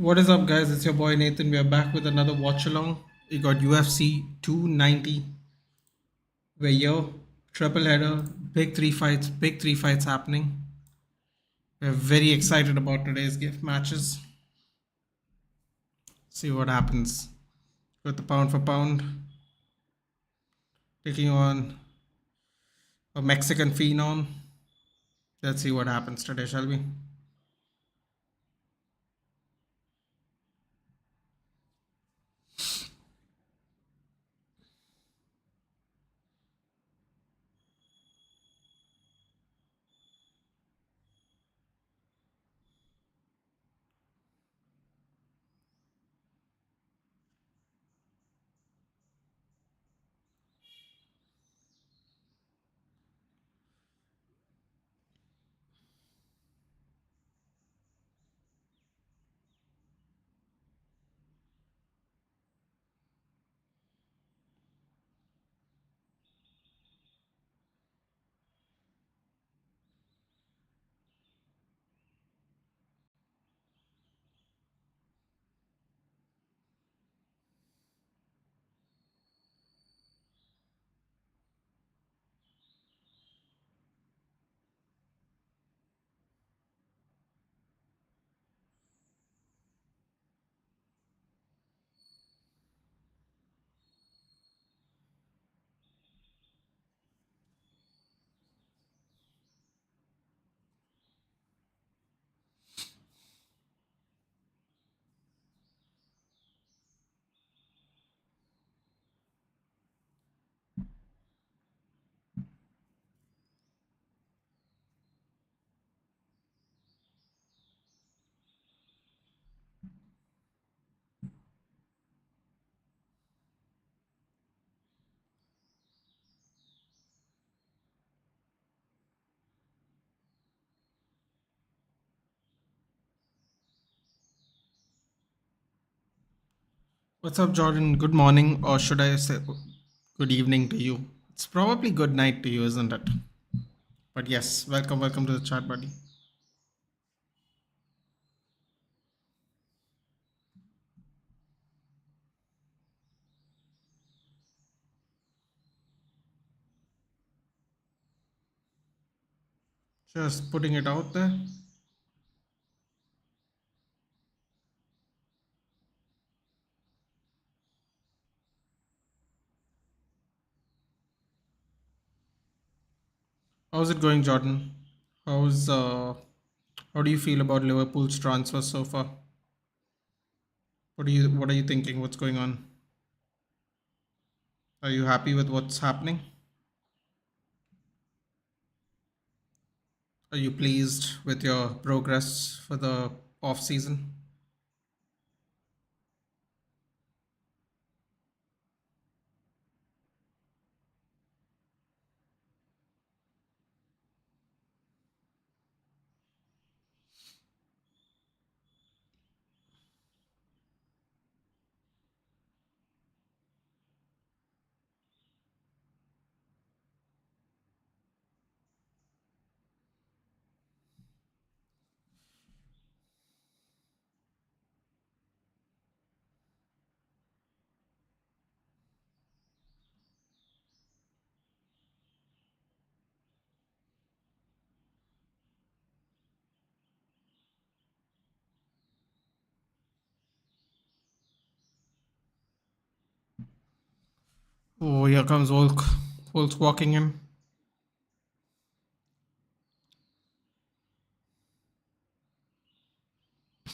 What is up, guys? It's your boy Nathan. We are back with another watch along. We got UFC 290. We're here, triple header, big three fights happening. We're very excited about today's gift matches. See what happens with the pound for pound. Taking on a Mexican phenom. Let's see what happens today, shall we? What's up, Jordan? Good morning, or should I say good evening to you? It's probably good night to you, isn't it? But yes, welcome to the chat, buddy. Just putting it out there. How's it going, Jordan? How's how do you feel about Liverpool's transfer so far? What are you thinking? What's going on? Are you happy with what's happening? Are you pleased with your progress for the off season? Oh, here comes Volk. Volk's walking him.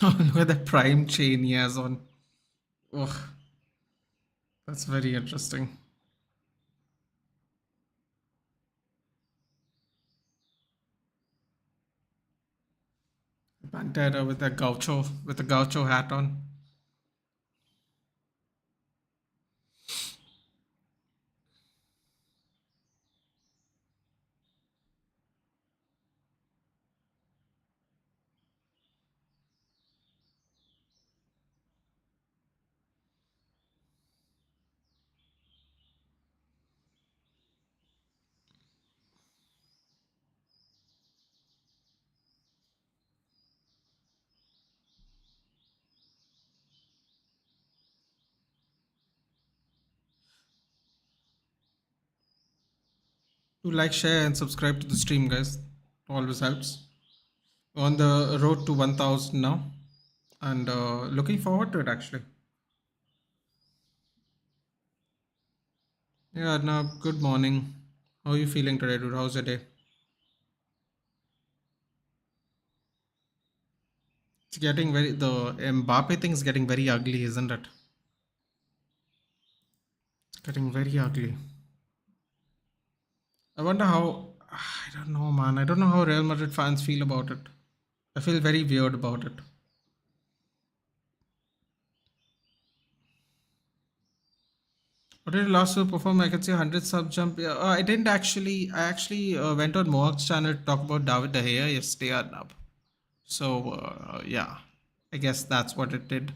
Look at the prime chain he has on. Oh, that's very interesting. Pantera with a gaucho hat on. Do like, share, and subscribe to the stream, guys. Always helps. We're on the road to 1,000 now, and looking forward to it actually. Yeah, now good morning. How are you feeling today, dude? How's your day? It's getting very the Mbappe thing is getting very ugly, isn't it? It's getting very ugly. I wonder how. I don't know, man. I don't know how Real Madrid fans feel about it. I feel very weird about it. What did you last to perform? I can see 100 sub jump. Yeah, I didn't actually. I actually went on Mohawk's channel to talk about David De Gea yesterday at Nub. So yeah, I guess that's what it did.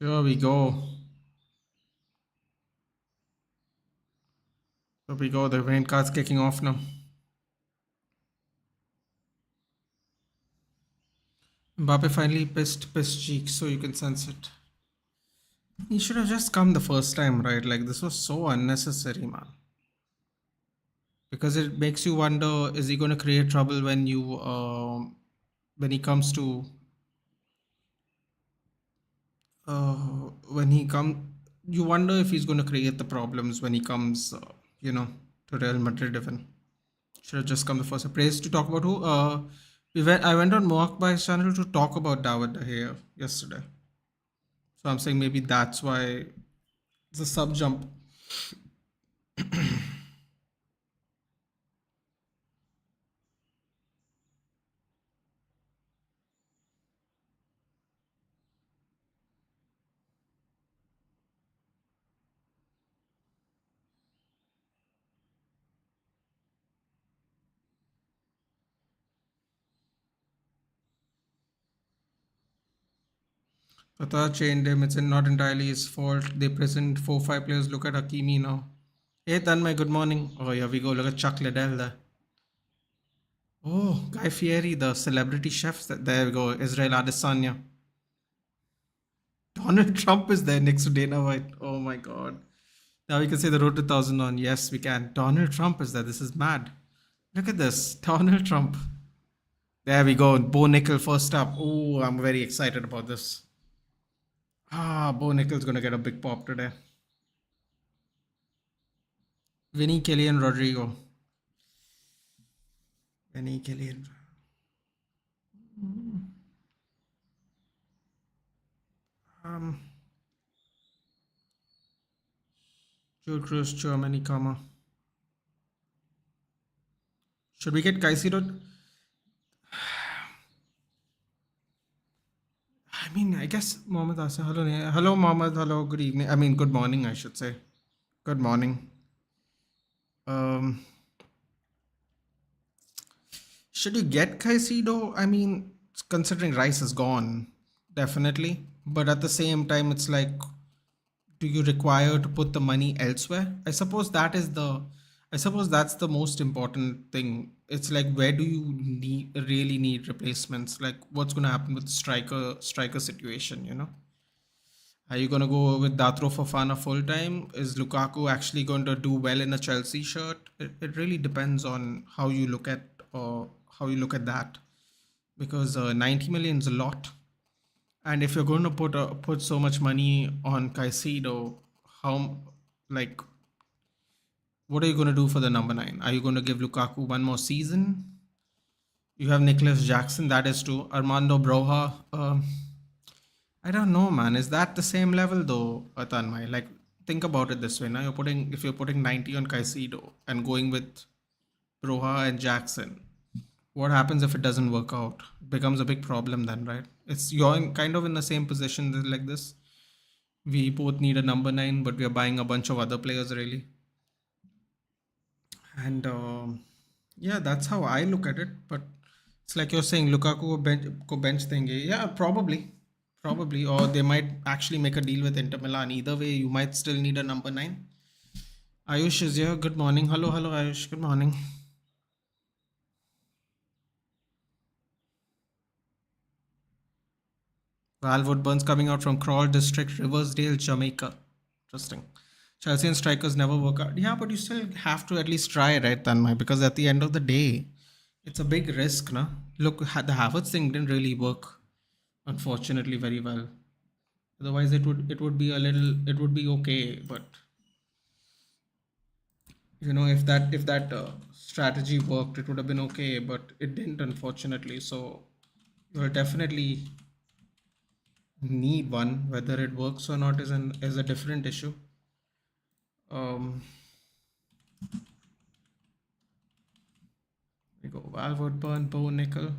Here we go. Here we go. The main card's kicking off now. Mbappe finally pissed cheeks, so you can sense it. He should have just come the first time, right? Like this was so unnecessary, man. Because it makes you wonder: is he going to create trouble when he comes to when he come? You wonder if he's going to create the problems when he comes, you know, to Real Madrid even. Should have just come the first. Praise to talk about who? I went on Mohawk Bai's channel to talk about David De Gea yesterday. So I'm saying maybe that's why it's a sub jump. Tata chained him. It's not entirely his fault. They present 4-5 players. Look at Hakimi now. Hey Tanmay, good morning. Oh, here we go. Look at Chuck Liddell there. Oh, Guy Fieri, the celebrity chef. There we go. Israel Adesanya. Donald Trump is there next to Dana White. Oh my god. Now we can say the road to 1,000 on. Yes, we can. Donald Trump is there. This is mad. Look at this. Donald Trump. There we go. Bo Nickel first up. Oh, I'm very excited about this. Bo Nickel's going to get a big pop today. Vinny, Killian, Rodrigo. Vinny, Killian. Um, Joe Cruz, Germany, comma. Should we get Caicedo? I mean, I guess Mohammed Asa. Hello, hello, Mohammed. Hello, good evening. I mean, good morning, I should say. Good morning. Um, should you get Caicedo? I mean, considering Rice is gone, definitely. But at the same time, it's like, do you require to put the money elsewhere? I suppose that's the most important thing. It's like, where do you really need replacements? Like, what's going to happen with the striker situation, you know? Are you going to go with Datro Fofana full time? Is Lukaku actually going to do well in a Chelsea shirt? It really depends on how you look at that, because 90 million is a lot. And if you're going to put so much money on Caicedo, how, like, what are you going to do for the number 9? Are you going to give Lukaku one more season? You have Nicholas Jackson, that is true. Armando Broja. I don't know, man. Is that the same level though, Tanmay? Like, think about it this way. Now if you're putting 90 on Caicedo and going with Broja and Jackson, what happens if it doesn't work out? It becomes a big problem then, right? Kind of in the same position like this. We both need a number 9, but we are buying a bunch of other players really. And yeah, that's how I look at it. But it's like you're saying, Lukaku bench thing. Yeah, probably, or they might actually make a deal with Inter Milan. Either way, you might still need a number 9. Ayush is here. Good morning. Hello, Ayush. Good morning. Val Woodburn's coming out from Crawl District, Riversdale, Jamaica. Interesting. Chelsea and strikers never work out. Yeah, but you still have to at least try, right, Tanmay? Because at the end of the day, it's a big risk, no? Look, the Havertz thing didn't really work, unfortunately, very well. Otherwise, it would be okay. But if that strategy worked, it would have been okay. But it didn't, unfortunately. So you'll definitely need one. Whether it works or not is a different issue. Um, we go Valverde, Burn, Bo, Nickal.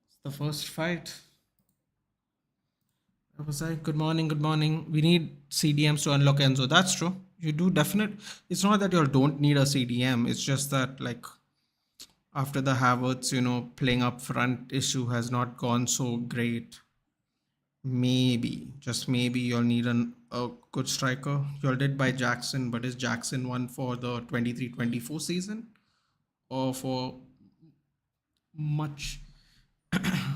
It's the first fight. What was I? Good morning, good morning. We need CDMs to unlock Enzo. That's true. You do definite. It's not that you all don't need a CDM. It's just that like after the Havertz, playing up front issue has not gone so great. Maybe, just maybe, you'll need a good striker. You all did buy Jackson, but is Jackson one for the 23-24 season or for much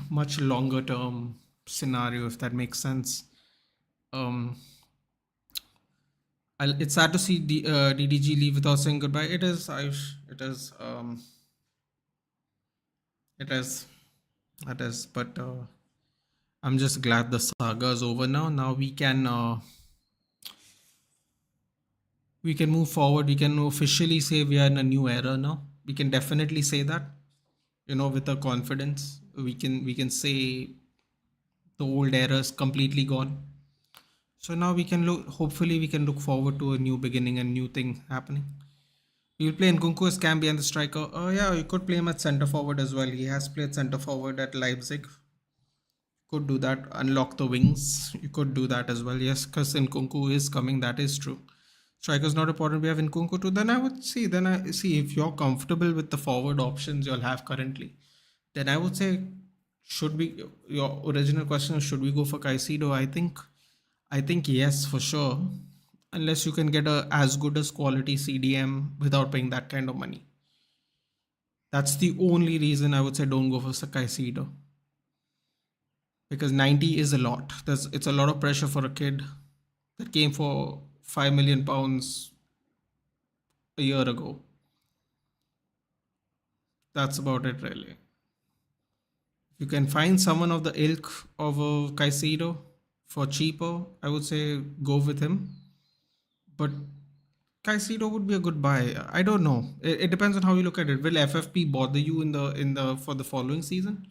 much longer term scenario, if that makes sense? Um, it's sad to see DDG leave without saying goodbye. It is, Ayush. It is. It is. It is. But I'm just glad the saga is over now. Now we can move forward. We can officially say we are in a new era now. We can definitely say that. With a confidence, we can say the old era is completely gone. So now we can look. Hopefully, we can look forward to a new beginning and new thing happening. You'll play Nkunku as Cambi and the striker. Oh yeah, you could play him at centre forward as well. He has played centre forward at Leipzig. Could do that. Unlock the wings. You could do that as well. Yes, because Nkunku is coming. That is true. Striker's not important. We have Nkunku too. Then I would see. Then I see if you're comfortable with the forward options you'll have currently. Then I would say, should we? Your original question is, should we go for Caicedo? I think yes, for sure. Unless you can get a as good as quality CDM without paying that kind of money. That's the only reason I would say don't go for Caicedo. Because 90 is a lot. It's a lot of pressure for a kid that came for £5 million a year ago. That's about it, really. If you can find someone of the ilk of a Caicedo for cheaper, I would say go with him. But Caicedo would be a good buy. I don't know. It depends on how you look at it. Will FFP bother you in the for the following season?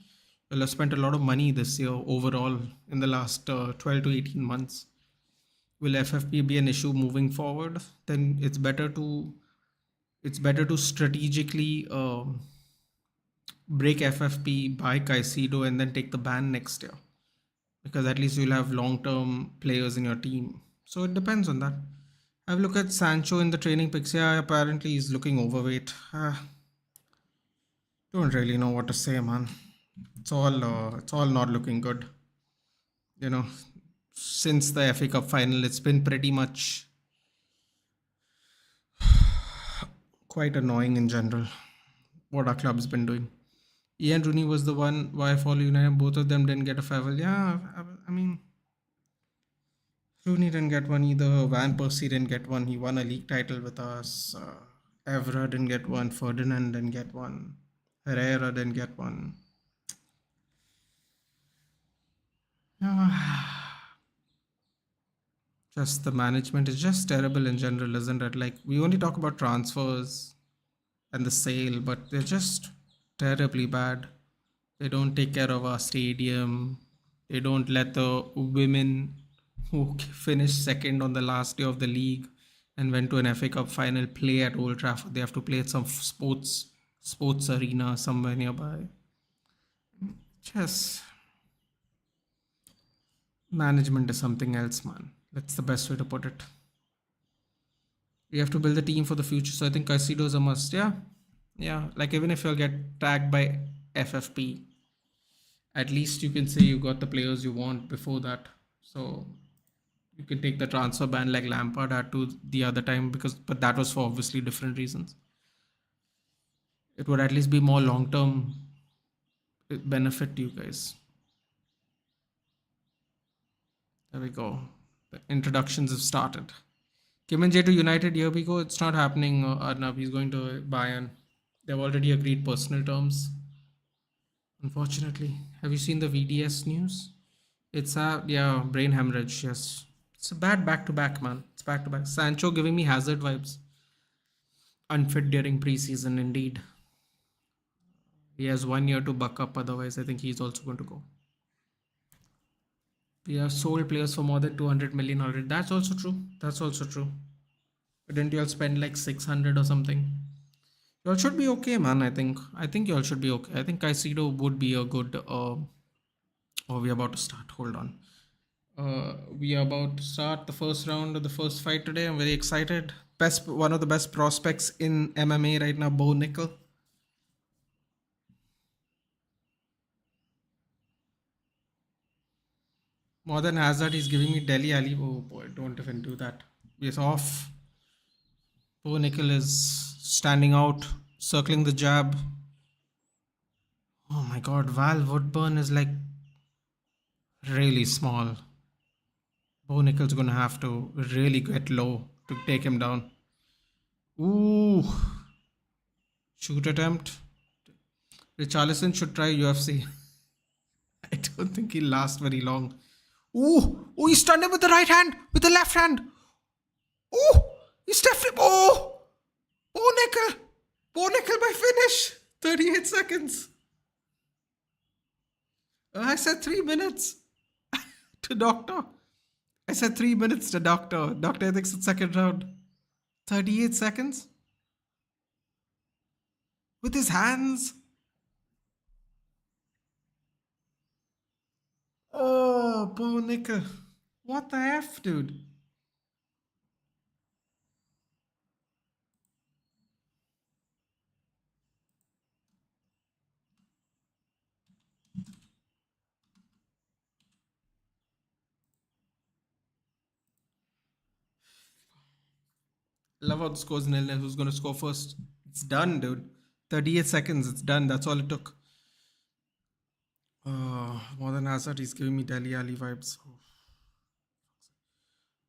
Well, I've spent a lot of money this year overall in the last 12 to 18 months. Will FFP be an issue moving forward? Then it's better to strategically break FFP, buy Caicedo, and then take the ban next year, because at least you'll have long-term players in your team. So it depends on that. Have a look at Sancho in the training pics. Yeah, apparently he's looking overweight. Don't really know what to say, man. It's all not looking good. You know, since the FA Cup final, it's been pretty much quite annoying in general what our club's been doing. Ian Rooney was the one why I follow United. Both of them didn't get a farewell. Yeah, I mean, Rooney didn't get one either. Van Persie didn't get one. He won a league title with us. Evra didn't get one. Ferdinand didn't get one. Herrera didn't get one. Just the management is just terrible in general, isn't it? Like, we only talk about transfers and the sale, but they're just terribly bad. They don't take care of our stadium. They don't let the women who finished second on the last day of the league and went to an FA Cup final play at Old Trafford. They have to play at some sports arena somewhere nearby. Just management is something else, man. That's the best way to put it. We have to build a team for the future. So I think Caicedo is a must. Yeah. Yeah. Like, even if you'll get tagged by FFP, at least you can say you got the players you want before that. So you can take the transfer ban like Lampard had to the other time, but that was for obviously different reasons. It would at least be more long term benefit to you guys. There we go. The introductions have started. Kim and J to United, here we go. It's not happening, Arnab. He's going to Bayern. They've already agreed personal terms. Unfortunately. Have you seen the VDS news? It's a, yeah, brain hemorrhage, yes. It's a bad back to back, man. It's back to back. Sancho giving me Hazard vibes. Unfit during preseason, indeed. He has 1 year to buck up, otherwise, I think he's also going to go. We have sold players for more than 200 million already. That's also true. That's also true. But didn't you all spend like 600 or something? You all should be okay, man. I think. I think you all should be okay. I think Caicedo would be a good. Oh, we're about to start. Hold on. We are about to start the first round of the first fight today. I'm very excited. One of the best prospects in MMA right now, Bo Nickal. More than Hazard, he's giving me Delhi Ali. Oh boy, don't even do that. He's off. Bo Nickal is standing out, circling the jab. Oh my god, Val Woodburn is like really small. Bo Nickal's gonna have to really get low to take him down. Ooh, shoot attempt. Richarlison should try UFC. I don't think he'll last very long. Ooh, he stunned him with the right hand, with the left hand. Ooh, he stepped him. Oh, Bo Nickal. Bo Nickal by finish. 38 seconds. I said 3 minutes to doctor. I said 3 minutes to doctor. Doctor thinks it's second round. 38 seconds? With his hands? Oh, Bo Nickal. What the F, dude? Love how the score's nil. Who's going to score first? It's done, dude. 38 seconds. It's done. That's all it took. More than Hazard, he's giving me Deli Ali vibes.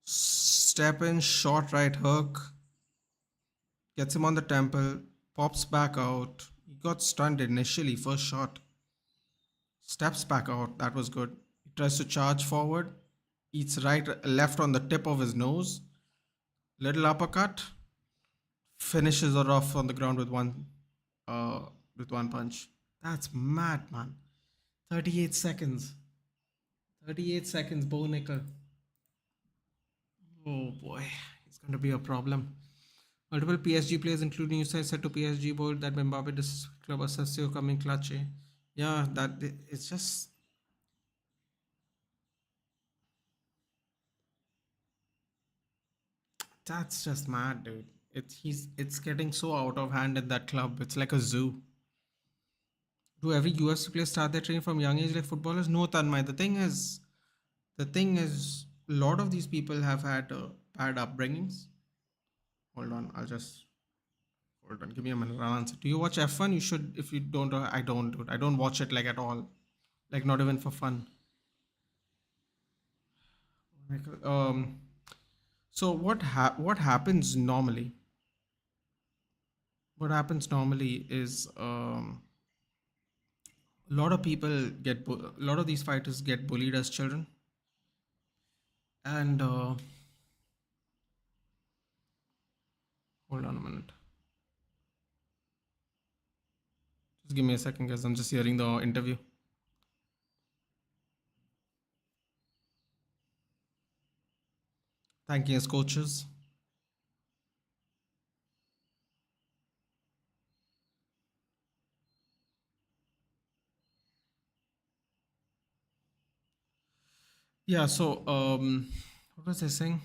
Step in, short right hook. Gets him on the temple. Pops back out. He got stunned initially, first shot. Steps back out. That was good. He tries to charge forward. Eats left on the tip of his nose. Little uppercut. Finishes it off on the ground with one punch. That's mad, man. 38 seconds. 38 seconds, Bo Nickal. Oh boy, it's going to be a problem. Multiple PSG players, including Usai, said to PSG board that Mbappe this club Assasio coming clutch. Yeah, that it's just. That's just mad, dude. It's getting so out of hand in that club. It's like a zoo. Do every UFC players start their training from young age like footballers? No, Tanmay. The thing is, a lot of these people have had bad upbringings. Hold on, hold on. Give me a minute. I'll answer. Do you watch F1? You should. If you don't, I don't, dude. I don't watch it like at all. Like not even for fun. Um. So what happens normally? What happens normally is a lot of people a lot of these fighters get bullied as children, and hold on a minute. Just give me a second, guys. I'm just hearing the interview. Thanking his coaches. Yeah. So what was I saying?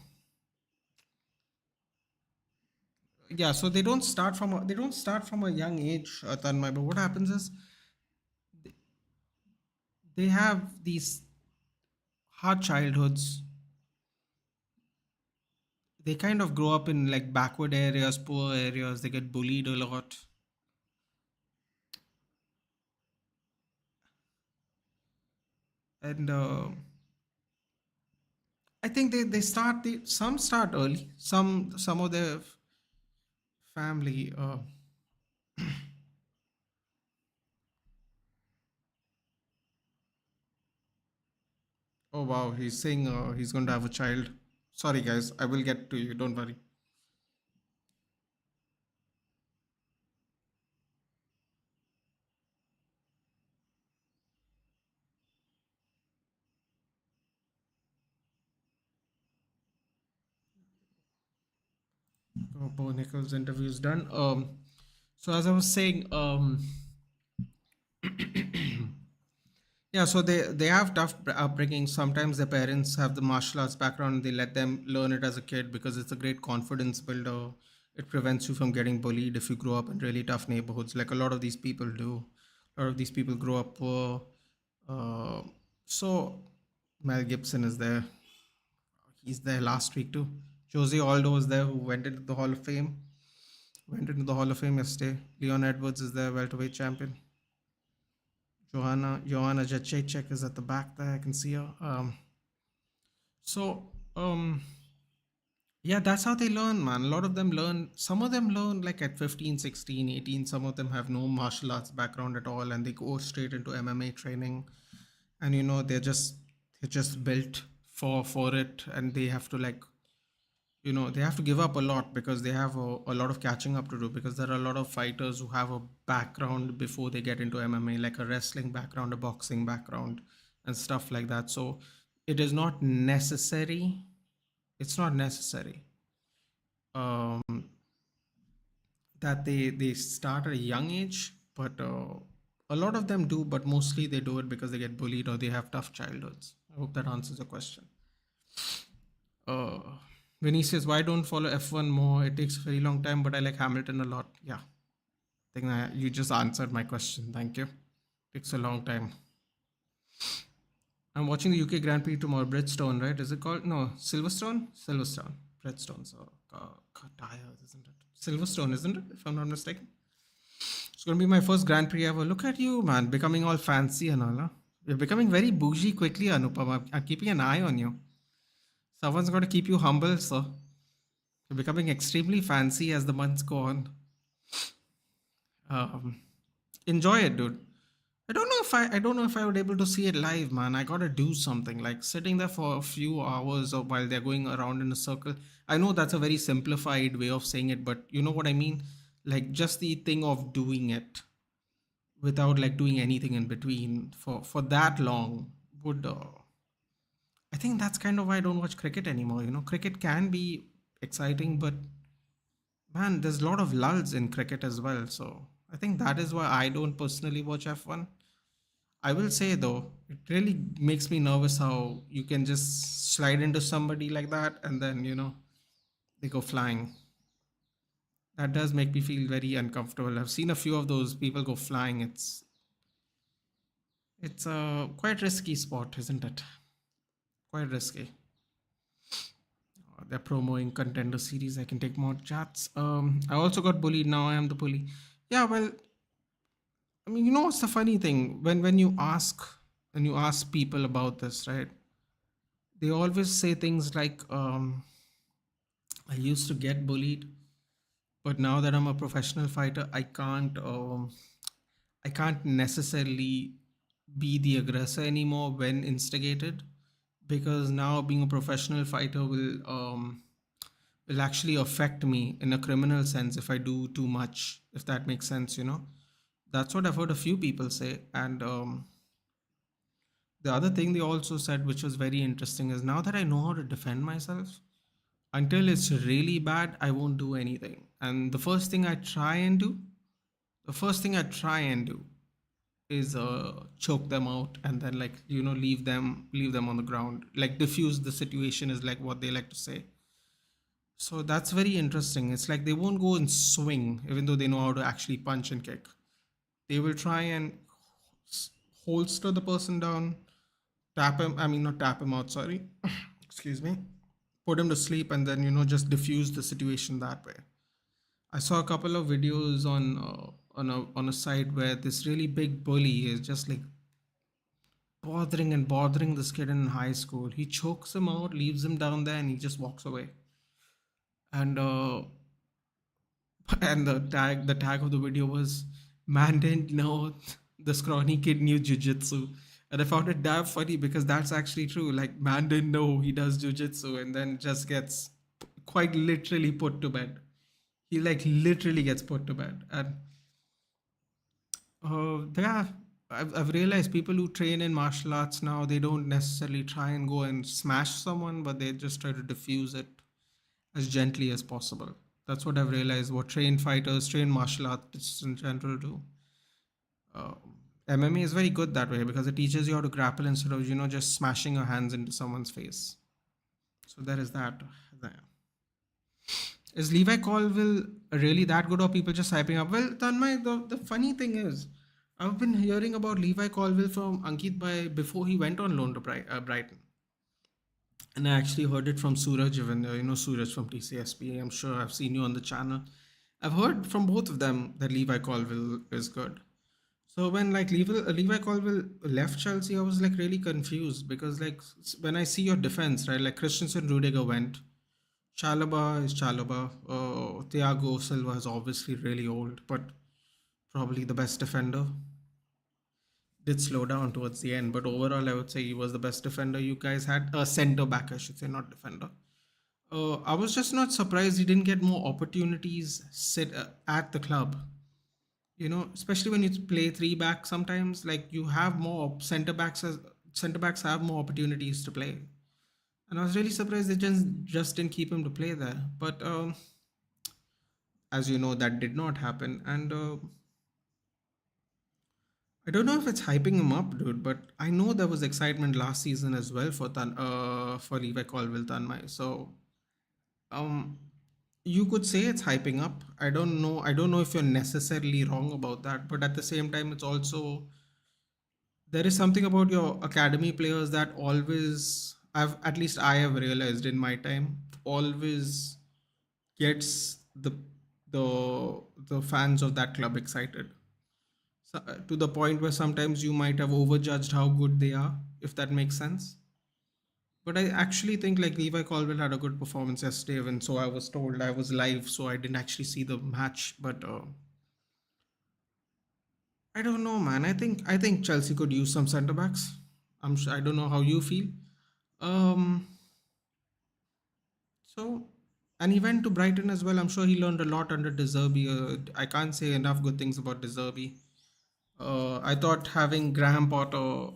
Yeah. So they don't start from a young age, Tanmay. But what happens is they have these hard childhoods. They kind of grow up in like backward areas, poor areas. They get bullied a lot, and I think they start some start early. Some of their family. Oh wow, he's saying he's going to have a child. Sorry guys, I will get to you. Don't worry. Oh, Bo Nichols' interview is done. So as I was saying, yeah, so they have tough upbringing. Sometimes their parents have the martial arts background. They let them learn it as a kid because it's a great confidence builder. It prevents you from getting bullied if you grow up in really tough neighborhoods, like a lot of these people do. A lot of these people grow up poor. Uh, so Mel Gibson is there. He's there last week too. Jose Aldo was there, who went into the Hall of Fame. Went into the Hall of Fame yesterday. Leon Edwards is there, welterweight champion. Joanna Jacek is at the back there. I can see her. So yeah, that's how they learn, man. A lot of them learn. Some of them learn like at 15, 16, 18. Some of them have no martial arts background at all, and they go straight into MMA training. And they're just built for it, and they have to like they have to give up a lot because they have a lot of catching up to do, because there are a lot of fighters who have a background before they get into MMA, like a wrestling background, a boxing background, and stuff like that. So it is not necessary. It's not necessary um, that they start at a young age, but a lot of them do, but mostly they do it because they get bullied or they have tough childhoods. I hope that answers your question. Uh, Vinicius, why don't follow F1 more? It takes a very long time, but I like Hamilton a lot. Yeah, I think you just answered my question. Thank you. Takes a long time. I'm watching the UK Grand Prix tomorrow. Bridgestone, right? Is it called? No, Silverstone? Silverstone. Bridgestone. So, tires, isn't it? Silverstone, isn't it? If I'm not mistaken. It's going to be my first Grand Prix ever. Look at you, man. Becoming all fancy and all. Huh? You're becoming very bougie quickly, Anupam. I'm keeping an eye on you. Someone's got to keep you humble, sir. You're becoming extremely fancy as the months go on. Um, Enjoy it, dude. I don't know if I would able to see it live, man. I gotta do something like sitting there for a few hours or while they're going around in a circle. I know that's a very simplified way of saying it, but you know what I mean. Like just the thing of doing it without like doing anything in between for that long would. I think that's kind of why I don't watch cricket anymore. Cricket can be exciting, but man, there's a lot of lulls in cricket as well. So I think that is why I don't personally watch F1. I will say though, it really makes me nervous how you can just slide into somebody like that and then, they go flying. That does make me feel very uncomfortable. I've seen a few of those people go flying. It's a quite risky sport, isn't it? Quite risky. They're promoting contender series. I can take more chats. I also got bullied. Now I am the bully. Yeah, well, I mean, what's the funny thing? When you ask people about this, right? They always say things like, I used to get bullied, but now that I'm a professional fighter, I can't necessarily be the aggressor anymore when instigated, because now being a professional fighter will actually affect me in a criminal sense if I do too much, if that makes sense. That's what I've heard a few people say. And the other thing they also said, which was very interesting, is now that I know how to defend myself, until it's really bad, I won't do anything. And the first thing I try and do is choke them out, and then like leave them on the ground, like diffuse the situation is like what they like to say. So that's very interesting. It's like they won't go and swing even though they know how to actually punch and kick. They will try and holster the person down, tap him, I mean not tap him out, sorry, excuse me, put him to sleep, and then just diffuse the situation that way. I saw a couple of videos on a site where this really big bully is just like bothering and bothering this kid in high school. He chokes him out, leaves him down there, and he just walks away. And and the tag of the video was, man didn't know the scrawny kid knew jujitsu. And I found it damn funny because that's actually true. Like, man didn't know he does jujitsu and then just gets quite literally put to bed. He like literally gets put to bed. And yeah, I've realized people who train in martial arts now, they don't necessarily try and go and smash someone, but they just try to diffuse it as gently as possible. That's what I've realized. What trained fighters, trained martial artists in general do. Uh, MMA is very good that way because it teaches you how to grapple instead of just smashing your hands into someone's face. So there is that. Is Levi Colville really that good, or people just hyping up? Well, Tanmay, the funny thing is, I've been hearing about Levi Colville from Ankit Bhai before he went on loan to Brighton. And I actually heard it from Suraj, even Suraj from TCSP. I'm sure I've seen you on the channel. I've heard from both of them that Levi Colville is good. So when like Levi Colville left Chelsea, I was like really confused because like when I see your defense, right, like Christensen, Rudiger went, Chalobah is Chalobah, Thiago Silva is obviously really old, but probably the best defender. Did slow down towards the end, but overall, I would say he was the best defender you guys had. A center back, I should say, not defender. I was just not surprised he didn't get more opportunities sit at the club. Especially when you play three back, sometimes like you have more center backs have more opportunities to play. And I was really surprised they just didn't keep him to play there. But as you know, that did not happen. And I don't know if it's hyping him up, dude, but I know there was excitement last season as well for Levi Colville Tanmay. So um you could say it's hyping up. I don't know if you're necessarily wrong about that, but at the same time it's also, there is something about your academy players that always, at least I have realized in my time, always gets the fans of that club excited. So, to the point where sometimes you might have overjudged how good they are, if that makes sense. But I actually think like Levi Colville had a good performance yesterday, and so I was told. I was live, so I didn't actually see the match. But I don't know, man. I think Chelsea could use some centre backs. I don't know how you feel. Um. So, and he went to Brighton as well. I'm sure he learned a lot under De Zerbi. I can't say enough good things about De Zerbi. I thought having Graham Potter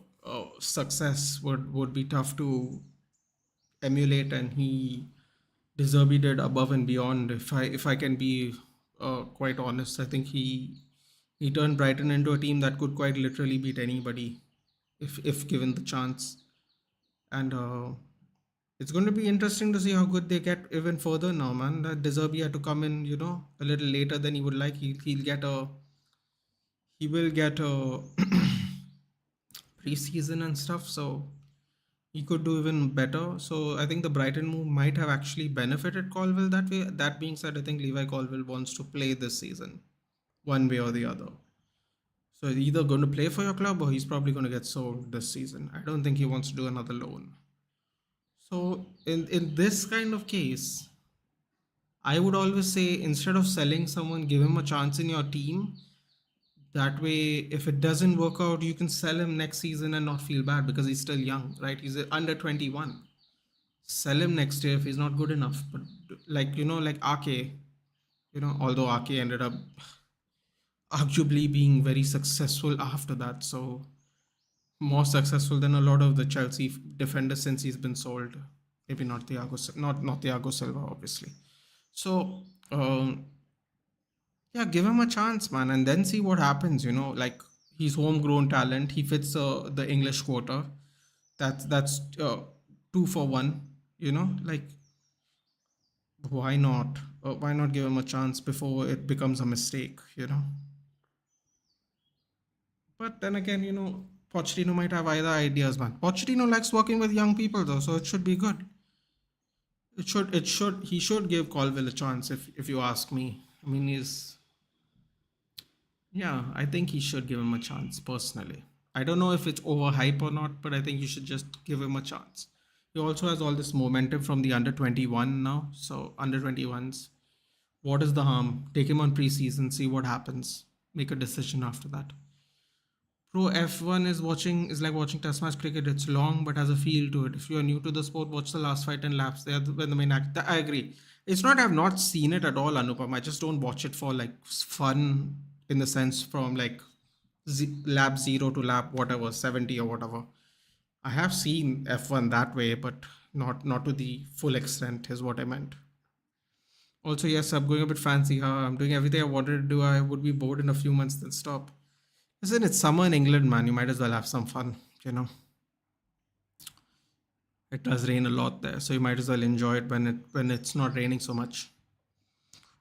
success would be tough to emulate, and De Zerbi did above and beyond. If I can be quite honest, I think he turned Brighton into a team that could quite literally beat anybody if given the chance. And it's going to be interesting to see how good they get even further now, man. That De Zerbi had to come in, a little later than he would like. He will get a preseason and stuff, so he could do even better. So I think the Brighton move might have actually benefited Colville that way. That being said, I think Levi Colville wants to play this season, one way or the other. So he's either going to play for your club or he's probably going to get sold this season. I don't think he wants to do another loan. So in this kind of case, I would always say instead of selling someone, give him a chance in your team. That way, if it doesn't work out, you can sell him next season and not feel bad because he's still young, right? He's under 21. Sell him next year if he's not good enough. But like Ake, although Ake ended up arguably being very successful after that. So more successful than a lot of the Chelsea defenders since he's been sold. Maybe not not Thiago Silva, obviously. So yeah, give him a chance, man, and then see what happens. Like he's homegrown talent. He fits the English quota. That's 2 for 1. Like why not? Why not give him a chance before it becomes a mistake? But then again, Pochettino might have other ideas, man. Pochettino likes working with young people, though, so it should be good. He should give Colville a chance, if you ask me. I mean, yeah, I think he should give him a chance, personally. I don't know if it's overhype or not, but I think you should just give him a chance. He also has all this momentum from the under 21 now. So under 21s, what is the harm? Take him on preseason, see what happens. Make a decision after that. Pro F1 is like watching Test match cricket. It's long but has a feel to it. If you are new to the sport, watch the last fight and laps. They are when the main act. I agree. It's not I've not seen it at all, Anupam. I just don't watch it for like fun in the sense from like lap 0 to lap whatever 70 or whatever. I have seen F1 that way, but not to the full extent is what I meant. Also, yes, I'm going a bit fancy. Huh? I'm doing everything I wanted to do. I would be bored in a few months, then stop. Listen, it's summer in England, man. You might as well have some fun, you know. It does rain a lot there, so you might as well enjoy it when it's not raining so much.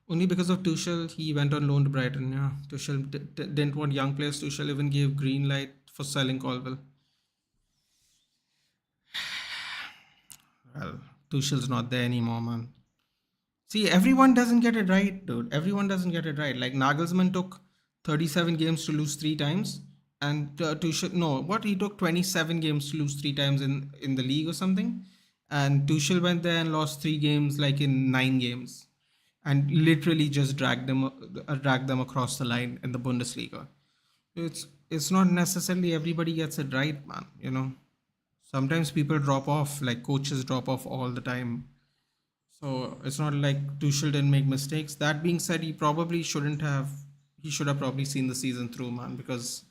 Only because of Tuchel, he went on loan to Brighton. Yeah, Tuchel didn't want young players. Tuchel even gave green light for selling Colville. Well, Tuchel's not there anymore, man. See, everyone doesn't get it right, dude. Everyone doesn't get it right. Like Nagelsmann took 37 games to lose 3 times, and Tuchel, no, what he took 27 games to lose 3 times in the league or something, and Tuchel went there and lost 3 games like in 9 games, and literally just dragged them across the line in the Bundesliga. It's not necessarily everybody gets it right, man. You know, sometimes people drop off, like coaches drop off all the time. So it's not like Tuchel didn't make mistakes. That being said, he probably shouldn't have. He should have probably seen the season through, man, because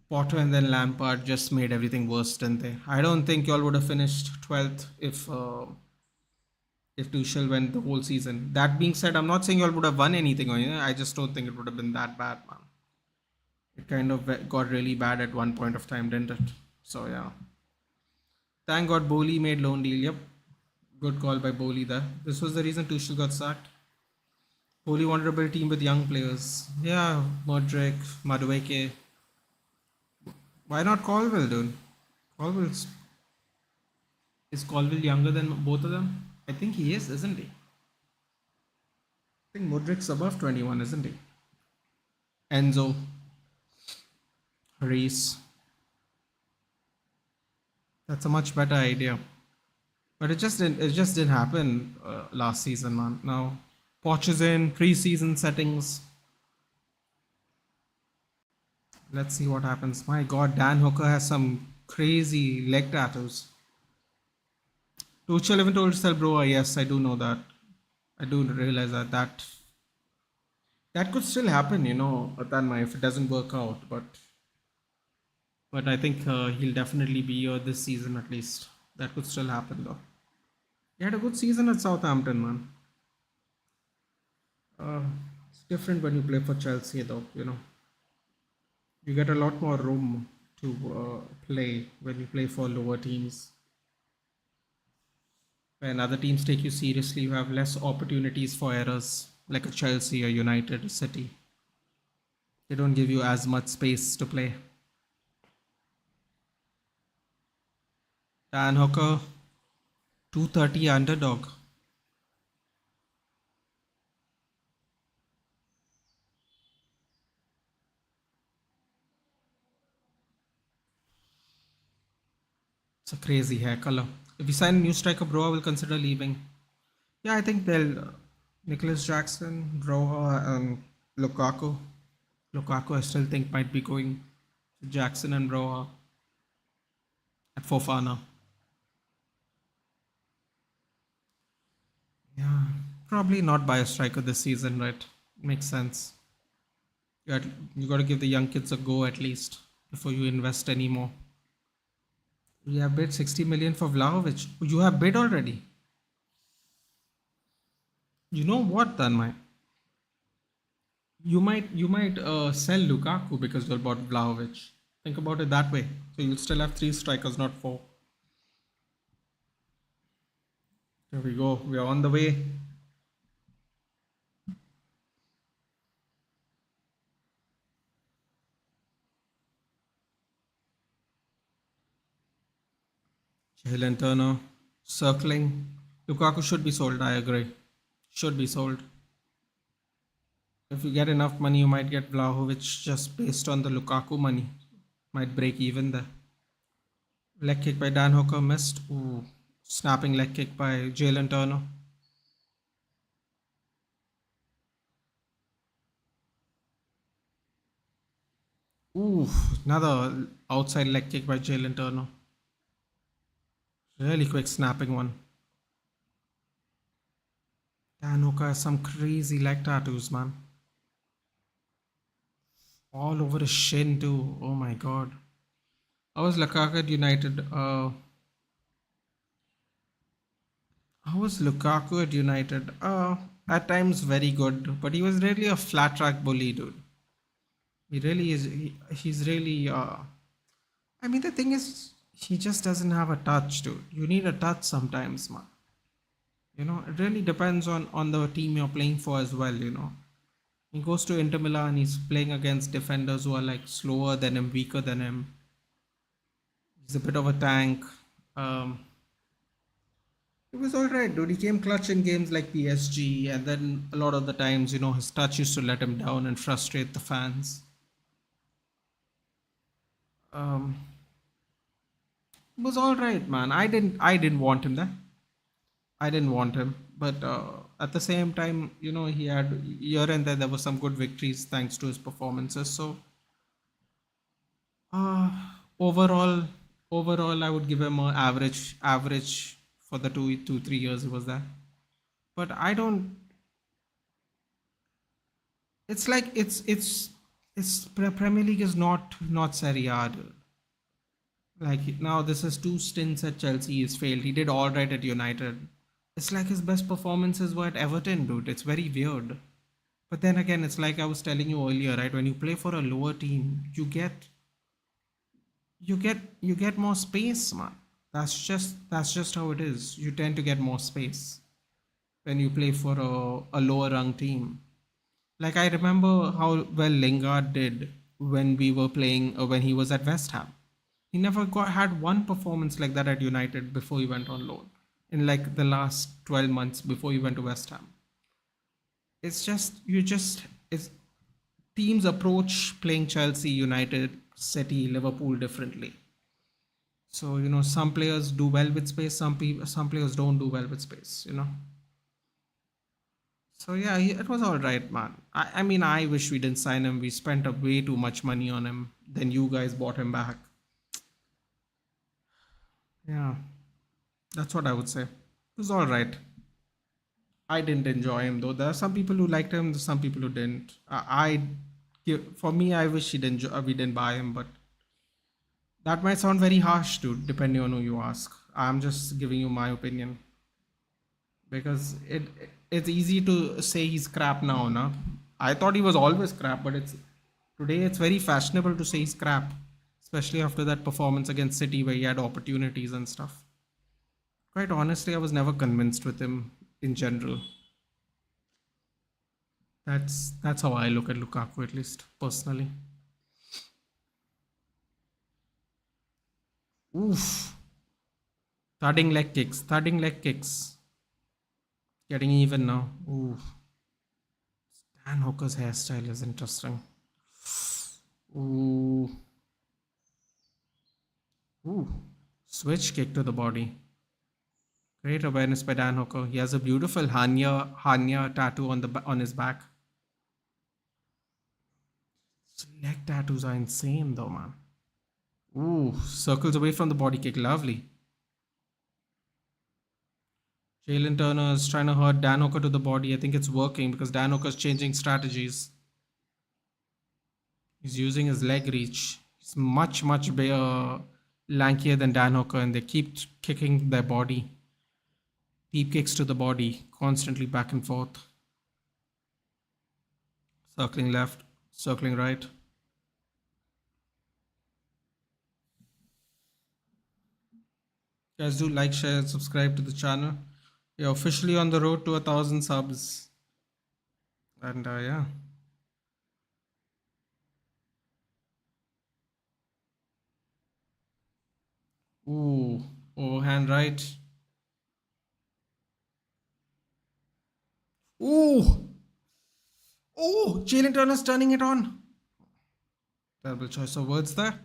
Potter and then Lampard just made everything worse, didn't they? I don't think y'all would have finished 12th if Tuchel went the whole season. That being said, I'm not saying y'all would have won anything, or I just don't think it would have been that bad, man. It kind of got really bad at one point of time, didn't it? So yeah. Thank God Bowley made loan deal. Yep. Good call by Bowley there. This was the reason Tuchel got sacked. Bowley wanted to build a team with young players. Yeah, Modric, Madueke. Why not Colville, dude? Colville's is Colville younger than both of them? I think he is, isn't he? I think Modric's above 21, isn't he? Enzo, Reese. That's a much better idea. But it just didn't happen last season, man. Now, Poch is in preseason settings. Let's see what happens. My God, Dan Hooker has some crazy leg tattoos. Tuchel even told to sell Broa. Yes, I do know that. I do realize that could still happen, Tanmay, if it doesn't work out. But I think he'll definitely be here this season at least. That could still happen though. He had a good season at Southampton, man. It's different when you play for Chelsea, though. You get a lot more room to play when you play for lower teams. When other teams take you seriously, you have less opportunities for errors, like a Chelsea or United or City. They don't give you as much space to play. Dan Hooker, 230 underdog. It's a crazy hair color. If we sign a new striker, Broa will consider leaving. Yeah, I think they'll. Nicholas Jackson, Broa, and Lukaku. Lukaku, I still think might be going to Jackson and Broa at Fofana. Yeah, probably not buy a striker this season, right? Makes sense. You got to give the young kids a go at least before you invest any more. We have bid 60 million for Vlahovic. You have bid already. You know what, Tanmay? You might sell Lukaku because you bought Vlahovic. Think about it that way. So you'll still have 3 strikers, not 4. There we go. We are on the way. Jalen Turner circling. Lukaku should be sold. I agree. Should be sold. If you get enough money, you might get Vlahovic just based on the Lukaku money. Might break even there. Leg kick by Dan Hooker missed. Ooh. Snapping leg kick by Jalen Turner. Ooh. Another outside leg kick by Jalen Turner. Really quick snapping one. Dan Hooker has some crazy leg tattoos, man. All over his shin too. Oh my god. How was Lukaku at United? How was Lukaku at United? At times very good, but he was really a flat track bully, dude. He really is. He's really. I mean, the thing is, he just doesn't have a touch, dude. You need a touch sometimes, man. It really depends on the team you're playing for as well. He goes to Inter Milan. He's playing against defenders who are like slower than him, weaker than him. He's a bit of a tank. Um, it was alright, dude. He came clutch in games like PSG, and then a lot of the times, his touch used to let him down and frustrate the fans. Um, it was alright, man. I didn't want him there. I didn't want him, but at the same time, he had here and there were some good victories thanks to his performances. So uh, overall, overall, I would give him a average for the 3 years he was there. But I don't. It's like it's Premier League is not Serie A. Dude. Like now, this is two stints at Chelsea. He's failed. He did all right at United. It's like his best performances were at Everton, dude. It's very weird. But then again, it's like I was telling you earlier, right? When you play for a lower team, you get more space, man. That's just how it is. You tend to get more space when you play for a lower rung team. Like I remember how well Lingard did when we were playing when he was at West Ham. He never had one performance like that at United before he went on loan. In like the last 12 months before he went to West Ham. It's teams approach playing Chelsea, United, City, Liverpool differently. So some players do well with space, some players don't do well with space. So yeah, it was all right, man. I mean, I wish we didn't sign him. We spent way too much money on him. Then you guys bought him back. Yeah, that's what I would say. It was all right. I didn't enjoy him though. There are some people who liked him, some people who didn't. For me, I wish we didn't buy him, but that might sound very harsh, dude, depending on who you ask. I'm just giving you my opinion because it's easy to say he's crap now, no? I thought he was always crap, but it's very fashionable to say he's crap, especially after that performance against City where he had opportunities and stuff. Quite honestly, I was never convinced with him in general. That's how I look at Lukaku, at least personally. Oof. Thudding leg kicks. Getting even now. Ooh. Dan Hooker's hairstyle is interesting. Ooh. Ooh. Switch kick to the body. Great awareness by Dan Hooker. He has a beautiful Hanya tattoo on his back. Leg tattoos are insane though, man. Ooh, circles away from the body kick. Lovely. Jalen Turner is trying to hurt Dan Hooker to the body. I think it's working because Dan Hooker's changing strategies. He's using his leg reach. He's much bigger, lankier than Dan Hooker, and they keep kicking their body. Deep kicks to the body, constantly back and forth. Circling left, circling right. Guys, do like, share, and subscribe to the channel. We're officially on the road to 1,000 subs. And yeah. Ooh, overhand right. Ooh! Oh, Jalen Turner's turning it on. Terrible choice of words there.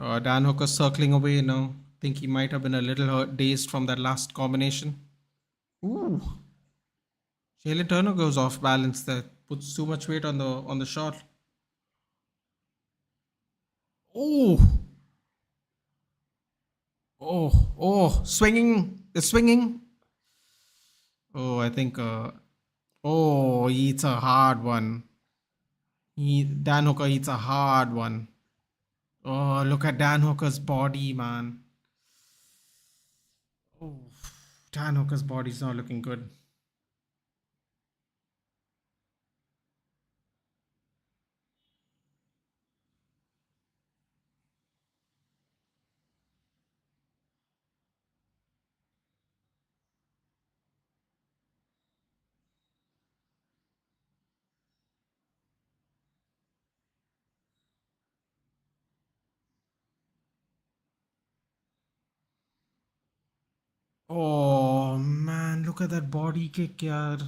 Dan Hooker circling away now. Think he might have been a little dazed from that last combination. Ooh. Jalen Turner goes off balance there. Puts too much weight on the shot. Oh. Oh. Swinging. The swinging. Oh, I think. Oh, he eats a hard one. Dan Hooker eats a hard one. Oh, look at Dan Hooker's body, man. Oh, Dan Hooker's body's not looking good. Oh man, look at that body kick, yaar.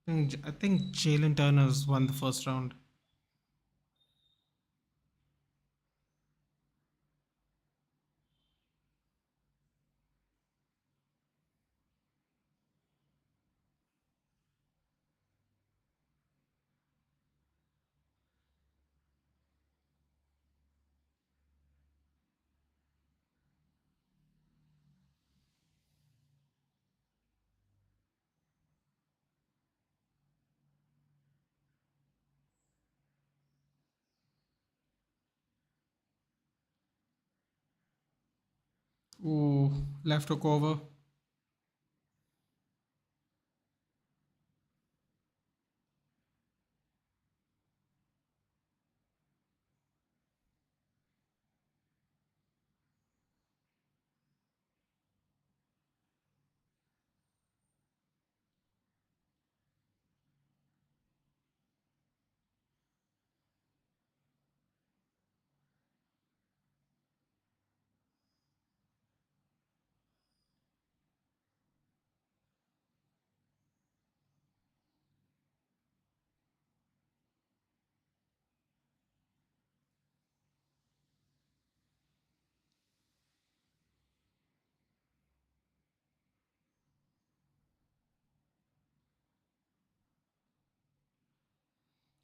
I think Jalen Turner's won the first round. Ooh, left hook over.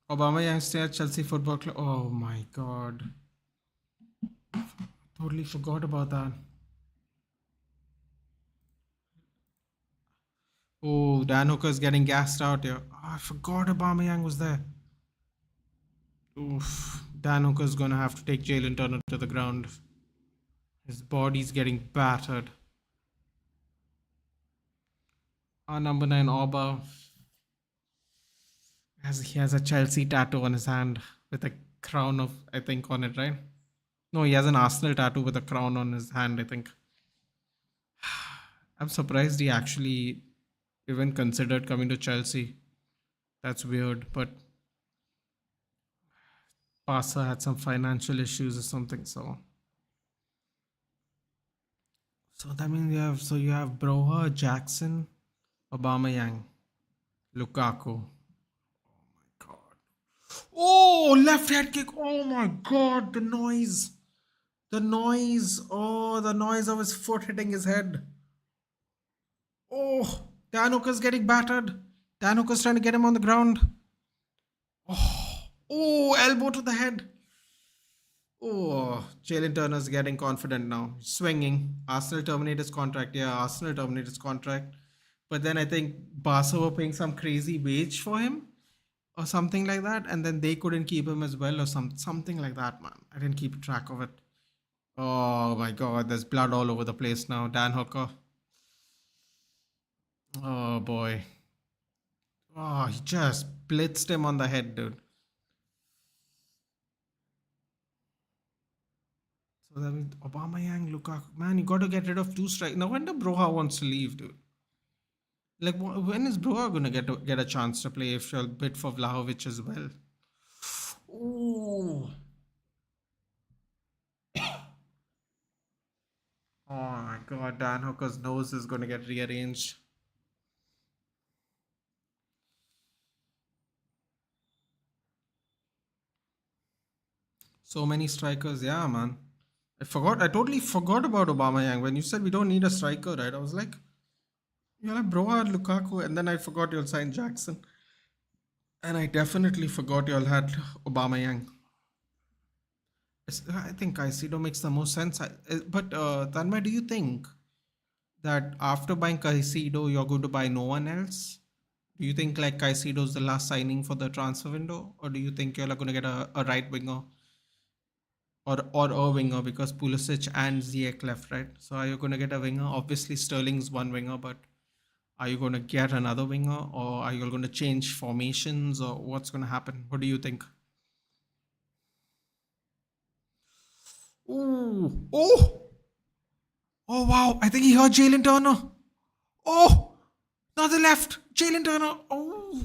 Obama Youngster at Chelsea Football Club. Oh my god. Totally forgot about that. Oh, Dan Hooker's getting gassed out here. Oh, I forgot Aubameyang was there. Oof. Dan Hooker's gonna have to take Jalen Turner to the ground. His body's getting battered. Our number 9 Auba he has a Chelsea tattoo on his hand with a crown of I think on it, right? No, he has an Arsenal tattoo with a crown on his hand, I think. I'm surprised he actually even considered coming to Chelsea. That's weird, but Barca had some financial issues or something, so that means you have Broha, Jackson, Aubameyang, Lukaku. God. Oh, left head kick. Oh my god, the noise. The noise. Oh, the noise of his foot hitting his head. Oh, Danuka's getting battered. Danuka's trying to get him on the ground. Oh, elbow to the head. Oh, Jalen Turner's getting confident now. Swinging. Arsenal terminate his contract. Yeah, Arsenal terminate his contract. But then I think Barca were paying some crazy wage for him or something like that. And then they couldn't keep him as well or something like that, man. I didn't keep track of it. Oh my god, there's blood all over the place now. Dan Hooker. Oh boy. Oh, he just blitzed him on the head, dude. So that means Aubameyang, Lukaku. Man, you got to get rid of two strikes. No wonder Broha wants to leave, dude. Like, when is Broha gonna get a chance to play if you'll bid for Vlahovic as well? Ooh. Oh my god, Dan Hooker's nose is going to get rearranged. So many strikers, yeah, man. I totally forgot about Obama Yang. When you said we don't need a striker, right? I was like, you'll have Broa, Lukaku, and then I forgot you'll sign Jackson. And I definitely forgot y'all had Obama Yang. I think Caicedo makes the most sense. But Tanmay, do you think that after buying Caicedo, you're going to buy no one else? Do you think like Caicedo is the last signing for the transfer window, or do you think you're going to get a right winger or a winger because Pulisic and Ziyech left, right? So are you going to get a winger? Obviously, Sterling's one winger, but are you going to get another winger, or are you going to change formations, or what's going to happen? What do you think? Ooh, oh, oh wow! I think he heard Jalen Turner. Oh, not the left. Jalen Turner. Oh,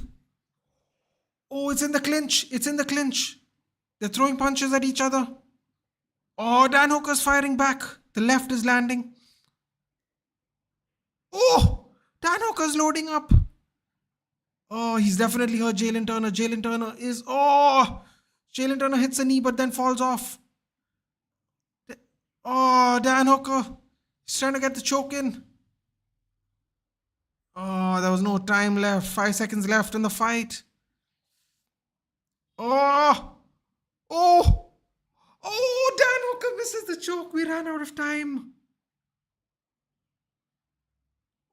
oh, it's in the clinch. It's in the clinch. They're throwing punches at each other. Oh, Dan Hooker's firing back. The left is landing. Oh, Dan Hooker's loading up. Oh, he's definitely hurt Jalen Turner. Jalen Turner is. Oh, Jalen Turner hits a knee but then falls off. Oh, Dan Hooker. He's trying to get the choke in. Oh, there was no time left. 5 seconds left in the fight. Oh, oh, oh, Dan Hooker misses the choke. We ran out of time.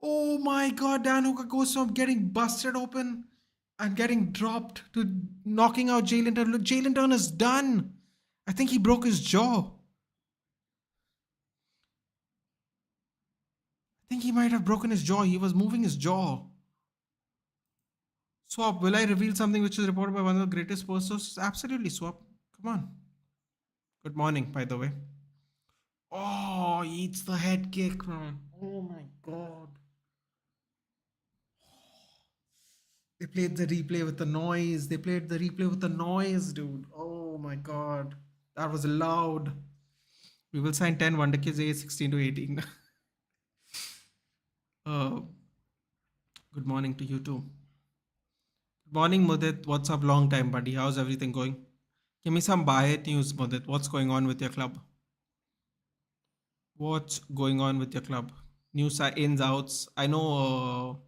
Oh my god, Dan Hooker goes from getting busted open and getting dropped to knocking out Jalen Turner. Look, Jalen Turner's done. I think he broke his jaw. I think he might have broken his jaw. He was moving his jaw. Swap, will I reveal something which is reported by one of the greatest sports sources? Absolutely, Swap. Come on. Good morning, by the way. Oh, he eats the head kick, man. Oh my god. They played the replay with the noise. They played the replay with the noise, dude. Oh my god. That was loud. We will sign 10 Wonder Kids age 16 to 18. uh, good morning to you too. Good morning, Mudit. What's up? Long time, buddy. How's everything going? Give me some Bayet news, Mudit. What's going on with your club? What's going on with your club? News ins, outs. I know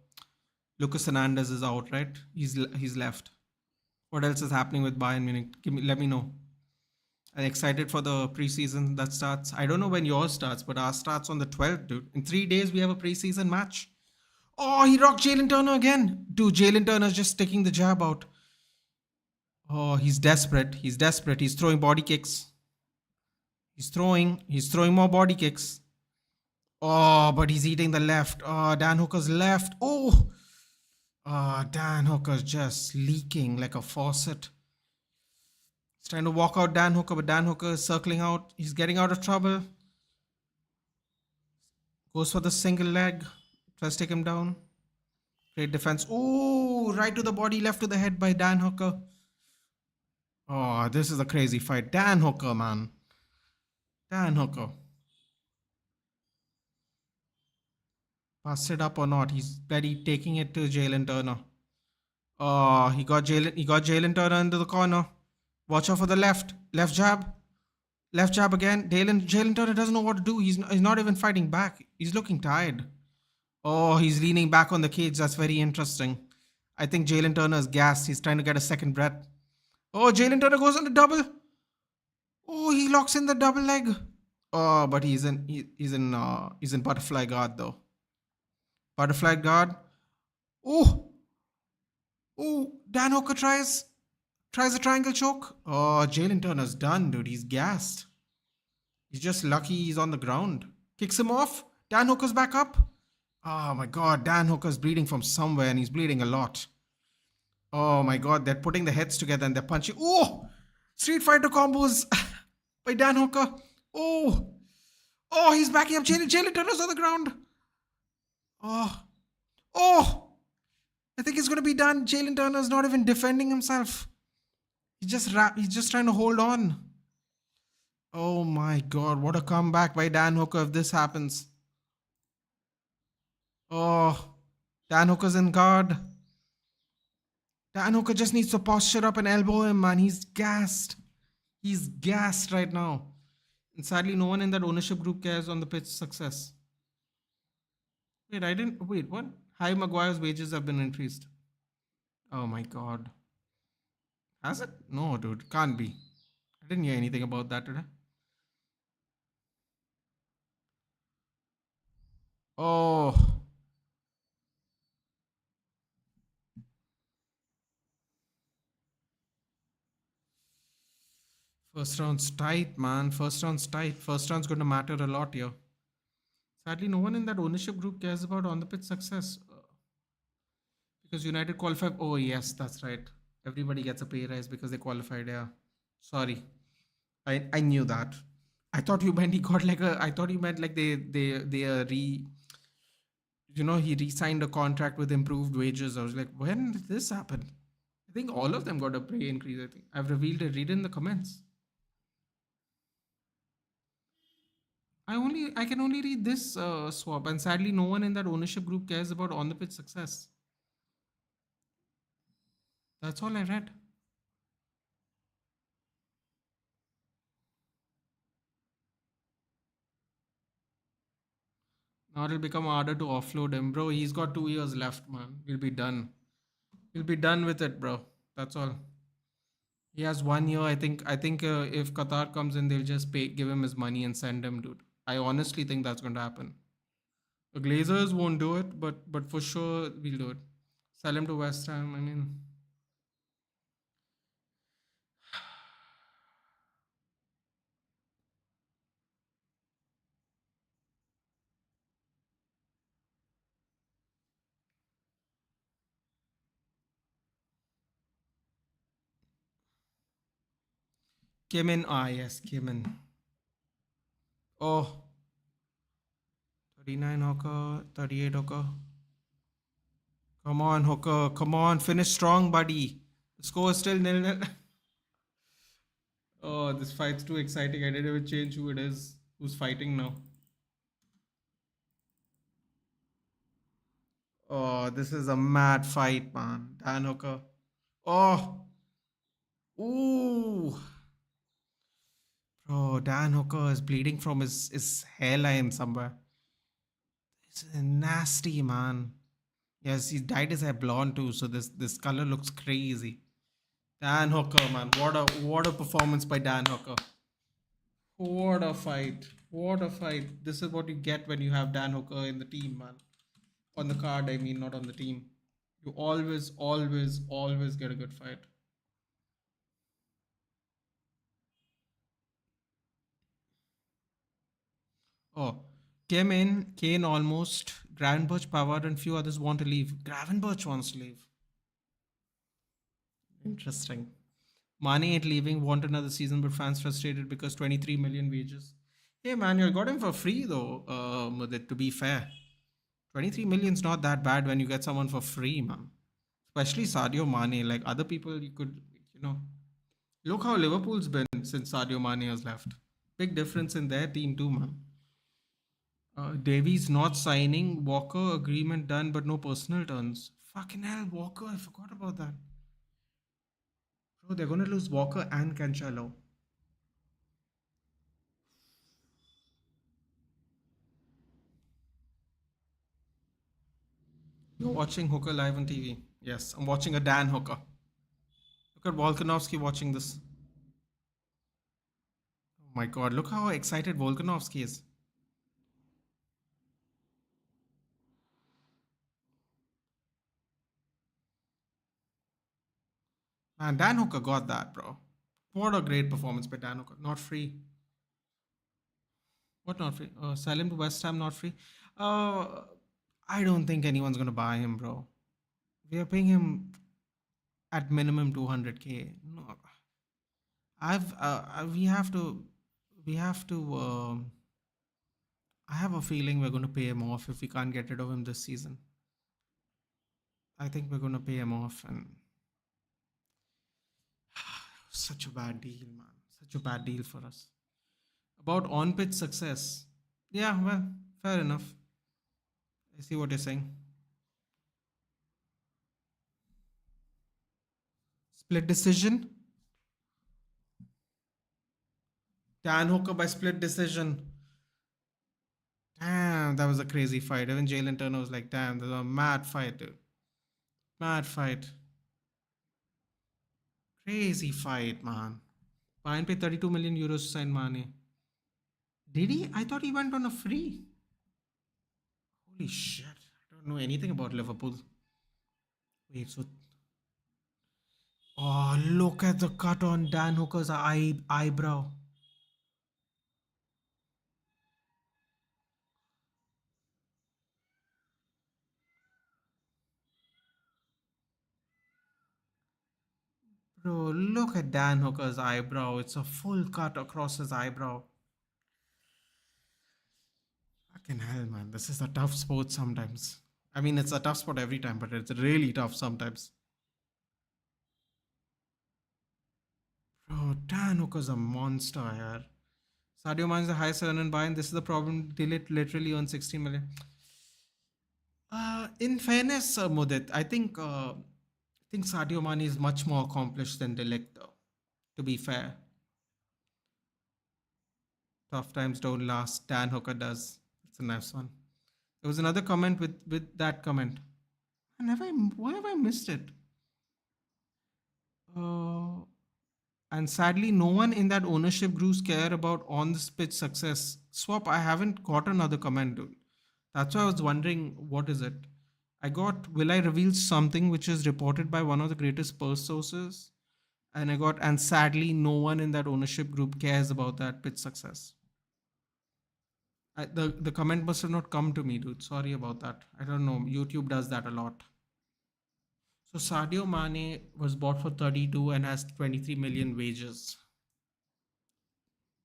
Lucas Hernandez is out, right? He's left. What else is happening with Bayern Munich? Let me know. I'm excited for the preseason that starts. I don't know when yours starts, but ours starts on the 12th, dude. In 3 days, we have a preseason match. Oh, he rocked Jalen Turner again. Dude, Jalen Turner's just sticking the jab out. Oh, he's desperate. He's desperate. He's throwing body kicks. He's throwing more body kicks. Oh, but he's eating the left. Oh, Dan Hooker's left. Oh, Dan Hooker's just leaking like a faucet. He's trying to walk out Dan Hooker, but Dan Hooker is circling out. He's getting out of trouble. Goes for the single leg. Tries to take him down. Great defense. Oh, right to the body, left to the head by Dan Hooker. Oh, this is a crazy fight. Dan Hooker, man. Dan Hooker. Pass it up or not? He's bloody taking it to Jalen Turner. Oh, he got Jalen Turner into the corner. Watch out for the left. Left jab. Left jab again. Jalen Turner doesn't know what to do. He's not even fighting back. He's looking tired. Oh, he's leaning back on the cage. That's very interesting. I think Jalen Turner is gassed. He's trying to get a second breath. Oh, Jalen Turner goes on the double. Oh, he locks in the double leg. Oh, but he's in butterfly guard though. Butterfly guard. Oh, Dan Hooker tries a triangle choke. Oh, Jalen Turner's done, dude. He's gassed. He's just lucky he's on the ground. Kicks him off. Dan Hooker's back up. Oh my god, Dan Hooker's bleeding from somewhere and he's bleeding a lot. Oh my god, they're putting the heads together and they're punching. Oh, Street Fighter combos by Dan Hooker. Oh, he's backing up Jalen. Jalen Turner's on the ground. Oh, I think it's going to be done. Jalen Turner's not even defending himself. He's just trying to hold on. Oh my god, what a comeback by Dan Hooker if this happens. Oh, Dan Hooker's in guard. Dan Hooker just needs to posture up and elbow him, man. He's gassed. He's gassed right now. And sadly, no one in that ownership group cares on the pitch success. Wait, I didn't. Wait, what? Harry Maguire's wages have been increased. Oh my god. Has it? No, dude. Can't be. I didn't hear anything about that today. Oh. First round's tight, man. First round's tight. First round's going to matter a lot here. Sadly, no one in that ownership group cares about on the pitch success. Because United qualified. Oh, yes, that's right. Everybody gets a pay rise because they qualified. Yeah. Sorry. I knew that. I thought you meant he got like a. I thought you meant like they re. You know, he re-signed a contract with improved wages. I was like, when did this happen? I think all of them got a pay increase. I think I've revealed it. Read in the comments. I can only read this swap, and sadly, no one in that ownership group cares about on the pitch success. That's all I read. Now it'll become harder to offload him, bro. He's got 2 years left, man. We'll be done. We'll be done with it, bro. That's all. He has 1 year. I think if Qatar comes in, they'll just give him his money and send him, dude. I honestly think that's going to happen. The Glazers won't do it, but for sure we'll do it. Sell him to West Ham. I mean, came in. Ah, yes, came in. Oh, 39 Hooker, 38 Hooker. Come on, Hooker. Come on, finish strong, buddy. The score is still nil-nil. Oh, this fight's too exciting. I didn't even change who it is. Who's fighting now? Oh, this is a mad fight, man. Dan Hooker. Oh, ooh. Bro, Dan Hooker is bleeding from his hairline somewhere. It's nasty, man. Yes, he dyed his hair blonde too, so this color looks crazy. Dan Hooker, man. What a performance by Dan Hooker. What a fight. What a fight. This is what you get when you have Dan Hooker in the team, man. On the card, I mean, not on the team. You always, always, always get a good fight. Oh, came in, Kane almost, Gravenberch, Pavard, and few others want to leave. Gravenberch wants to leave. Interesting. Mane ain't leaving, want another season, but fans frustrated because 23 million wages. Hey man, you got him for free though, Mudit, to be fair. 23 million's not that bad when you get someone for free, man. Especially Sadio Mane. Like other people, you could, you know. Look how Liverpool's been since Sadio Mane has left. Big difference in their team too, man. Davies not signing. Walker agreement done, but no personal terms. Fucking hell, Walker! I forgot about that. Bro, they're gonna lose Walker and Cancelo. You're watching Hooker live on TV. Yes, I'm watching a Dan Hooker. Look at Volkanovski watching this. Oh my god, look how excited Volkanovski is. Man, Dan Hooker got that, bro. What a great performance by Dan Hooker. Not free. What not free? Sell him to West Ham, not free. Uh, I don't think anyone's gonna buy him, bro. We are paying him at minimum 200k. No, we have to. I have a feeling we're going to pay him off if we can't get rid of him this season. I think we're going to pay him off, and such a bad deal, man. Such a bad deal for us. About on pitch success. Yeah, well, fair enough. I see what you're saying. Split decision. Dan Hooker by split decision. Damn, that was a crazy fight. Even Jalen Turner was like, damn, that was a mad fight, dude. Mad fight. Crazy fight, man. Bayern paid 32 million euros to sign Mane. Did he? I thought he went on a free. Holy shit. I don't know anything about Liverpool. Wait, so. Oh, look at the cut on Dan Hooker's eyebrow. Bro, look at Dan Hooker's eyebrow. It's a full cut across his eyebrow. Fucking hell, man. This is a tough sport sometimes. I mean, it's a tough sport every time, but it's really tough sometimes. Bro, Dan Hooker's a monster here. Sadio Mane is the highest earner in Bayern. This is the problem. Dillit literally earned 60 million. In fairness, Mudit, I think Sadio Mane is much more accomplished than Dillit, though. To be fair, tough times don't last. Dan Hooker does. It's a nice one. There was another comment with that comment. And why have I missed it? Uh, and sadly, no one in that ownership groups care about on the pitch success. Swap, I haven't got another comment, dude. That's why I was wondering what is it. I got will I reveal something which is reported by one of the greatest purse sources? And sadly, no one in that ownership group cares about that pitch success. The comment must have not come to me, dude. Sorry about that. I don't know. YouTube does that a lot. So Sadio Mane was bought for 32 and has 23 million wages.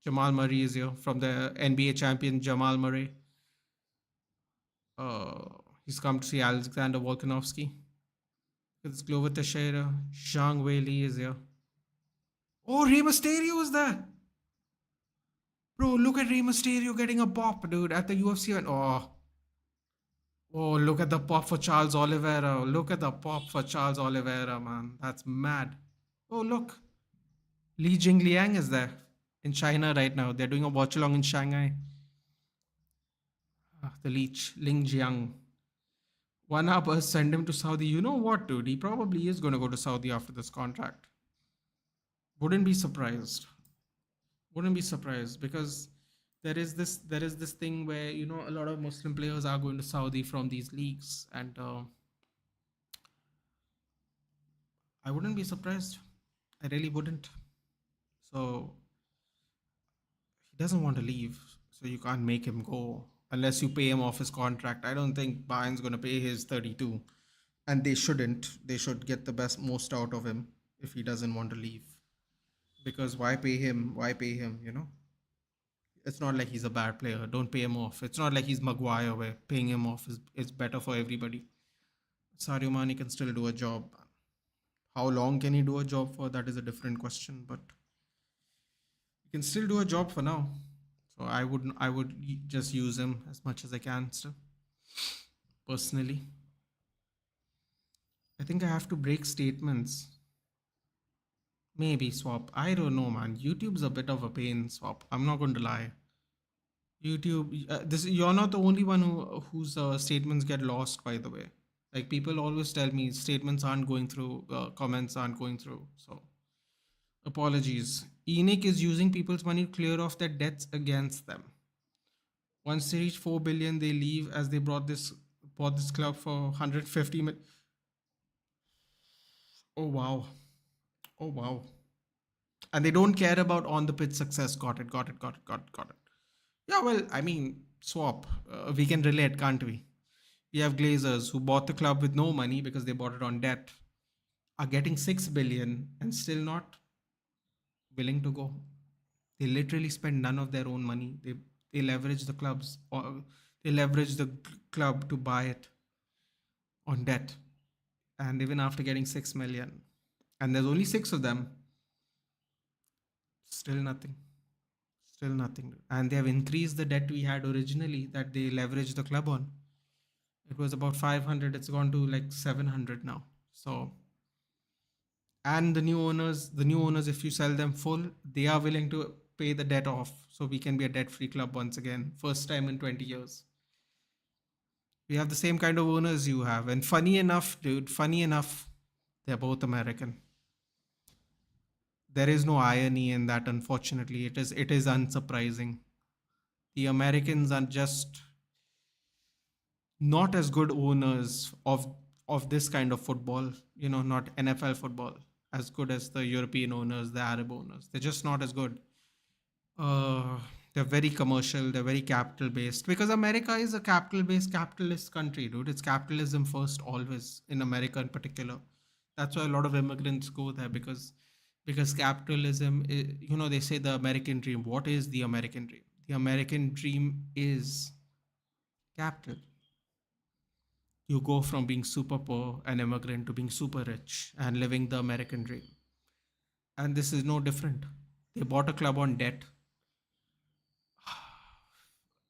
Jamal Murray is here from the NBA champion Jamal Murray. He's come to see Alexander Volkanovski. It's Glover Teixeira. Zhang Wei Li is here. Oh, Rey Mysterio is there. Bro, look at Rey Mysterio getting a pop, dude, at the UFC event. Oh, look at the pop for Charles Oliveira. Look at the pop for Charles Oliveira, man. That's mad. Oh, look. Li Jingliang is there in China right now. They're doing a watch along in Shanghai. The leech, Ling Jiang. One up us send him to Saudi. You know what, dude? He probably is going to go to Saudi after this contract. Wouldn't be surprised. Wouldn't be surprised because there is this thing where a lot of Muslim players are going to Saudi from these leagues, and I wouldn't be surprised. I really wouldn't. So he doesn't want to leave, so you can't make him go unless you pay him off his contract. I don't think Bayern's going to pay his 32, and they shouldn't. They should get the best most out of him if he doesn't want to leave. Because why pay him? Why pay him? It's not like he's a bad player. Don't pay him off. It's not like he's Maguire where paying him off is better for everybody. Sadio Mane can still do a job. How long can he do a job for? That is a different question. But he can still do a job for now. So I would just use him as much as I can still. Personally. I think I have to break statements. Maybe swap. I don't know, man. YouTube's a bit of a pain, swap. I'm not going to lie. YouTube, this you're not the only one whose statements get lost. By the way, like people always tell me statements aren't going through, comments aren't going through. So apologies. ENIC is using people's money to clear off their debts against them. Once they reach 4 billion, they leave as they bought this club for 150 million. Oh wow. Oh wow. And they don't care about on the pitch success. Got it. Got it. Got it. Got it. Got it. Yeah, well, I mean, swap. We can relate, can't we? We have Glazers who bought the club with no money because they bought it on debt, are getting 6 billion and still not willing to go. They literally spend none of their own money. They leverage the clubs, or they leverage the club to buy it on debt. And even after getting 6 million, and there's only 6 of them, still nothing. Still nothing. And they have increased the debt we had originally that they leveraged the club on. It was about 500. It's gone to like 700 now. So, and the new owners, if you sell them full, they are willing to pay the debt off. So we can be a debt-free club once again. First time in 20 years. We have the same kind of owners you have. And funny enough, dude, funny enough, they're both American. There is no irony in that, unfortunately. It is unsurprising. The Americans are just not as good owners of this kind of football, not NFL football, as good as the European owners, the Arab owners. They're just not as good. uh, they're very commercial, they're very capital based, because America is a capital based capitalist country, dude. It's capitalism first, always, in America in particular. That's why a lot of immigrants go there, because capitalism they say the American dream. What is the American dream? The American dream is capital. You go from being super poor, an immigrant, to being super rich and living the American dream. And this is no different. They bought a club on debt.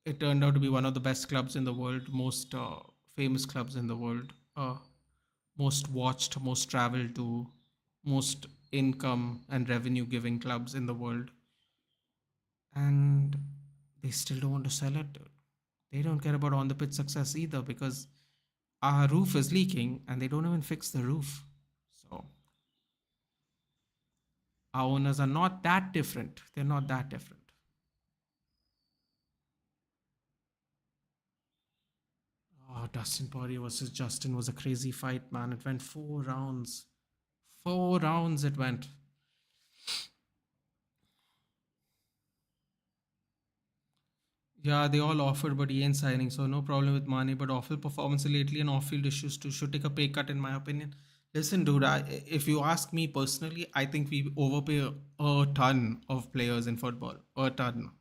It turned out to be one of the best clubs in the world, most famous clubs in the world, most watched, most traveled to, most income and revenue giving clubs in the world. And they still don't want to sell it, dude. They don't care about on the pitch success either, because our roof is leaking and they don't even fix the roof. So our owners are not that different. They're not that different. Oh, Dustin Poirier versus Justin was a crazy fight, man. It went 4 rounds. 4 rounds it went. Yeah, they all offered, but he ain't signing, so no problem with money. But awful performance lately and off-field issues too. Should take a pay cut, in my opinion. Listen, dude, if you ask me personally, I think we overpay a ton of players in football, a ton,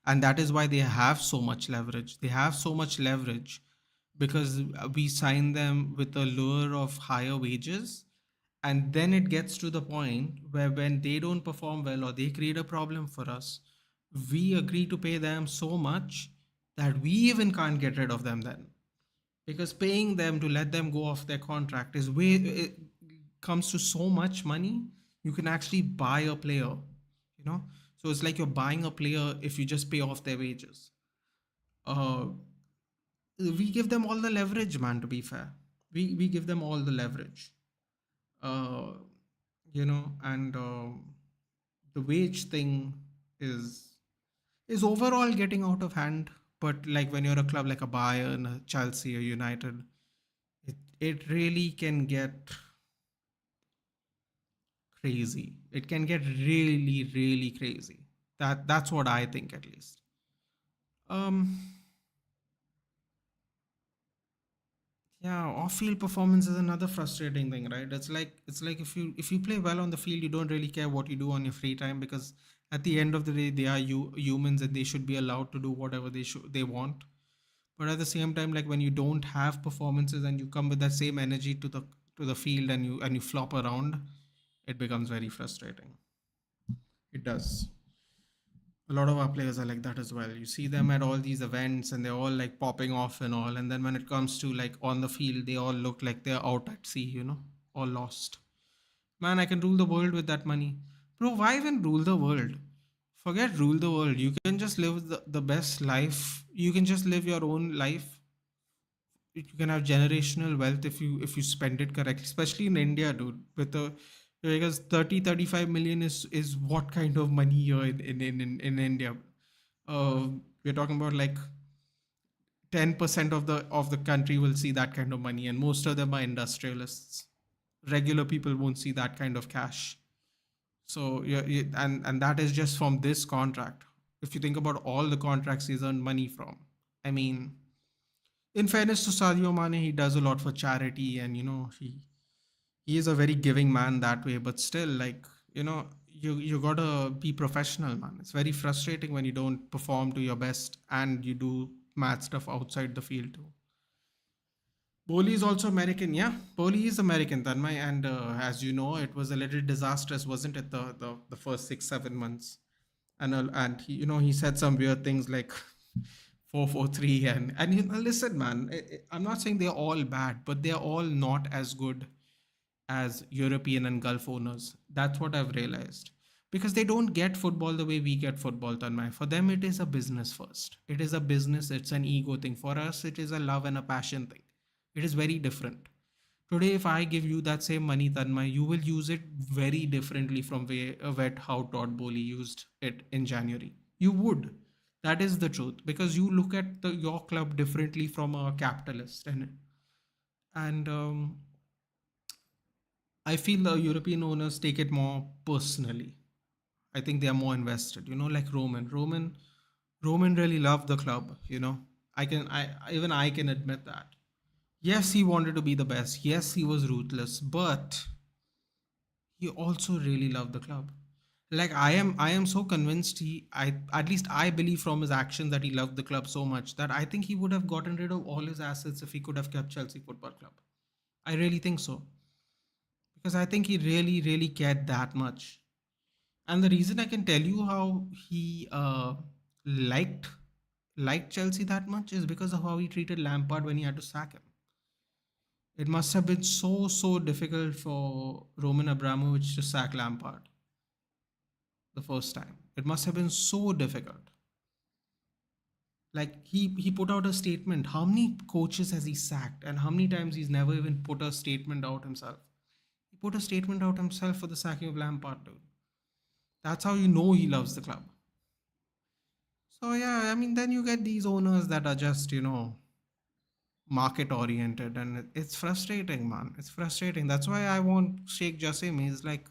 and that is why they have so much leverage. They have so much leverage because we sign them with the lure of higher wages, and then it gets to the point where when they don't perform well or they create a problem for us, we agree to pay them so much that we even can't get rid of them then, because paying them to let them go off their contract is way it comes to so much money. You can actually buy a player, you know so it's like you're buying a player if you just pay off their wages. uh we give them all the leverage, man. To be fair, we give them all the leverage. uh and the wage thing is is overall getting out of hand. But like when you're a club like a Bayern, a Chelsea, or United, it really can get crazy. It can get really, really crazy. That's what I think, at least. Um, yeah, off-field performance is another frustrating thing, right? It's like if you play well on the field, you don't really care what you do on your free time, because at the end of the day, they are humans and they should be allowed to do whatever they want. But at the same time, like when you don't have performances and you come with that same energy to the field, and you flop around, it becomes very frustrating. It does. A lot of our players are like that as well. You see them at all these events and they're all like popping off and all, and then when it comes to like on the field, they all look like they're out at sea, all lost. Man, I can rule the world with that money. Bro, why even rule the world? Forget rule the world. You can just live the best life. You can just live your own life. You can have generational wealth if you spend it correctly, especially in India, dude. Because 30-35 million is what kind of money here in India. We're talking about like 10% of the country will see that kind of money, and most of them are industrialists. Regular people won't see that kind of cash. So yeah, and that is just from this contract. If you think about all the contracts he's earned money from, I mean, in fairness to Sadio Mane, he does a lot for charity, and he is a very giving man that way. But still, like, you gotta be professional, man. It's very frustrating when you don't perform to your best and you do mad stuff outside the field too. Boli is also American, yeah. Boli is American, Tanmay, and as you know, it was a little disastrous, wasn't it? The first 6-7 months. and he, he said some weird things like 443, and listen, man, I'm not saying they're all bad, but they're all not as good as European and Gulf owners. That's what I've realized. Because they don't get football the way we get football, Tanmay. For them, it is a business first. It is a business, it's an ego thing. For us, it is a love and a passion thing. It is very different. Today, if I give you that same money, Tanmay, you will use it very differently from how Todd Bowley used it in January. You would. That is the truth. Because you look at your club differently from a capitalist. And I feel the European owners take it more personally. I think they are more invested. Like Roman. Roman really loved the club. I can admit that. Yes, he wanted to be the best. Yes, he was ruthless, but he also really loved the club. Like I am so convinced I at least I believe from his actions that he loved the club so much that I think he would have gotten rid of all his assets if he could have kept Chelsea Football Club. I really think so because I think he really, really cared that much. And the reason I can tell you how he liked liked Chelsea that much is because of how he treated Lampard when he had to sack him. It must have been so difficult for Roman Abramovich to sack Lampard the first time. It must have been so difficult. Like he put out a statement. How many coaches has he sacked, and how many times he's never even put a statement out himself? He put a statement out himself for the sacking of Lampard, dude. That's how you know he loves the club. So yeah, I mean, then you get these owners that are just market oriented, and it's frustrating, man. It's frustrating. That's why I want Sheikh Jassim. He's like,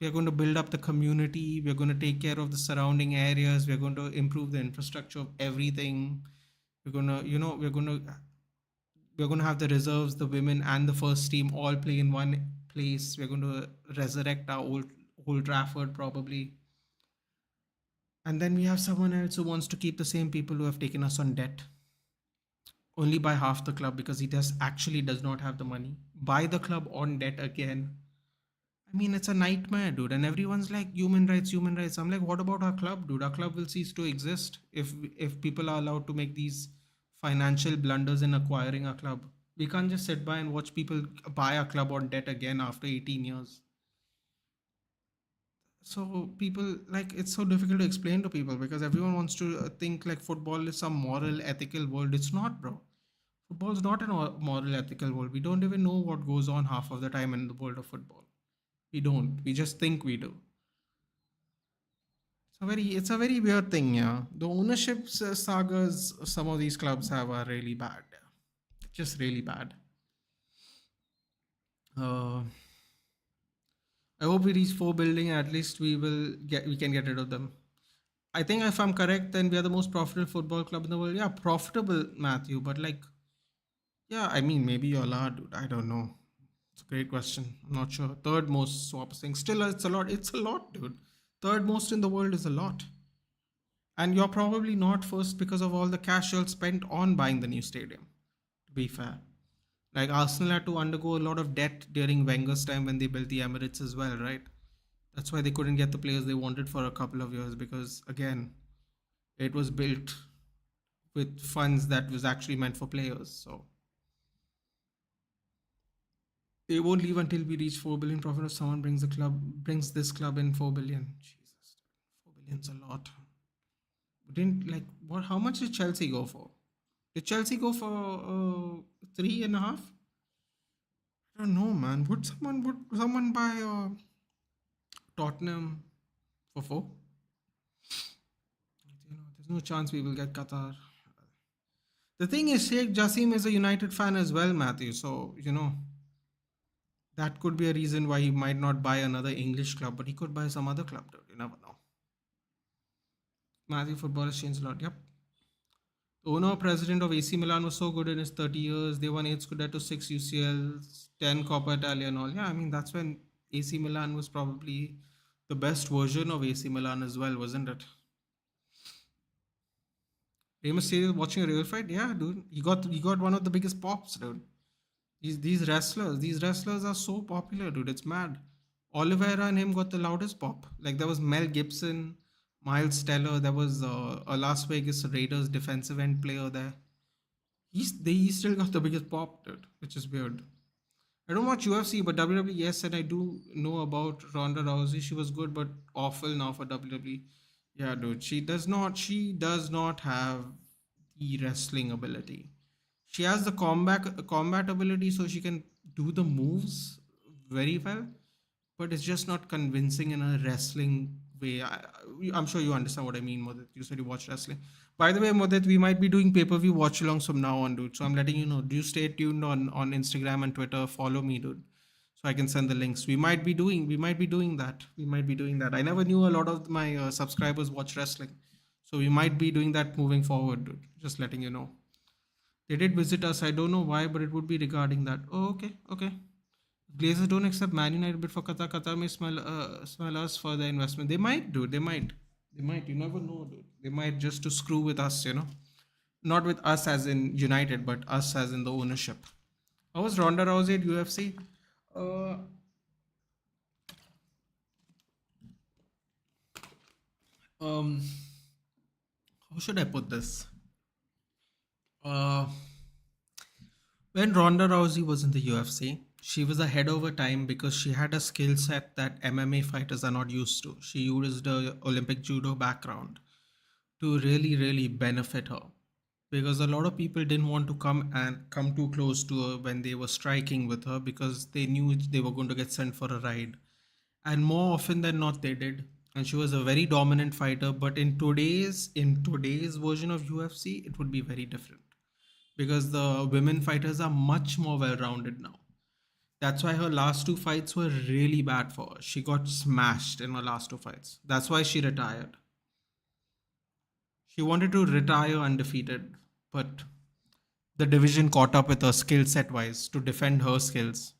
we are going to build up the community. We're going to take care of the surrounding areas. We're going to improve the infrastructure of everything. We're going to, we're going to have the reserves, the women, and the first team all play in one place. We're going to resurrect our old Trafford probably. And then we have someone else who wants to keep the same people who have taken us on debt only by half the club because he does not have the money. Buy the club on debt again. I mean, it's a nightmare, dude. And everyone's like, human rights, human rights. I'm like, what about our club, dude? Our club will cease to exist if people are allowed to make these financial blunders in acquiring a club. We can't just sit by and watch people buy a club on debt again after 18 years. So people, like, it's so difficult to explain to people because everyone wants to think like football is some moral, ethical world. It's not, bro. Football's not a moral, ethical world. We don't even know what goes on half of the time in the world of football. We don't. We just think we do. It's a very weird thing, yeah. The ownership sagas some of these clubs have are really bad, just really bad. Uh, I hope we reach 4 building. At least we can get rid of them. I think if I'm correct, then we are the most profitable football club in the world. Yeah, profitable, Matthew. But like, yeah, I mean, maybe you're are, dude. I don't know. It's a great question. I'm not sure. Third most swap thing. Still, it's a lot. It's a lot, dude. Third most in the world is a lot. And you're probably not first because of all the cash you'll spent on buying the new stadium, to be fair. Like Arsenal had to undergo a lot of debt during Wenger's time when they built the Emirates as well, right? That's why they couldn't get the players they wanted for a couple of years because, again, it was built with funds that was actually meant for players. So they won't leave until we reach 4 billion profit if someone brings this club in 4 billion. Jesus, 4 billion's a lot. Didn't like what? How much did Chelsea go for? Did Chelsea go for 3.5? I don't know, man. Would someone buy Tottenham for 4? There's no chance we will get Qatar. The thing is, Sheikh Jassim is a United fan as well, Matthew. So that could be a reason why he might not buy another English club, but he could buy some other club, dude. You never know. Matthew, football has changed a lot. Yep. The owner president of AC Milan was so good in his 30 years. They won 8 Scudetto, 6 UCLs, 10 Coppa Italia and all. Yeah, I mean, that's when AC Milan was probably the best version of AC Milan as well, wasn't it? Famous Mysterio watching a real fight? Yeah, dude. He got one of the biggest pops, dude. These wrestlers are so popular, dude. It's mad. Oliveira and him got the loudest pop. Like there was Mel Gibson, Miles Teller. There was a Las Vegas Raiders defensive end player there. He still got the biggest pop, dude, which is weird. I don't watch UFC, but WWE, yes, and I do know about Ronda Rousey. She was good, but awful now for WWE. Yeah, dude, she does not have the wrestling ability. She has the combat ability, so she can do the moves very well, but it's just not convincing in a wrestling way. I'm sure you understand what I mean, Modit. You said you watch wrestling. By the way, Modit, we might be doing pay-per-view watch-alongs from now on, dude. So I'm letting you know. Do stay tuned on Instagram and Twitter. Follow me, dude, so I can send the links. We might be doing that. We might be doing that. I never knew a lot of my subscribers watch wrestling, so we might be doing that moving forward, dude. Just letting you know. They did visit us. I don't know why, but it would be regarding that. Oh, okay, okay. Glazers don't accept Man United bid for Qatar. Qatar may smell us for the investment. They might, dude. They might. You never know, dude. They might just to screw with us, Not with us as in United, but us as in the ownership. How was Ronda Rousey at UFC? Uh, um, how should I put this? Uh, When Ronda Rousey was in the UFC, she was ahead over time because she had a skill set that MMA fighters are not used to. She used the Olympic judo background to really, really benefit her. Because a lot of people didn't want to come too close to her when they were striking with her because they knew they were going to get sent for a ride. And more often than not they did. And she was a very dominant fighter. But in today's version of UFC, it would be very different because the women fighters are much more well rounded now. That's why her last two fights were really bad for her. She got smashed in her last two fights. That's why she retired. She wanted to retire undefeated, but the division caught up with her skill set wise to defend her skills.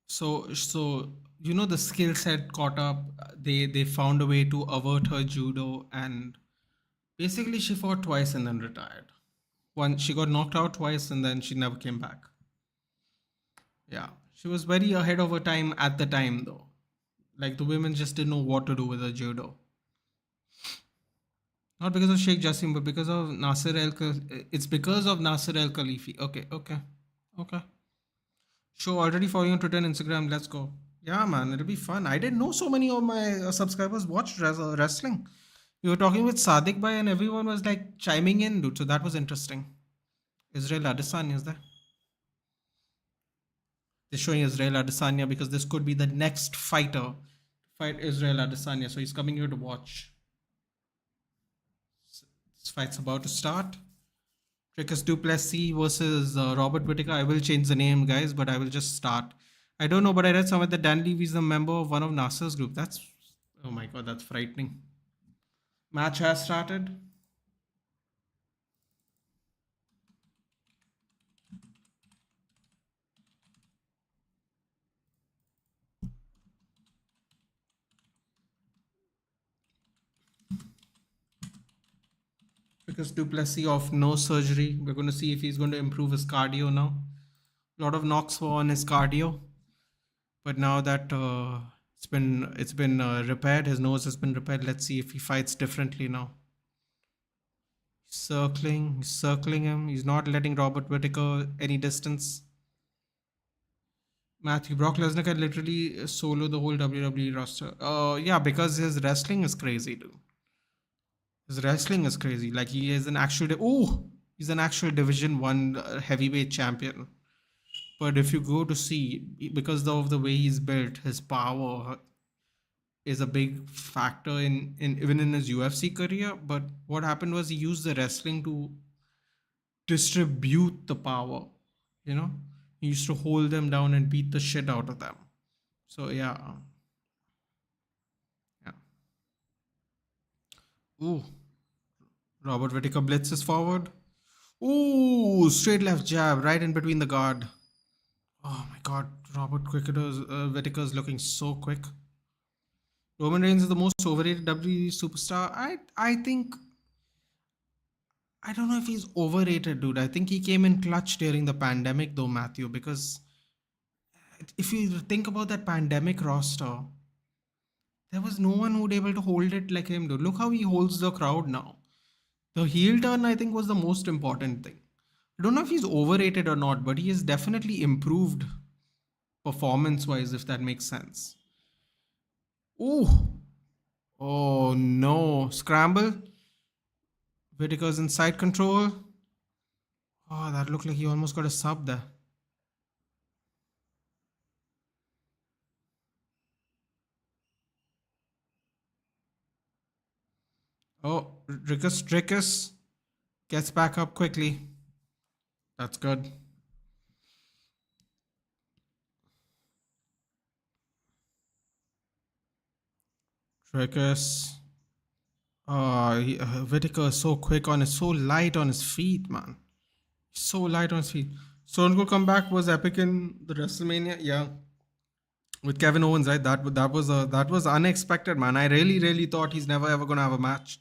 So the skill set caught up. They found a way to avert her judo, and basically she fought twice and then retired. One she got knocked out twice and then she never came back. Yeah, she was very ahead of her time at the time though. Like the women just didn't know what to do with her judo. Not because of Sheikh Jassim, but because of Nasser El. It's because of Nasser El Khalifi. Okay, okay, okay. Show already following on Twitter and Instagram. Let's go. Yeah, man, it'll be fun. I didn't know so many of my subscribers watched wrestling. We were talking with Sadiq Bhai and everyone was like chiming in, dude. So that was interesting. Israel Adesanya is there? They're showing Israel Adesanya because this could be the next fighter to fight Israel Adesanya. So he's coming here to watch. This fight's about to start. Trickus Duplessis versus Robert Whittaker. I will change the name, guys, but I will just start. I don't know, but I read somewhere that Dan Levy is a member of one of Nasser's group. Oh my god, that's frightening. Match has started. Trickus Duplessis of no surgery. We're going to see if he's going to improve his cardio now. A lot of knocks were on his cardio, but now that it's been repaired, his nose has been repaired. Let's see if he fights differently now. He's circling him. He's not letting Robert Whittaker any distance. Matthew Brock Lesnar can literally solo the whole WWE roster. Yeah, because his wrestling is crazy, dude. His wrestling is crazy. Like he is an actual. He's an actual Division One heavyweight champion. But if you go to see, because of the way he's built, his power is a big factor in even in his UFC career. But what happened was he used the wrestling to distribute the power. You know, he used to hold them down and beat the shit out of them. So yeah, yeah. Ooh, Robert Whittaker blitzes forward. Ooh, straight left jab right in between the guard. Oh my god, Whittaker's looking so quick. Roman Reigns is the most overrated WWE superstar. I think I don't know if he's overrated, dude. I think he came in clutch during the pandemic, though, Matthew, because if you think about that pandemic roster, there was no one who would able to hold it like him. Dude. Look how he holds the crowd now. The heel turn, I think, was the most important thing. I don't know if he's overrated or not, but he has definitely improved performance wise, if that makes sense. Oh, oh no. Scramble. Whittaker's inside control. Oh, that looked like he almost got a sub there. Oh, Drickus gets back up quickly. That's good. Drickus. Whittaker is so quick on his, so light on his feet, man. So light on his feet. Stone Cold comeback was epic in the WrestleMania. Yeah, with Kevin Owens, right? That was unexpected, man. I really thought he's never ever gonna have a match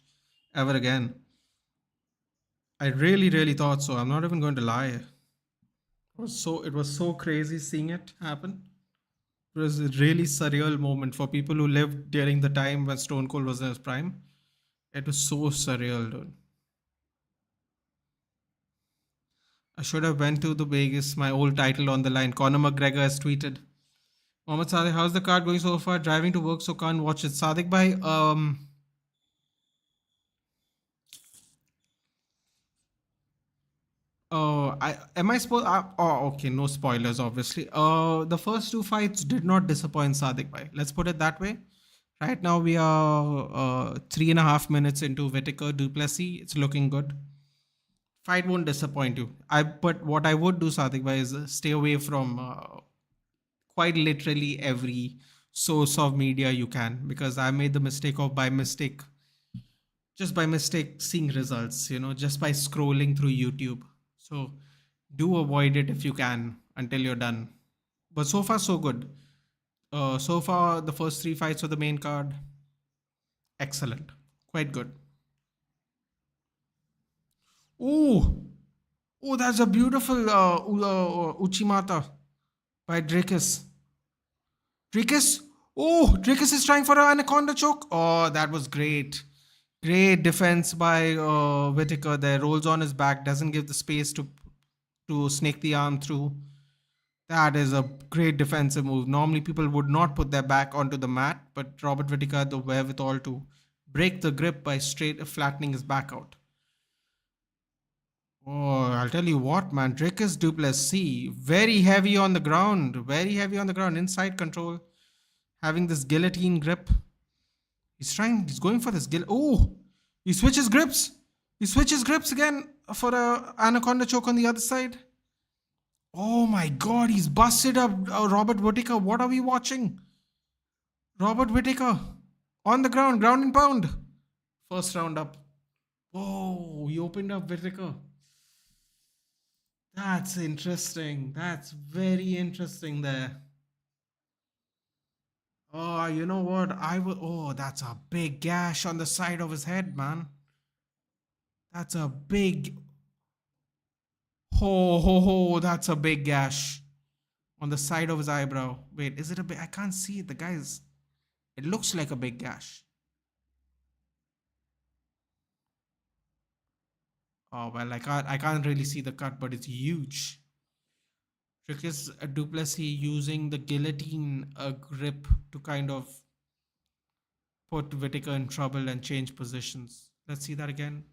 ever again. I really thought so. I'm not even going to lie. It was so crazy seeing it happen. It was a really surreal moment for people who lived during the time when Stone Cold was in his prime. It was so surreal, dude. I should have went to the Vegas, my old title on the line. Conor McGregor has tweeted. Mohammed Sadiq, how's the card going so far? Driving to work, so can't watch it. Sadiq bhai, I am I supposed? Oh, okay, no spoilers, obviously. The first two fights did not disappoint Sadiq bhai. Let's put it that way. Right now we are 3.5 minutes into Whittaker Duplessis. It's looking good. Fight won't disappoint you. But what I would do, Sadiq bhai, is stay away from quite literally every source of media you can, because I made the mistake of just by mistake seeing results, just by scrolling through YouTube. So do avoid it if you can until you're done. But so far, so good. So far, the first three fights of the main card, excellent. Quite good. Oh, oh, that's a beautiful Uchimata by Drakus. Drakus? Oh, Drakus is trying for an anaconda choke. Oh, that was great. Great defense by Whittaker there. Rolls on his back, doesn't give the space to snake the arm through. That is a great defensive move. Normally, people would not put their back onto the mat, but Robert Whittaker had the wherewithal to break the grip by straight flattening his back out. Oh, I'll tell you what, man. Dricus Duplessis, very heavy on the ground. Very heavy on the ground. Inside control. Having this guillotine grip. He's going for this Oh, he switches grips. He switches grips again for a anaconda choke on the other side. Oh my god, he's busted up Robert Whittaker. What are we watching? Robert Whittaker on the ground, ground and pound. First round up. Oh, he opened up Whittaker. That's interesting. That's very interesting there. Oh, you know what? Oh, that's a big gash on the side of his head, man. That's a big. Ho, ho, ho. That's a big gash on the side of his eyebrow. Wait, is it a big? I can't see it. The guy's. It looks like a big gash. Oh, well, I can't really see the cut, but it's huge. Trick is Duplessis using the guillotine grip to kind of put Whittaker in trouble and change positions. Let's see that again.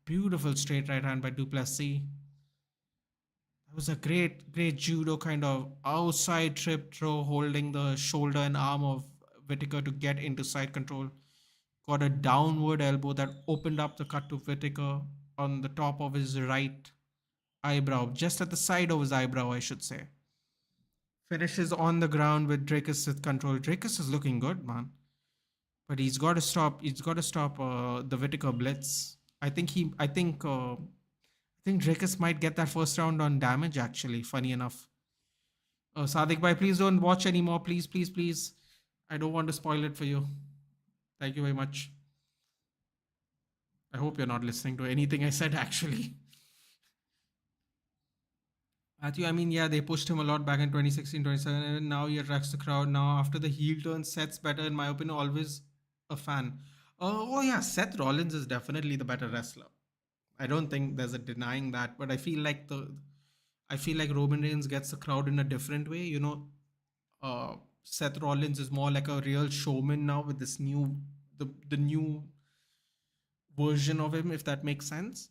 Beautiful straight right hand by Duplessis. That was a great judo kind of outside trip throw, holding the shoulder and arm of Whittaker to get into side control. Got a downward elbow that opened up the cut to Whittaker on the top of his right eyebrow, just at the side of his eyebrow, I should say. Finishes on the ground with Drakus with control. Drakus is looking good, man. But he's got to stop. He's got to stop the Whittaker blitz. I think Drakus might get that first round on damage. Actually, funny enough. Sadiq bhai, please don't watch anymore. Please. I don't want to spoil it for you. Thank you very much. I hope you're not listening to anything I said. Actually, Matthew, I mean, yeah, they pushed him a lot back in 2016, 2017, and now he attracts the crowd. Now, after the heel turn, Seth's better, in my opinion, always a fan. Oh, yeah, Seth Rollins is definitely the better wrestler. I don't think there's a denying that, but I feel like Roman Reigns gets the crowd in a different way. Seth Rollins is more like a real showman now with this the new version of him, if that makes sense.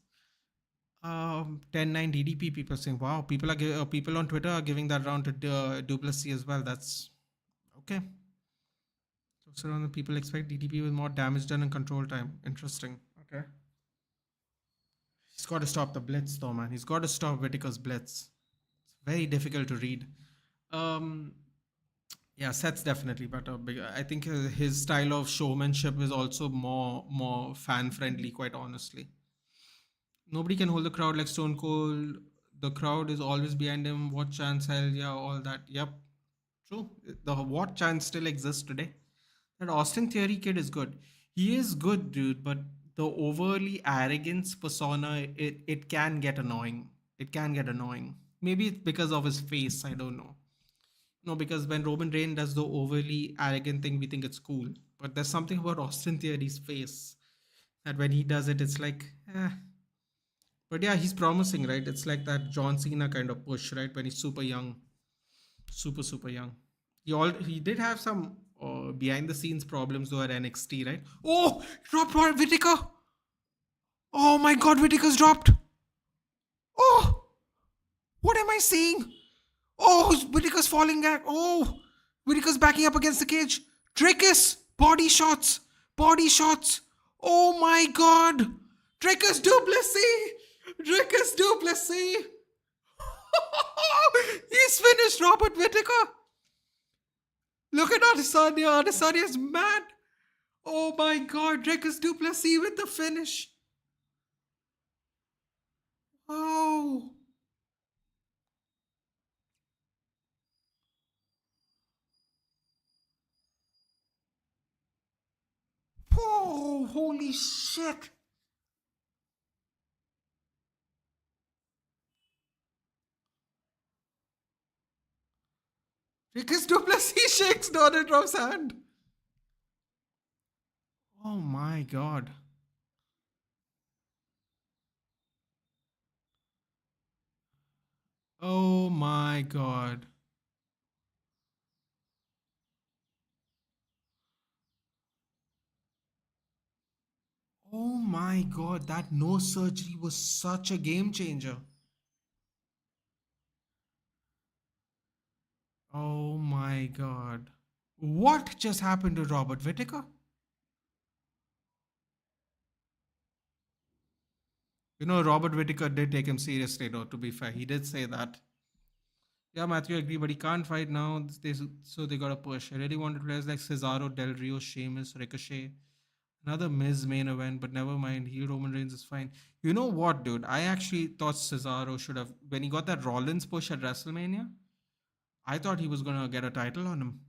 10-9 DDP, people saying, wow, people on Twitter are giving that round to Duplessis as well. That's okay. So around the people expect DDP with more damage done and control time. Interesting. Okay. He's got to stop the blitz though, man. He's got to stop Whittaker's blitz. It's very difficult to read. Um, yeah, Seth's definitely better. I think his style of showmanship is also more fan friendly. Quite honestly, nobody can hold the crowd like Stone Cold. The crowd is always behind him. What chance? Hell yeah, all that. Yep, true. The what chance still exists today. That Austin Theory kid is good. He is good, dude. But the overly arrogance persona, it can get annoying. It can get annoying. Maybe it's because of his face. I don't know. No, because when Roman Reigns does the overly arrogant thing, we think it's cool. But there's something about Austin Theory's face that when he does it, it's like, eh. But yeah, he's promising, right? It's like that John Cena kind of push, right? When he's super young, super young. He did have some behind the scenes problems though at NXT, right? Oh, dropped Whittaker. Oh my God, Whittaker's dropped. Oh, what am I seeing? Oh, Whittaker's falling back. Oh, Whittaker's backing up against the cage. Drakus, body shots. Body shots. Oh my God. Drakus Duplessis. Drakus Duplessis. He's finished Robert Whittaker. Look at Adesanya. Adesanya's mad. Oh my God. Drakus Duplessis with the finish. Oh. Oh, holy shit. Drakus Duplessis shakes Donald Trump's hand. Oh my God. Oh my God. Oh my God. That nose surgery was such a game changer. Oh my God. What just happened to Robert Whittaker? Robert Whittaker did take him seriously, though, to be fair. He did say that. Yeah, Matthew, I agree, but he can't fight now. So they got to push. I really wanted players like Cesaro, Del Rio, Sheamus, Ricochet. Another Miz main event, but never mind. Heel Roman Reigns is fine. You know what, dude? I actually thought Cesaro should have, when he got that Rollins push at WrestleMania, I thought he was going to get a title on him.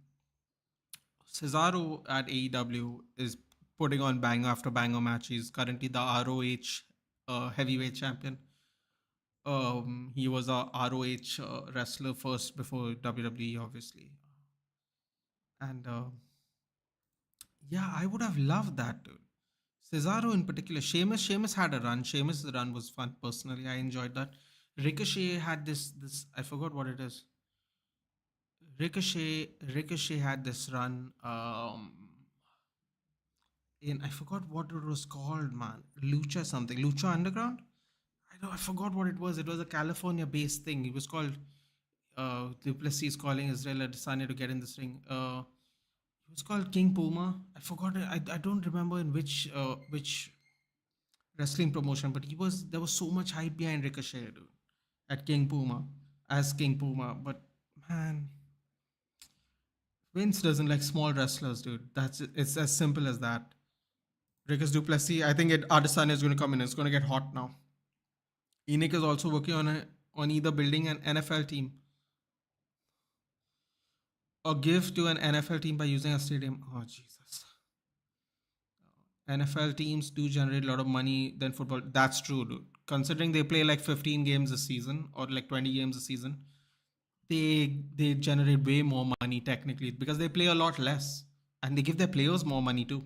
Cesaro at AEW is putting on banger after banger match. He's currently the ROH heavyweight champion. He was a ROH wrestler first before WWE, obviously. And yeah, I would have loved that, dude. Cesaro in particular. Sheamus had a run. Sheamus' run was fun personally. I enjoyed that. Ricochet had this I forgot what it is. Ricochet had this run in I forgot what it was called, man. Lucha something. Lucha Underground? I forgot what it was. It was a California based thing. It was called Plessis calling Israel Adesanya to get in this ring. It was called King Puma. I forgot it. I don't remember in which wrestling promotion, but there was so much hype behind Ricochet, dude, at King Puma as King Puma. But man, Vince doesn't like small wrestlers, dude. It's as simple as that. Ricochet Duplessis, I think Adesanya is going to come in. It's going to get hot now. Enoch is also working on either building an NFL team or give to an NFL team by using a stadium. Oh Jesus. NFL teams do generate a lot of money than football. That's true, dude. Considering they play like 15 games a season or like 20 games a season, they generate way more money technically because they play a lot less and they give their players more money too.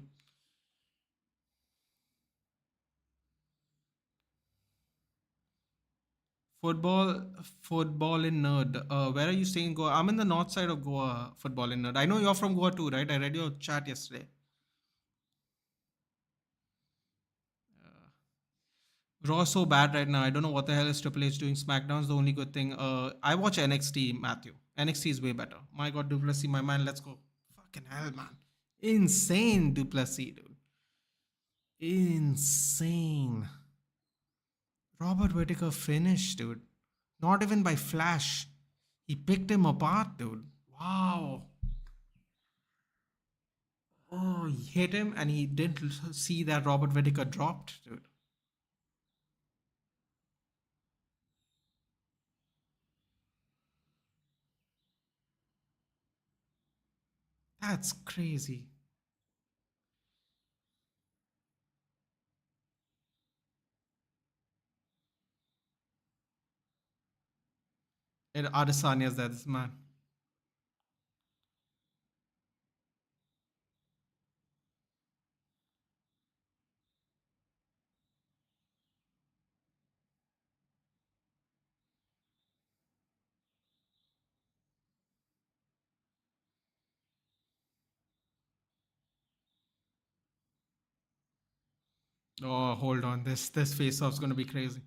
Football in Nerd. Where are you staying in Goa? I'm in the north side of Goa. Football in Nerd. I know you're from Goa too, right? I read your chat yesterday. Raw so bad right now. I don't know what the hell is Triple H doing. SmackDown's the only good thing. I watch NXT, Matthew. NXT is way better. My God, Duplessis, my man, let's go. Fucking hell, man. Insane, Duplessis, dude. Insane. Robert Whittaker finished, dude. Not even by Flash. He picked him apart, dude. Wow. Oh, he hit him and he didn't see that Robert Whittaker dropped, dude. That's crazy. And Adesanya's there, this man. Oh, hold on. This face off's gonna be crazy.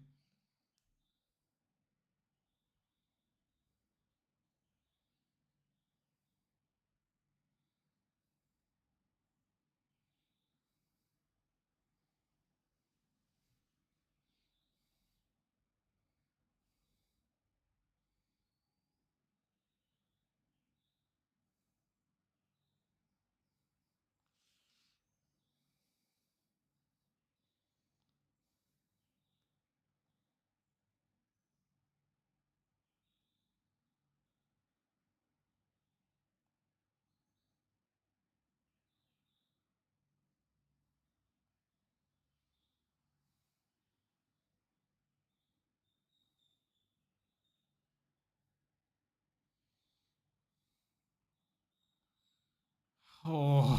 Oh,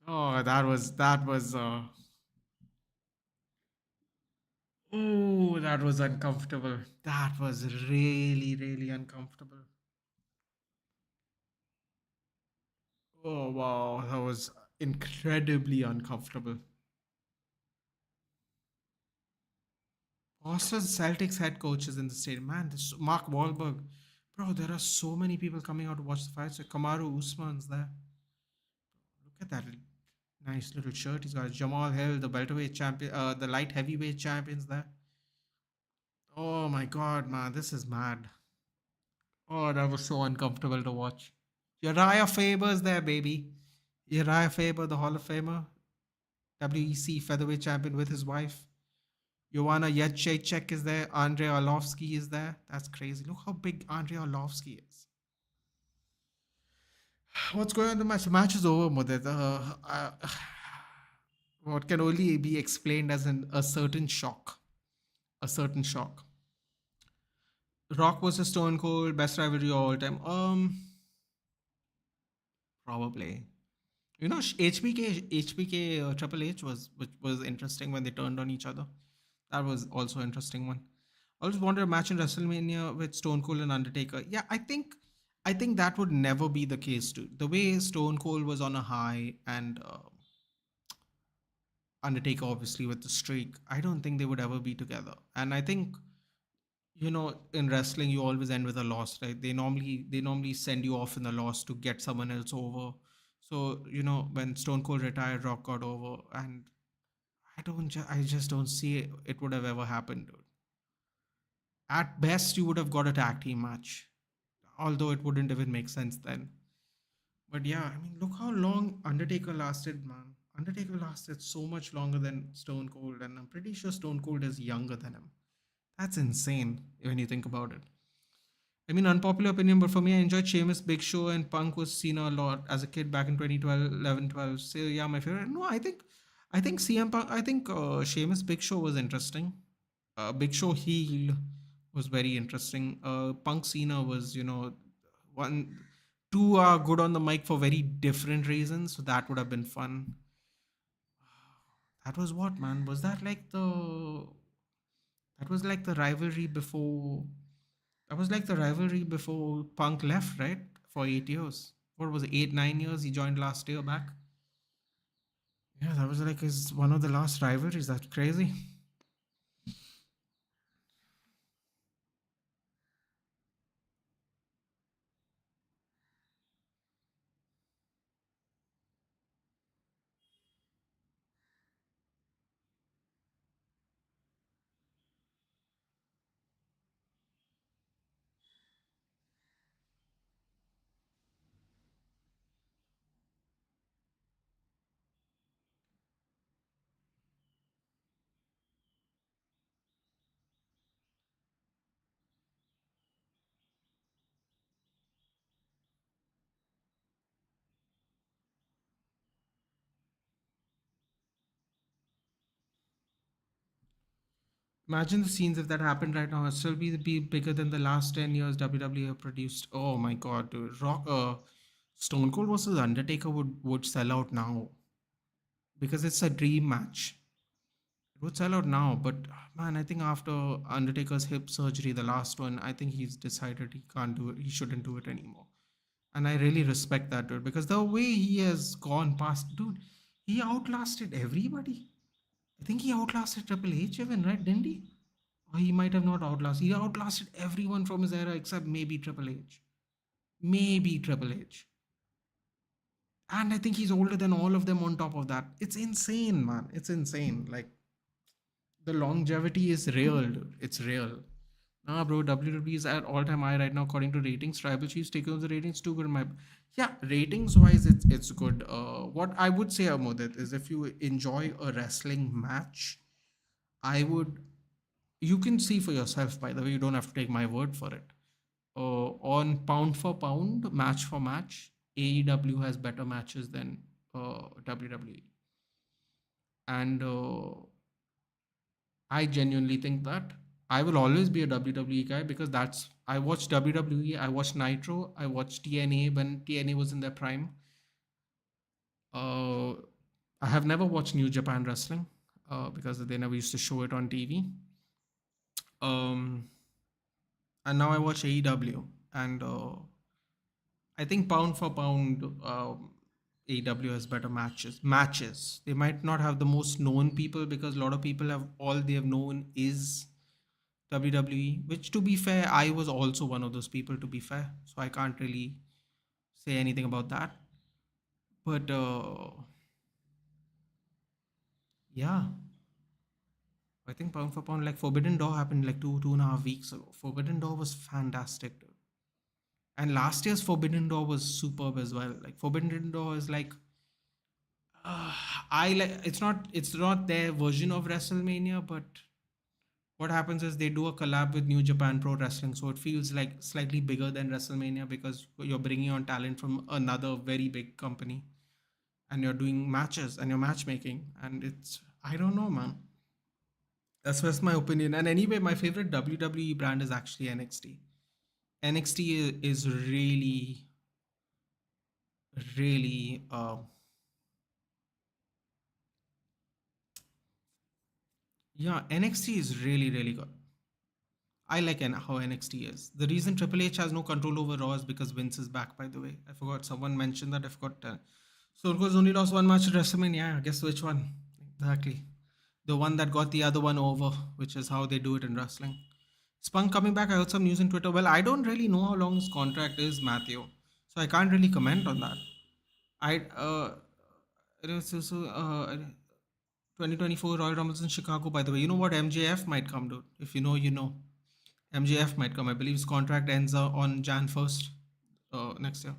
oh, that was uncomfortable. That was really, really uncomfortable. Oh wow, that was incredibly uncomfortable. Boston Celtics head coaches in the stadium. Man, this Mark Wahlberg. Bro, there are so many people coming out to watch the fight. So Kamaru Usman's there. Look at that nice little shirt. He's got Jamal Hill, the welterweight champion, the light heavyweight champions there. Oh my god, man, this is mad. Oh, that was so uncomfortable to watch. Uriah Faber's there, baby. Uriah Faber, the Hall of Famer, WEC featherweight champion with his wife. Joanna Jędrzejczyk is there. Andrei Arlovsky is there. That's crazy. Look how big Andrei Arlovsky is. What's going on in the match? The match is over, Mudit. What can only be explained as a certain shock. A certain shock. Rock versus Stone Cold, best rivalry of all time. Probably. You know, HBK Triple H was which was interesting when they turned on each other. That was also an interesting one. I always wanted a match in WrestleMania with Stone Cold and Undertaker. Yeah, I think that would never be the case too. The way Stone Cold was on a high and Undertaker obviously with the streak, I don't think they would ever be together. And I think in wrestling you always end with a loss, right? They normally send you off in the loss to get someone else over. So when Stone Cold retired, Rock got over, and I just don't see it would have ever happened, dude. At best, you would have got a tag team match, although it wouldn't even make sense then. But yeah, I mean, look how long Undertaker lasted, man. Undertaker lasted so much longer than Stone Cold, and I'm pretty sure Stone Cold is younger than him. That's insane when you think about it. I mean, unpopular opinion, but for me, I enjoyed Sheamus, Big Show, and Punk was Cena a lot as a kid back in 2012, 11, 12. So yeah, my favorite. No, I think CM Punk. I think Sheamus, Big Show was interesting. Big Show heel was very interesting. Punk Cena was, one, two are good on the mic for very different reasons. So that would have been fun. That was what, man? Was that like the? That was like the rivalry before. That was like the rivalry before Punk left, right? For 8 years. What was it? 8, 9 years. He joined last year back. Yeah, that was like his one of the last rivalries. That's crazy. Imagine the scenes if that happened right now. It'd still be bigger than the last 10 years WWE have produced. Oh my god, dude! Stone Cold versus Undertaker would sell out now because it's a dream match. It would sell out now, but man, I think after Undertaker's hip surgery, the last one, I think he's decided he can't do it. He shouldn't do it anymore, and I really respect that, dude, because the way he has gone past, dude, he outlasted everybody. I think he outlasted Triple H even, right? Didn't he? Or he might have not outlasted. He outlasted everyone from his era except maybe Triple H. Maybe Triple H. And I think he's older than all of them on top of that. It's insane, man. It's insane. Like, the longevity is real, dude. It's real. Nah, bro, WWE is at all-time high right now according to ratings. Tribal Chiefs take over the ratings too good. My yeah, ratings wise, it's good. What I would say, Amodit, is if you enjoy a wrestling match, I would. You can see for yourself. By the way, you don't have to take my word for it. On pound for pound, match for match, AEW has better matches than WWE, and I genuinely think that I will always be a WWE guy because that's I watched WWE, I watched Nitro, I watched TNA when TNA was in their prime. Uh, I have never watched New Japan Wrestling because they never used to show it on TV. Um, and now I watch AEW, and I think pound for pound, AEW has better matches. Matches. They might not have the most known people because a lot of people have all they have known is WWE, which to be fair, I was also one of those people to be fair. So I can't really say anything about that. But yeah, I think pound for pound, like Forbidden Door happened like 2.5 weeks ago. Forbidden Door was fantastic, dude. And last year's Forbidden Door was superb as well. Like Forbidden Door is like uh, I like it's not their version of WrestleMania, but what happens is they do a collab with New Japan Pro Wrestling, so it feels like slightly bigger than WrestleMania because you're bringing on talent from another very big company and you're doing matches and you're matchmaking, and it's I don't know, man. That's just my opinion. And anyway, my favorite WWE brand is actually NXT. NXT is really, really, yeah, NXT is really, really good. I like how NXT is. The reason Triple H has no control over Raw is because Vince is back, by the way. I forgot. Someone mentioned that. I forgot. Stone Cold's only lost one match at WrestleMania. Yeah, guess which one? Exactly. The one that got the other one over, which is how they do it in wrestling. Spunk coming back. I heard some news in Twitter. Well, I don't really know how long his contract is, Matthew. So I can't really comment on that. I, it was also, 2024 Royal Rumbles in Chicago, by the way. You know what? MJF might come, dude. If you know, you know. MJF might come. I believe his contract ends on Jan 1st next year.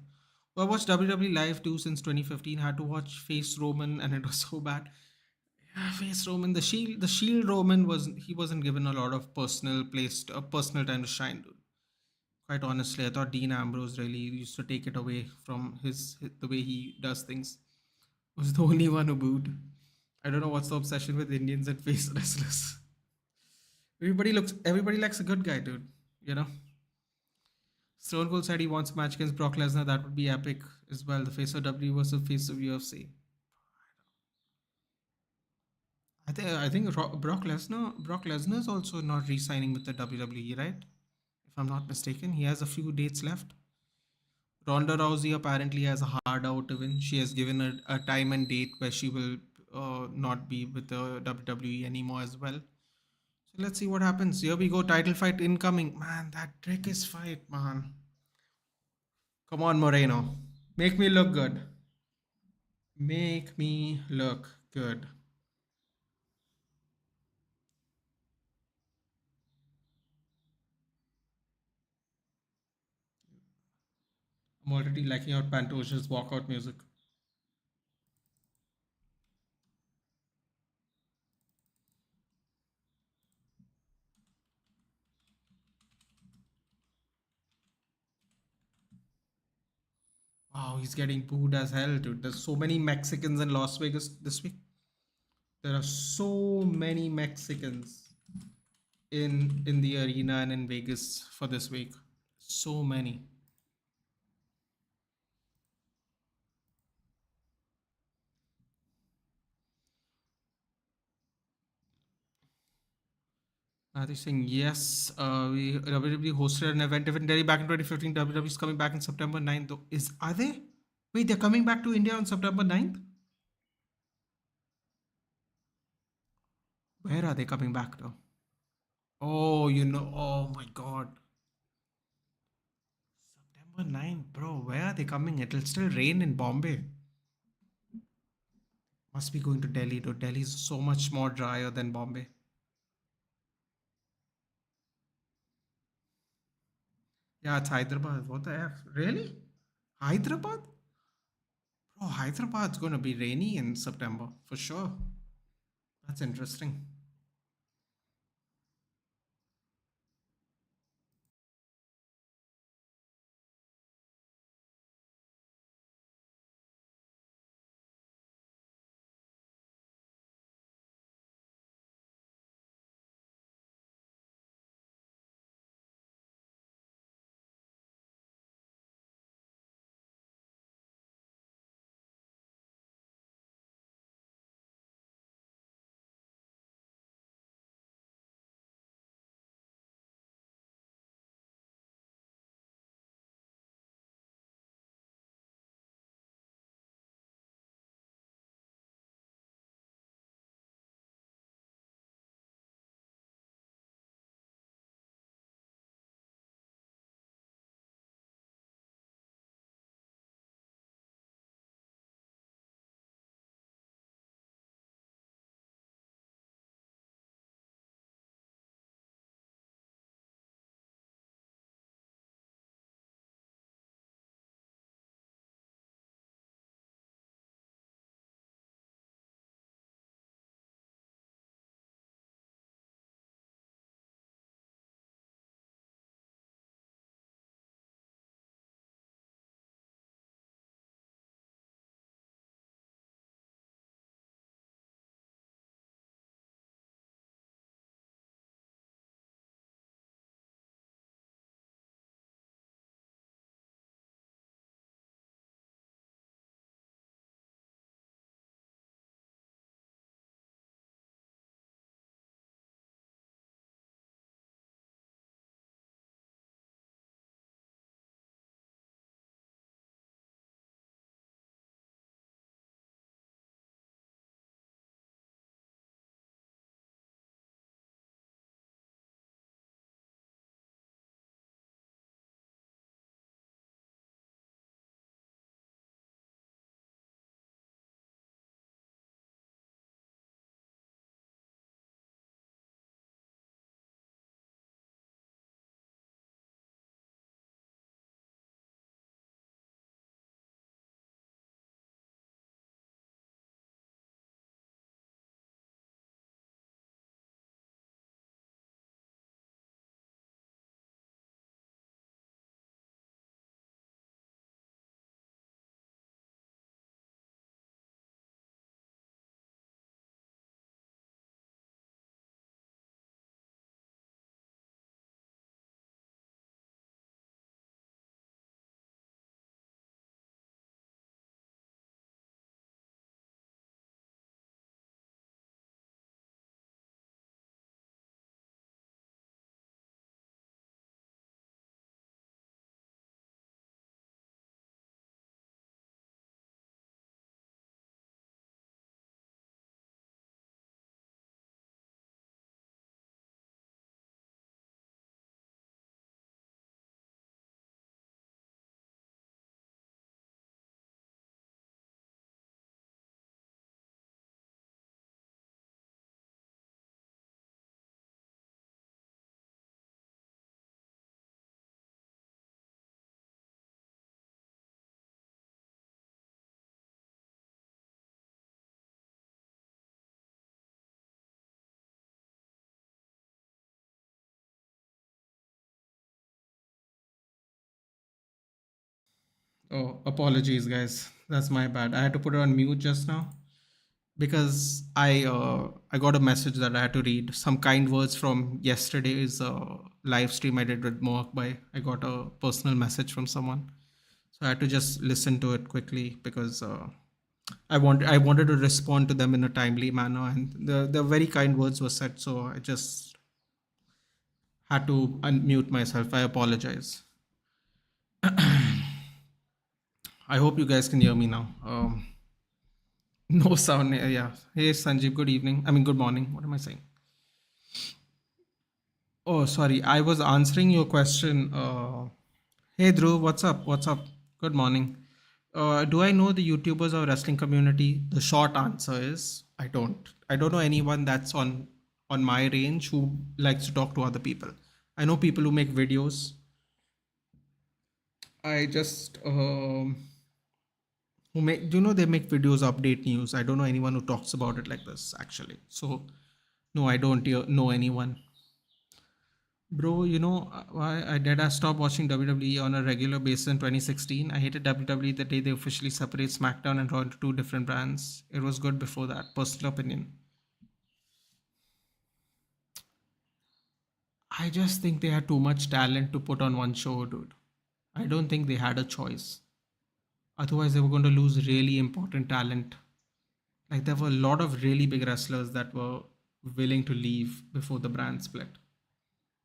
Well, I watched WWE live too since 2015. Had to watch Face Roman, and it was so bad. Yeah, Face Roman, the Shield Roman wasn't given a lot of personal time to shine, dude. Quite honestly, I thought Dean Ambrose really used to take it away from the way he does things. Was the only one who booed. I don't know what's the obsession with Indians and face wrestlers. Everybody likes a good guy, dude. You know. Stone Cold said he wants a match against Brock Lesnar. That would be epic as well. The face of W versus face of UFC. I think Brock Lesnar is also not re-signing with the WWE, right? If I'm not mistaken, he has a few dates left. Ronda Rousey apparently has a hard out to win. She has given a time and date where she will not be with the WWE anymore as well. So let's see what happens. Here we go, title fight incoming. Man, that trick is fight, man. Come on, Moreno. Make me look good. Make me look good. I'm already liking out Pantoja's walkout music. Wow, he's getting booed as hell, dude. There's so many Mexicans in Las Vegas this week. There are so many Mexicans in the arena and in Vegas for this week. So many. Natish saying yes. We WWE hosted an event in Delhi back in 2015. WWE is coming back in September 9th. Are they? Wait, they're coming back to India on September 9th? Where are they coming back to? Oh, oh my god. September 9th, bro. Where are they coming? It'll still rain in Bombay. Must be going to Delhi, though. Delhi is so much more drier than Bombay. Yeah, it's Hyderabad. What the F? Really? Hyderabad? Bro, Hyderabad's gonna be rainy in September, for sure. That's interesting. Oh, apologies, guys. That's my bad. I had to put it on mute just now because I got a message that I had to read. Some kind words from yesterday's live stream I did with Mohawk Bhai. I got a personal message from someone, so I had to just listen to it quickly because I wanted to respond to them in a timely manner, and the very kind words were said. So I just had to unmute myself. I apologize. I hope you guys can hear me now. No sound. Yeah. Hey, Sanjeev. Good evening. I mean, good morning. What am I saying? Oh, sorry. I was answering your question. Hey, Dhruv. What's up? What's up? Good morning. Do I know the YouTubers or wrestling community? The short answer is I don't. I don't know anyone that's on my range who likes to talk to other people. I know people who make videos. I just who make they make videos, update news. I don't know anyone who talks about it like this actually. So no, I don't know anyone. Bro, why I stopped watching WWE on a regular basis in 2016. I hated WWE the day they officially separate SmackDown and Raw into two different brands. It was good before that. Personal opinion. I just think they had too much talent to put on one show, dude. I don't think they had a choice. Otherwise, they were going to lose really important talent. Like there were a lot of really big wrestlers that were willing to leave before the brand split.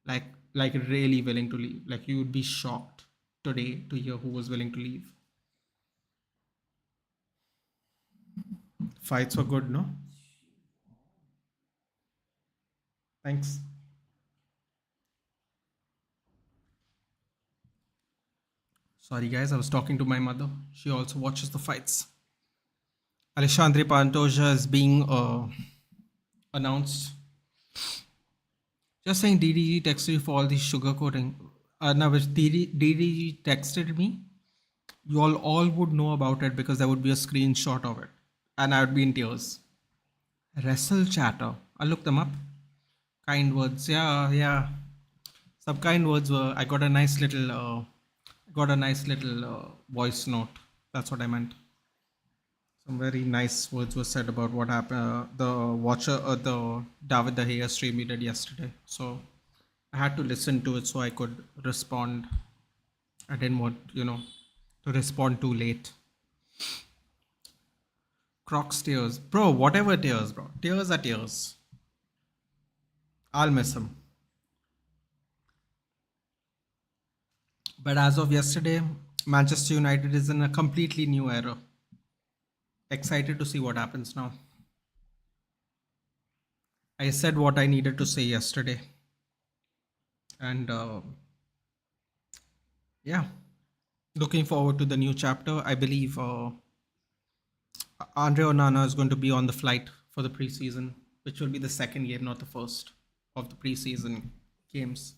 Like like really willing to leave. Like you would be shocked today to hear who was willing to leave. Fights were good, no? Thanks. Sorry guys, I was talking to my mother. She also watches the fights. Alexandre Pantoja is being announced. Just saying DDG texted you for all this sugarcoating. Now if DDG texted me, you all would know about it because there would be a screenshot of it. And I would be in tears. Wrestle chatter. I'll look them up. Kind words. Yeah, yeah. Some kind words were I got a nice little voice note. That's what I meant. Some very nice words were said about what happened. The David De Gea stream we did yesterday. So I had to listen to it so I could respond. I didn't want, to respond too late. Crocs tears. Bro, whatever tears, bro. Tears are tears. I'll miss him. But as of yesterday, Manchester United is in a completely new era. Excited to see what happens now. I said what I needed to say yesterday. And yeah, looking forward to the new chapter. I believe Andre Onana is going to be on the flight for the preseason, which will be the second game, not the first of the preseason games.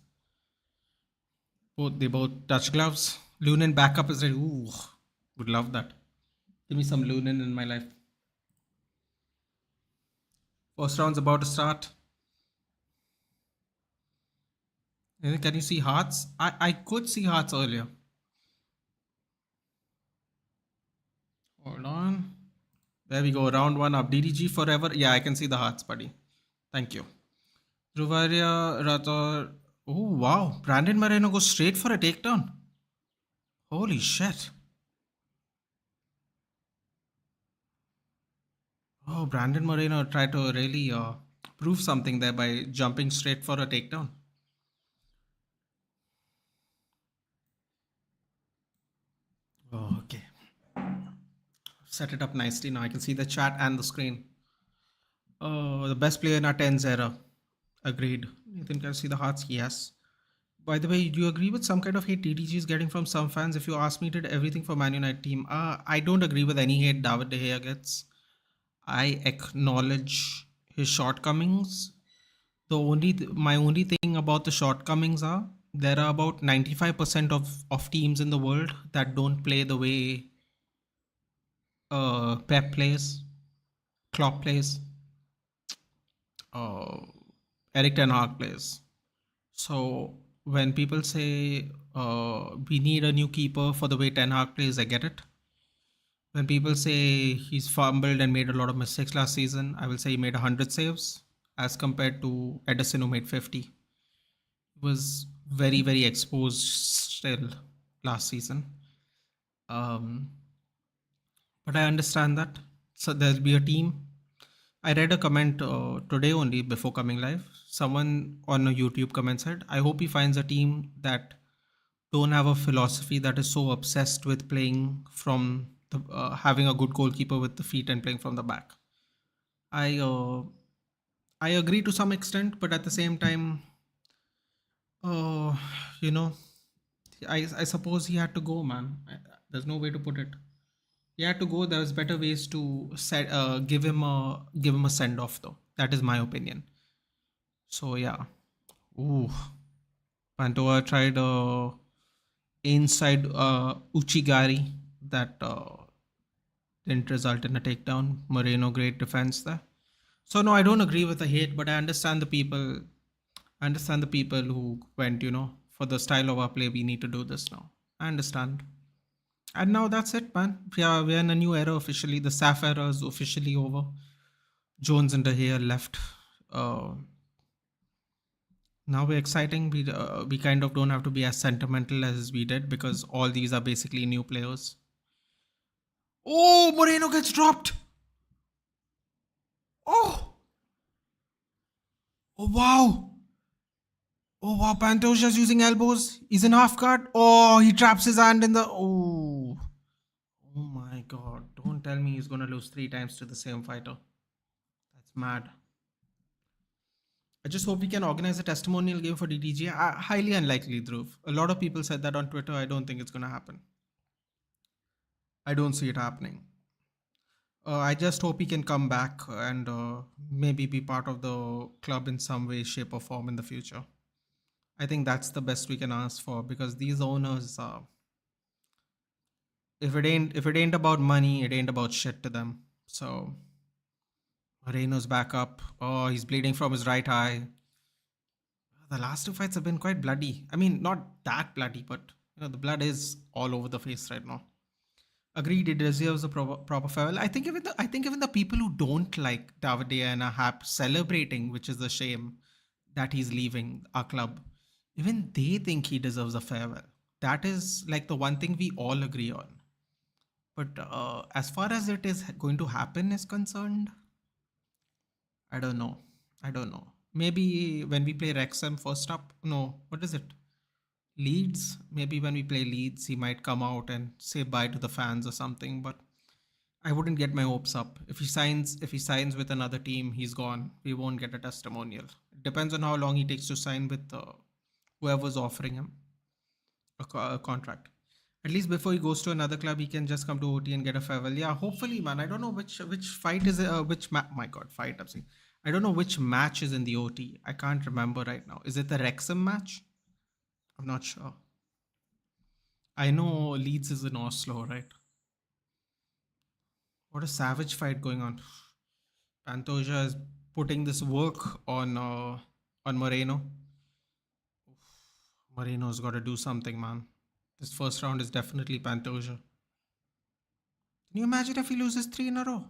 They both touch gloves. Lunin backup is like, ooh, would love that. Give me some Lunin in my life. First round's about to start. Can you see hearts? I could see hearts earlier. Hold on. There we go. Round one up. DDG forever. Yeah, I can see the hearts, buddy. Thank you. Ruvaria Rathor. Oh, wow. Brandon Moreno goes straight for a takedown. Holy shit. Oh, Brandon Moreno tried to really prove something there by jumping straight for a takedown. Oh, okay. Set it up nicely now. I can see the chat and the screen. Oh, the best player in our 10s era. Agreed. Nathan, can I see the hearts? Yes. By the way, do you agree with some kind of hate TDG is getting from some fans? If you ask me, did everything for Man United team? I don't agree with any hate David De Gea gets. I acknowledge his shortcomings. My only thing about the shortcomings are there are about 95% of teams in the world that don't play the way Pep plays, Klopp plays, uh, Eric Ten Hag plays. So when people say we need a new keeper for the way Ten Hag plays, I get it. When people say he's fumbled and made a lot of mistakes last season, I will say he made 100 saves as compared to Edison who made 50. He was very, very exposed still last season. Um, but I understand that. So there'll be a team. I read a comment today only before coming live. Someone on a YouTube comment said, I hope he finds a team that don't have a philosophy that is so obsessed with playing from the having a good goalkeeper with the feet and playing from the back. I uh, I agree to some extent, but at the same time, uh, you know, I suppose he had to go, man. There's no way to put it. He had to go. There was better ways to give him a send off though. That is my opinion. So yeah. Ooh, Pantoja tried inside Uchigari that didn't result in a takedown. Moreno, great defense there. So no, I don't agree with the hate, but I understand the people. I understand the people who went, for the style of our play, we need to do this now. I understand. And now that's it, man. We are in a new era officially. The SAF era is officially over. Jones and De Gea left. Uh, Now we're exciting. We kind of don't have to be as sentimental as we did because all these are basically new players. Oh, Moreno gets dropped. Oh, oh wow. Oh wow, Pantoja's using elbows. He's in half guard. Oh, he traps his hand in the. Oh, oh my god! Don't tell me he's gonna lose 3 times to the same fighter. That's mad. I just hope we can organize a testimonial game for DDG. Highly unlikely, Dhruv. A lot of people said that on Twitter. I don't think it's gonna happen. I don't see it happening. I just hope he can come back and maybe be part of the club in some way, shape, or form in the future. I think that's the best we can ask for because these owners, if it ain't about money, it ain't about shit to them. So Moreno's back up. Oh, he's bleeding from his right eye. The last two fights have been quite bloody. I mean, not that bloody, but the blood is all over the face right now. Agreed, it deserves a proper farewell. I think even the people who don't like David De Gea and are celebrating, which is a shame that he's leaving our club, even they think he deserves a farewell. That is like the one thing we all agree on. But as far as it is going to happen is concerned, I don't know. I don't know. Maybe when we play Wrexham first up, no, what is it? Leeds. Maybe when we play Leeds, he might come out and say bye to the fans or something. But I wouldn't get my hopes up. If he signs with another team, he's gone. We won't get a testimonial. It depends on how long he takes to sign with whoever's offering him a contract. At least before he goes to another club, he can just come to OT and get a farewell. Yeah, hopefully, man. I don't know which fight is my God, fight I'm saying. I don't know which match is in the OT. I can't remember right now. Is it the Wrexham match? I'm not sure. I know Leeds is in Oslo, right? What a savage fight going on. Pantoja is putting this work on Moreno. Moreno's got to do something, man. This first round is definitely Pantoja. Can you imagine if he loses 3 in a row?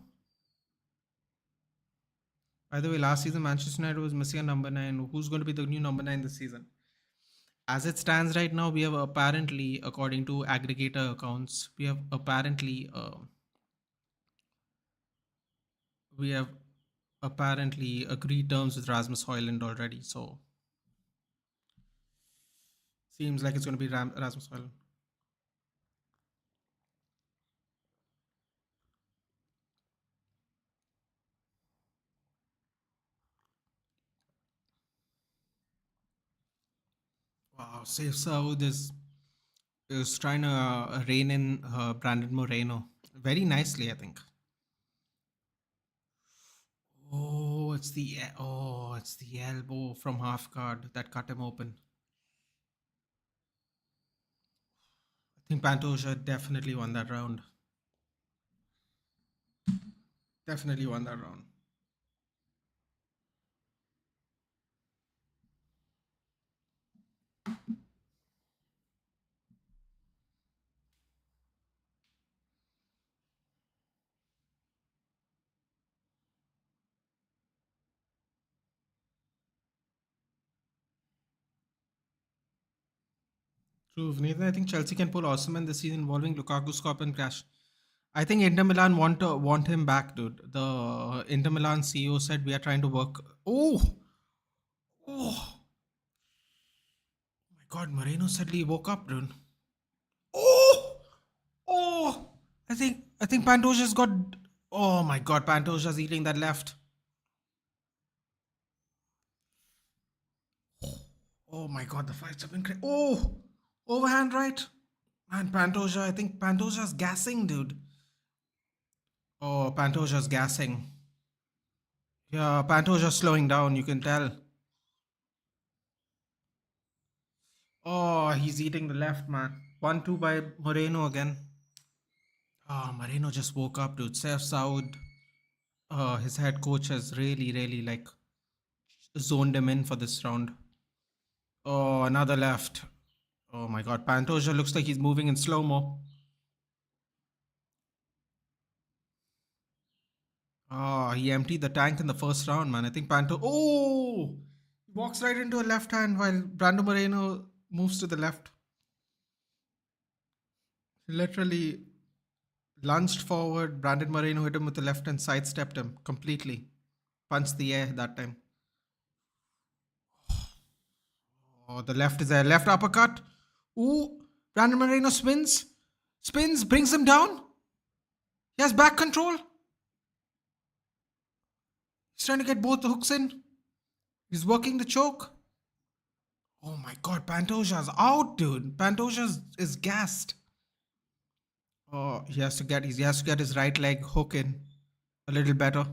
By the way, last season Manchester United was missing a number 9. Who's going to be the new number 9 this season? As it stands right now, we have apparently, according to aggregator accounts, we have apparently agreed terms with Rasmus Højlund already. So seems like it's going to be Rasmus Højlund. Wow, safe Saud is trying to rein in Brandon Moreno very nicely, I think. It's the elbow from half guard that cut him open. I think Pantoja definitely won that round. Definitely won that round. True, Nathan. I think Chelsea can pull Osimhen this season involving Lukaku, Skop, and Crash. I think Inter Milan want him back, dude. The Inter Milan CEO said we are trying to work. Oh my God! Moreno suddenly woke up, dude. Oh, oh! I think Pantoja's got. Oh my God! Pantoja's eating that left. Oh my God! The fights have been crazy. Oh, overhand right. Man, Pantoja. I think Pantoja's gassing, dude. Oh, Pantoja's gassing. Yeah, Pantoja's slowing down. You can tell. Oh, he's eating the left, man. 1-2 by Moreno again. Oh, Moreno just woke up, dude. Seth Saud, his head coach has really like zoned him in for this round. Oh, another left. Oh my God, Pantoja looks like he's moving in slow mo. Oh, he emptied the tank in the first round, man. I think Panto. Oh, he walks right into a left hand while Brando Moreno moves to the left. He literally lunged forward. Brandon Moreno hit him with the left and sidestepped him completely. Punched the air that time. Oh, the left is there. Left uppercut. Ooh, Brandon Moreno spins. Spins, brings him down. He has back control. He's trying to get both the hooks in. He's working the choke. Oh my God, Pantoja's out, dude. Pantoja is gassed. Oh, he has to get his right leg hook in a little better.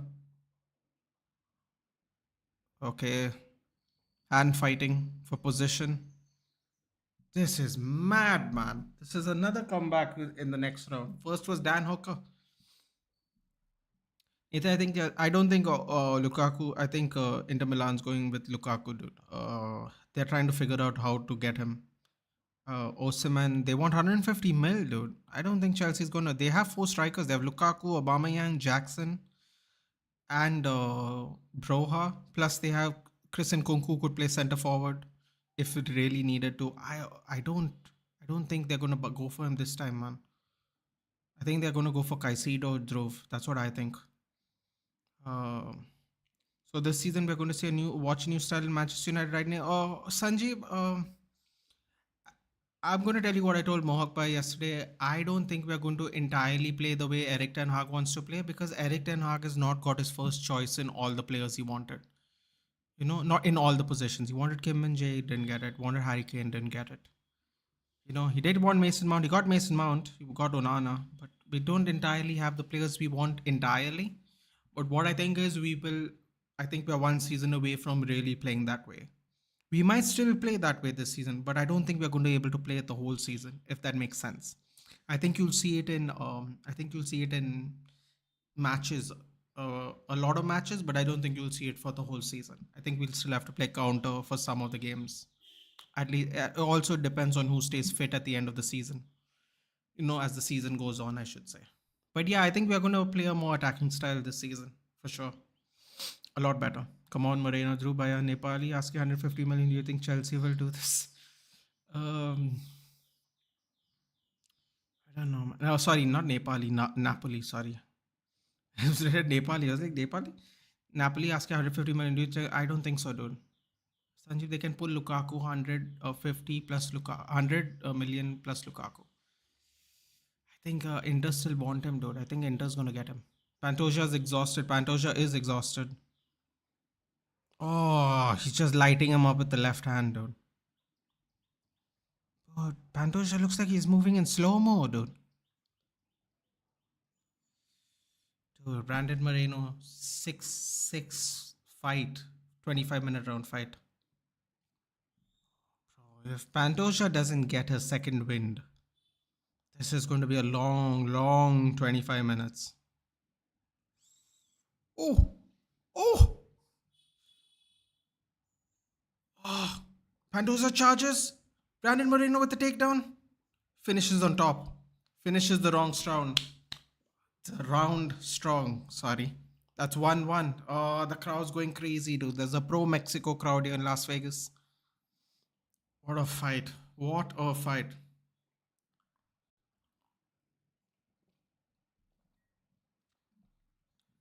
Okay, hand fighting for position. This is mad, man. This is another comeback in the next round. First was Dan Hooker. I think I don't think Lukaku. I think Inter Milan's going with Lukaku, dude. They're trying to figure out how to get him. Osimhen, they want 150 mil, dude. I don't think Chelsea's gonna. They have four strikers. They have Lukaku, Aubameyang, Jackson, and Broha. Plus, they have Chris and Kunku could play center forward if it really needed to. I don't think they're gonna go for him this time, man. I think they're gonna go for Caicedo or Drove. That's what I think. Um, so this season we're going to see a new style in Manchester United right now. Sanjeev, I'm going to tell you what I told Mohawk Bhai yesterday. I don't think we're going to entirely play the way Eric Ten Hag wants to play because Eric Ten Hag has not got his first choice in all the players he wanted. Not in all the positions. He wanted Kim and Jay, didn't get it. Wanted Harry Kane, didn't get it. He did want Mason Mount. He got Mason Mount. He got Onana, but we don't entirely have the players we want entirely. But what I think is I think we're one season away from really playing that way. We might still play that way this season, but I don't think we're going to be able to play it the whole season, if that makes sense. I think you'll see it in matches, a lot of matches, but I don't think you'll see it for the whole season. I think we'll still have to play counter for some of the games. At least, it also depends on who stays fit at the end of the season. As the season goes on, I should say. But yeah, I think we're going to play a more attacking style this season for sure. A lot better. Come on, Moreno, Drew by a Nepali asking 150 million. Do you think Chelsea will do this? I don't know. No, sorry, not Nepali, Napoli. Sorry, I was read Nepali. I was like Nepali. Napoli asking 150 million. Do you think? I don't think so, dude. Sanjeev, they can pull Lukaku 150 plus Lukaku 100 million plus Lukaku. I think Inter still want him, dude. I think Inter's gonna get him. Pantoja is exhausted. Pantoja is exhausted. Oh, he's just lighting him up with the left hand, dude. Oh, Pantoja looks like he's moving in slow mo, dude. Dude, Brandon Moreno, 6-6 fight, 25-minute round fight. Bro, if Pantoja doesn't get his second wind, this is going to be a long 25 minutes. Oh, oh, ah, Pantoja charges. Brandon Moreno with the takedown. Finishes on top. Finishes the wrong round. The round strong. Sorry. That's 1-1. Oh, the crowd's going crazy, dude. There's a pro Mexico crowd here in Las Vegas. What a fight. What a fight.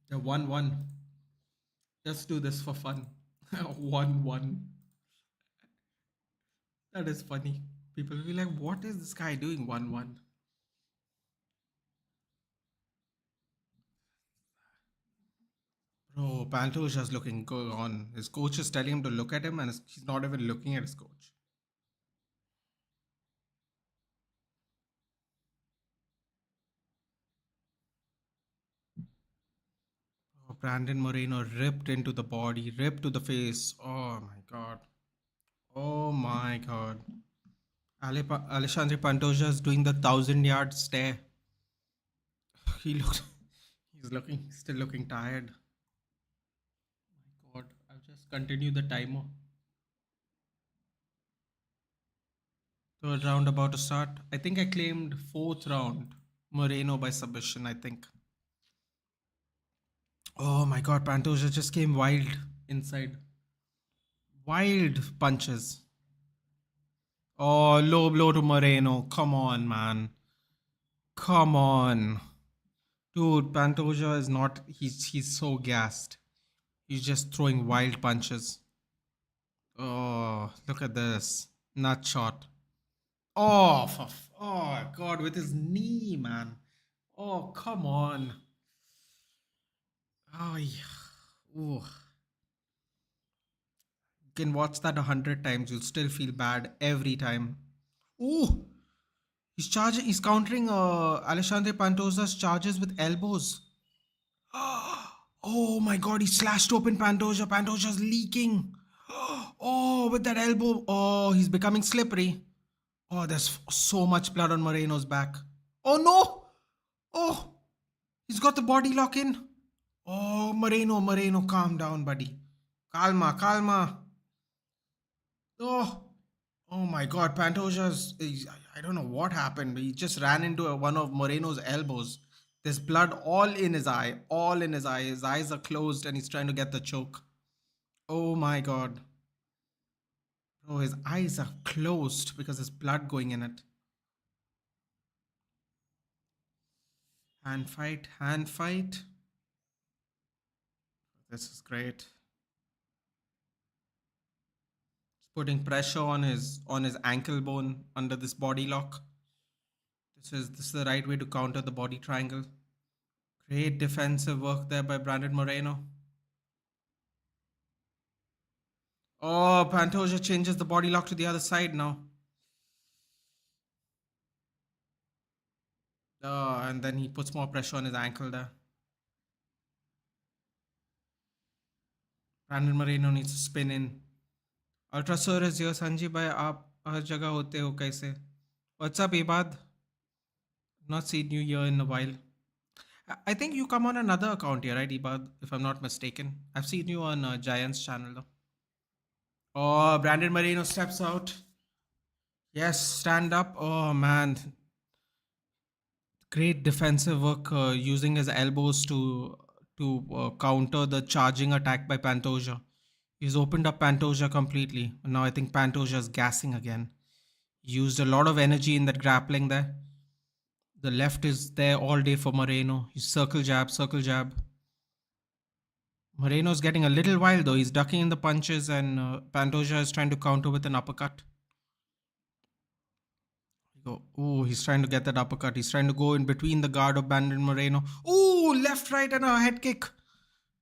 The 1-1. Just do this for fun. 1-1. That is funny. People will be like, what is this guy doing 1-1? Bro, Pantoja's looking good on. His coach is telling him to look at him and he's not even looking at his coach. Oh, Brandon Moreno ripped into the body, ripped to the face. Oh my god. Oh my god. Alexandre Pantoja is doing the 1,000-yard stare. He looks, he's still looking tired. My god, I'll just continue the timer. Third round about to start. I think I claimed fourth round. Moreno by submission, I think. Oh my god, Pantoja just came wild inside. Wild punches. Oh, low blow to Moreno. Come on, man. Come on. Dude, Pantoja is not. He's so gassed. He's just throwing wild punches. Oh, look at this. Nut shot. Oh, oh, God, with his knee, man. Oh, come on. Oh, yeah. Ooh. You can watch that 100 times. You'll still feel bad every time. Ooh. He's countering Alexandre Pantoja's charges with elbows. Oh my god, he slashed open Pantoja. Pantoja's leaking. Oh, with that elbow. Oh, he's becoming slippery. Oh, there's so much blood on Moreno's back. Oh no! Oh, he's got the body lock in. Oh, Moreno, calm down, buddy. Calma. Oh, oh my God, I don't know what happened. He just ran into one of Moreno's elbows. There's blood all in his eye, all in his eye. His eyes are closed and he's trying to get the choke. Oh my God. Oh, his eyes are closed because there's blood going in it. Hand fight. This is great. He's putting pressure on his ankle bone under this body lock. This is the right way to counter the body triangle. Great defensive work there by Brandon Moreno. Oh, Pantoja changes the body lock to the other side now. And then he puts more pressure on his ankle there. Brandon Moreno needs to spin in. Ultra Sir is here. Sanji bhai, aap har jagah hote ho kaise? What's up, Ibad? Not seen you here in a while. I think you come on another account here, right, Ibad? If I'm not mistaken. I've seen you on Giant's channel though. Oh, Brandon Moreno steps out. Yes, stand up. Oh man, great defensive work using his elbows to counter the charging attack by Pantoja. He's opened up Pantoja completely. Now I think Pantoja is gassing again. He used a lot of energy in that grappling there. The left is there all day for Moreno. He's circle jab. Moreno's getting a little wild though. He's ducking in the punches and Pantoja is trying to counter with an uppercut. Oh, he's trying to get that uppercut. He's trying to go in between the guard of Brandon Moreno. Oh, left, right, and a head kick.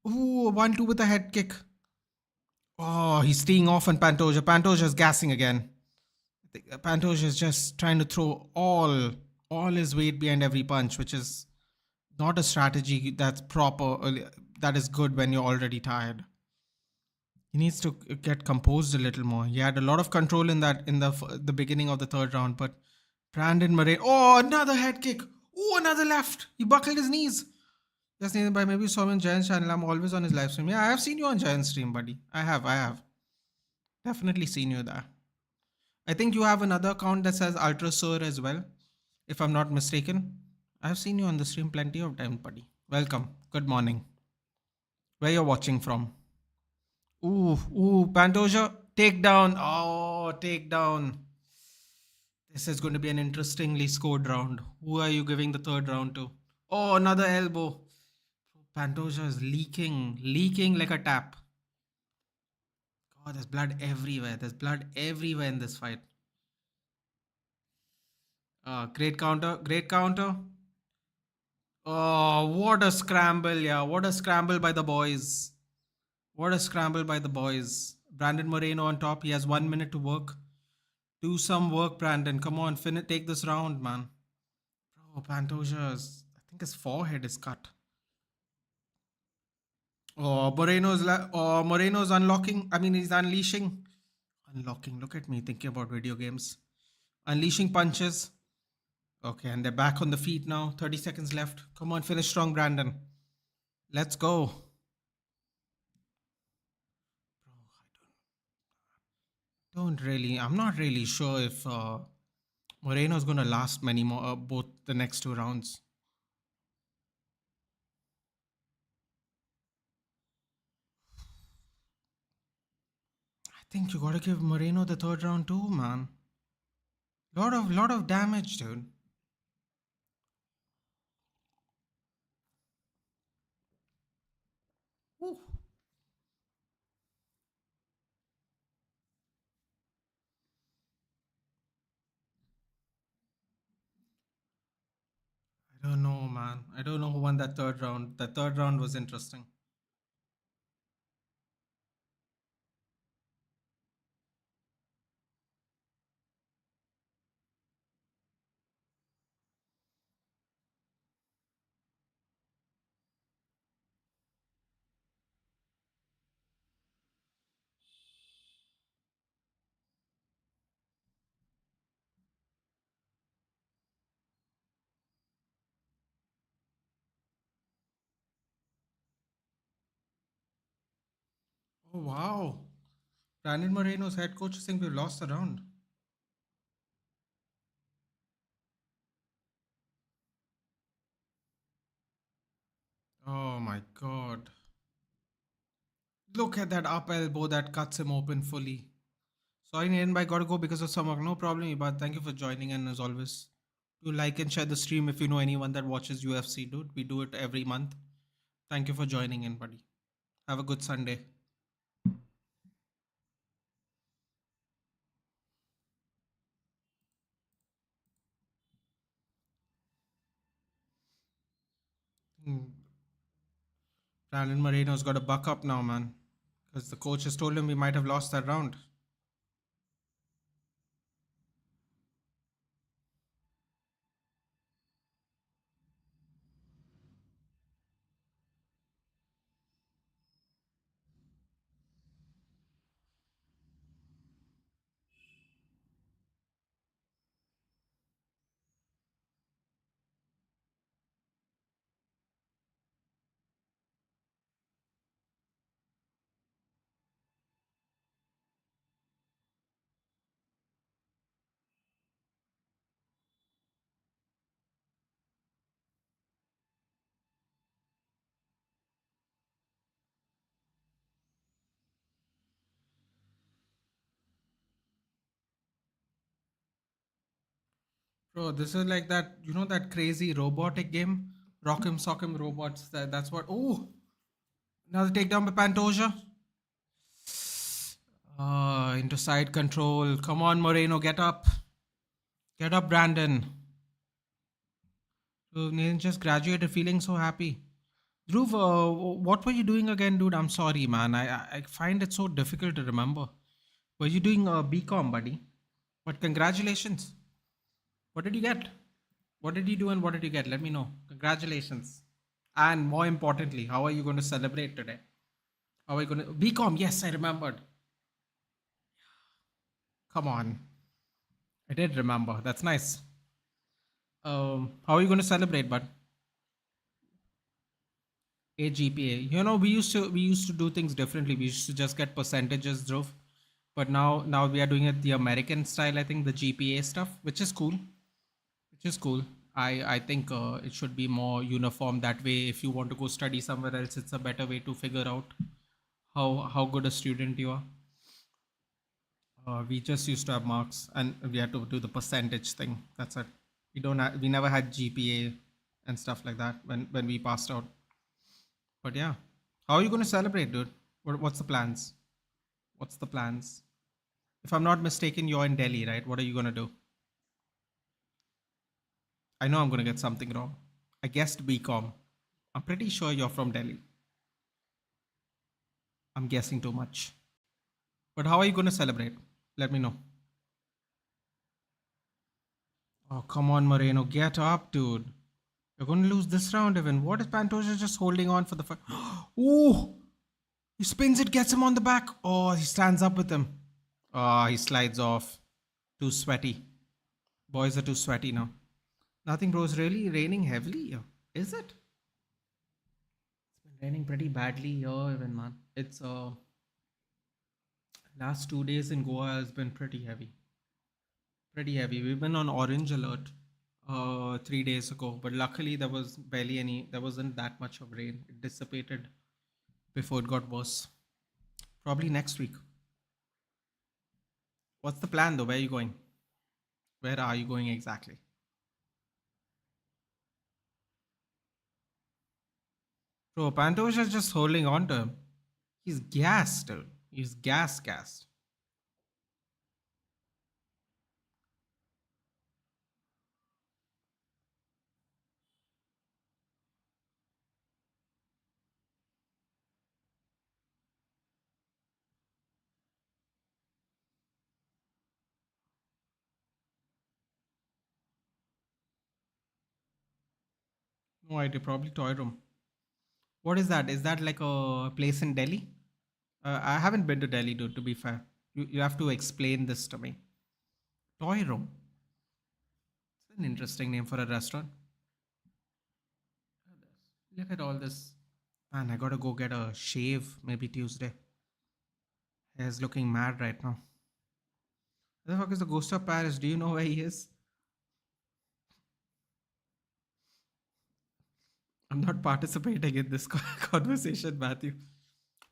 Oh, 1-2 with a head kick. Oh, he's teeing off on Pantoja. Pantoja's gassing again. Pantoja is just trying to throw all his weight behind every punch, which is not a strategy that's proper. That is good when you're already tired. He needs to get composed a little more. He had a lot of control in the beginning of the third round, but Brandon Moreno. Oh, another head kick. Oh, another left. He buckled his knees. Yes, Nathan, by maybe you saw me on Giant's channel. I'm always on his live stream. Yeah, I have seen you on Giant's stream, buddy. I have. Definitely seen you there. I think you have another account that says Ultra Sir as well, if I'm not mistaken. I've seen you on the stream plenty of times, buddy. Welcome. Good morning. Where you're watching from? Ooh, Pantoja. Takedown. Oh, takedown. This is going to be an interestingly scored round. Who are you giving the third round to? Oh, another elbow. Pantoja is leaking like a tap. God, there's blood everywhere. There's blood everywhere in this fight. Great counter. Great counter. Oh, what a scramble. Yeah, what a scramble by the boys. What a scramble by the boys. Brandon Moreno on top. He has 1 minute to work. Do some work, Brandon. Come on, take this round, man. Bro, Pantoja's. I think his forehead is cut. Oh, Moreno's unlocking. I mean, he's unleashing. Unlocking. Look at me thinking about video games. Unleashing punches. Okay, and they're back on the feet now. 30 seconds left. Come on, finish strong, Brandon. Let's go. Bro, I'm not really sure if Moreno's going to last many more, both the next two rounds. I think you got to give Moreno the third round too, man. Lot of damage, dude. Woo. I don't know, man. I don't know who won that third round. The third round was interesting. Oh, wow. Brandon Moreno's head coach is saying we lost the round. Oh my god. Look at that up elbow that cuts him open fully. Sorry, Nathan, I gotta go because of some work. No problem, but thank you for joining. And as always, do like and share the stream if you know anyone that watches UFC, dude. We do it every month. Thank you for joining in, buddy. Have a good Sunday. Hmm. Brandon Moreno's got to buck up now, man. Because the coach has told him we might have lost that round. Bro, this is like that, that crazy robotic game? Rock'em Sock'em Robots. That's what. Oh, another takedown by Pantoja. Into side control. Come on, Moreno, get up. Get up, Brandon. So Nathan just graduated feeling so happy. Dhruv, what were you doing again, dude? I'm sorry, man. I find it so difficult to remember. Were you doing BCom, buddy? But congratulations. What did you get? What did you do and what did you get? Let me know. Congratulations. And more importantly, how are you going to celebrate today? How are you going to. BCom, yes, I remembered. Come on. I did remember. That's nice. How are you going to celebrate, bud? A GPA. We used to do things differently. We used to just get percentages, Dhruv. But now we are doing it the American style. I think the GPA stuff, which is cool. Which is cool. I think it should be more uniform that way. If you want to go study somewhere else, it's a better way to figure out how good a student you are. We just used to have marks, and we had to do the percentage thing. That's it. We never had GPA and stuff like that when we passed out. But yeah, how are you going to celebrate, dude? What's the plans? What's the plans? If I'm not mistaken, you're in Delhi, right? What are you going to do? I know I'm going to get something wrong. I guessed BCom. I'm pretty sure you're from Delhi. I'm guessing too much. But how are you going to celebrate? Let me know. Oh, come on, Moreno. Get up, dude. You're going to lose this round, even. What is Pantoja just holding on for the fight? Ooh! He spins it, gets him on the back. Oh, he stands up with him. Oh, he slides off. Too sweaty. Boys are too sweaty now. Nothing, bro. It's really raining heavily here. Is it? It's been raining pretty badly here, even, man. It's last 2 days in Goa has been pretty heavy. Pretty heavy. We've been on orange alert 3 days ago, but luckily there wasn't that much of rain. It dissipated before it got worse. Probably next week. What's the plan though? Where are you going? Where are you going exactly? Bro, Pantoja is just holding on to him. He's gassed, dude. He's gassed. No idea, probably toy room. What is that? Is that like a place in Delhi? I haven't been to Delhi, dude, to be fair. You have to explain this to me. Toy room. It's an interesting name for a restaurant. Look at all this. Man, I gotta go get a shave maybe Tuesday. Hair's looking mad right now. Where the fuck is the ghost of Paris? Do you know where he is? I'm not participating in this conversation, Matthew.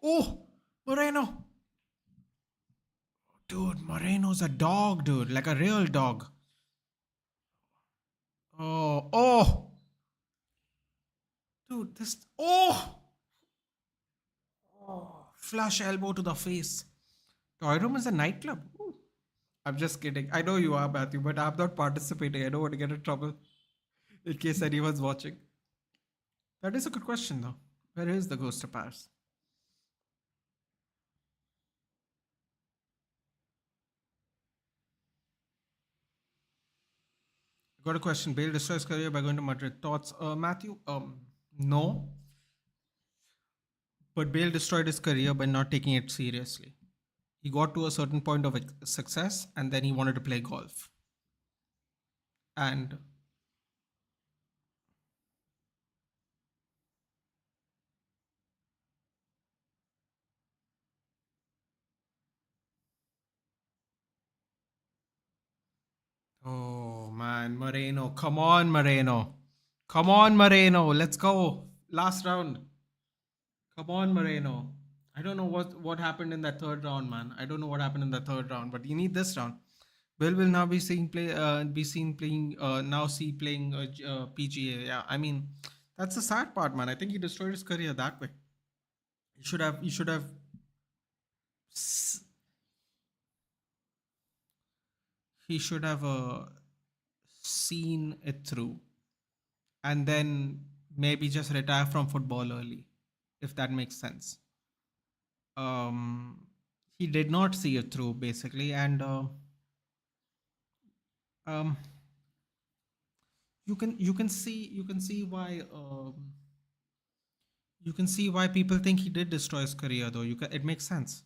Oh, Moreno. Dude, Moreno's a dog, dude. Like a real dog. Oh. Dude, this. Oh! Flush elbow to the face. Toy Room is a nightclub. Ooh. I'm just kidding. I know you are, Matthew, but I'm not participating. I don't want to get in trouble in case anyone's watching. That is a good question, though. Where is the Ghost of Paris? I got a question. Bale destroys career by going to Madrid. Thoughts, Matthew? No. But Bale destroyed his career by not taking it seriously. He got to a certain point of success and then he wanted to play golf. And oh man, Moreno. Come on, Moreno. Come on, Moreno. Let's go. Last round. Come on, Moreno. I don't know what happened in that third round, man. I don't know what happened in the third round, but you need this round. Bill will now be seen playing PGA. Yeah, I mean, that's the sad part, man. I think he destroyed his career that way. S- he should have seen it through and then maybe just retire from football early, if that makes sense. Um, he did not see it through basically, and um, you can see why people think he did destroy his career though. It makes sense.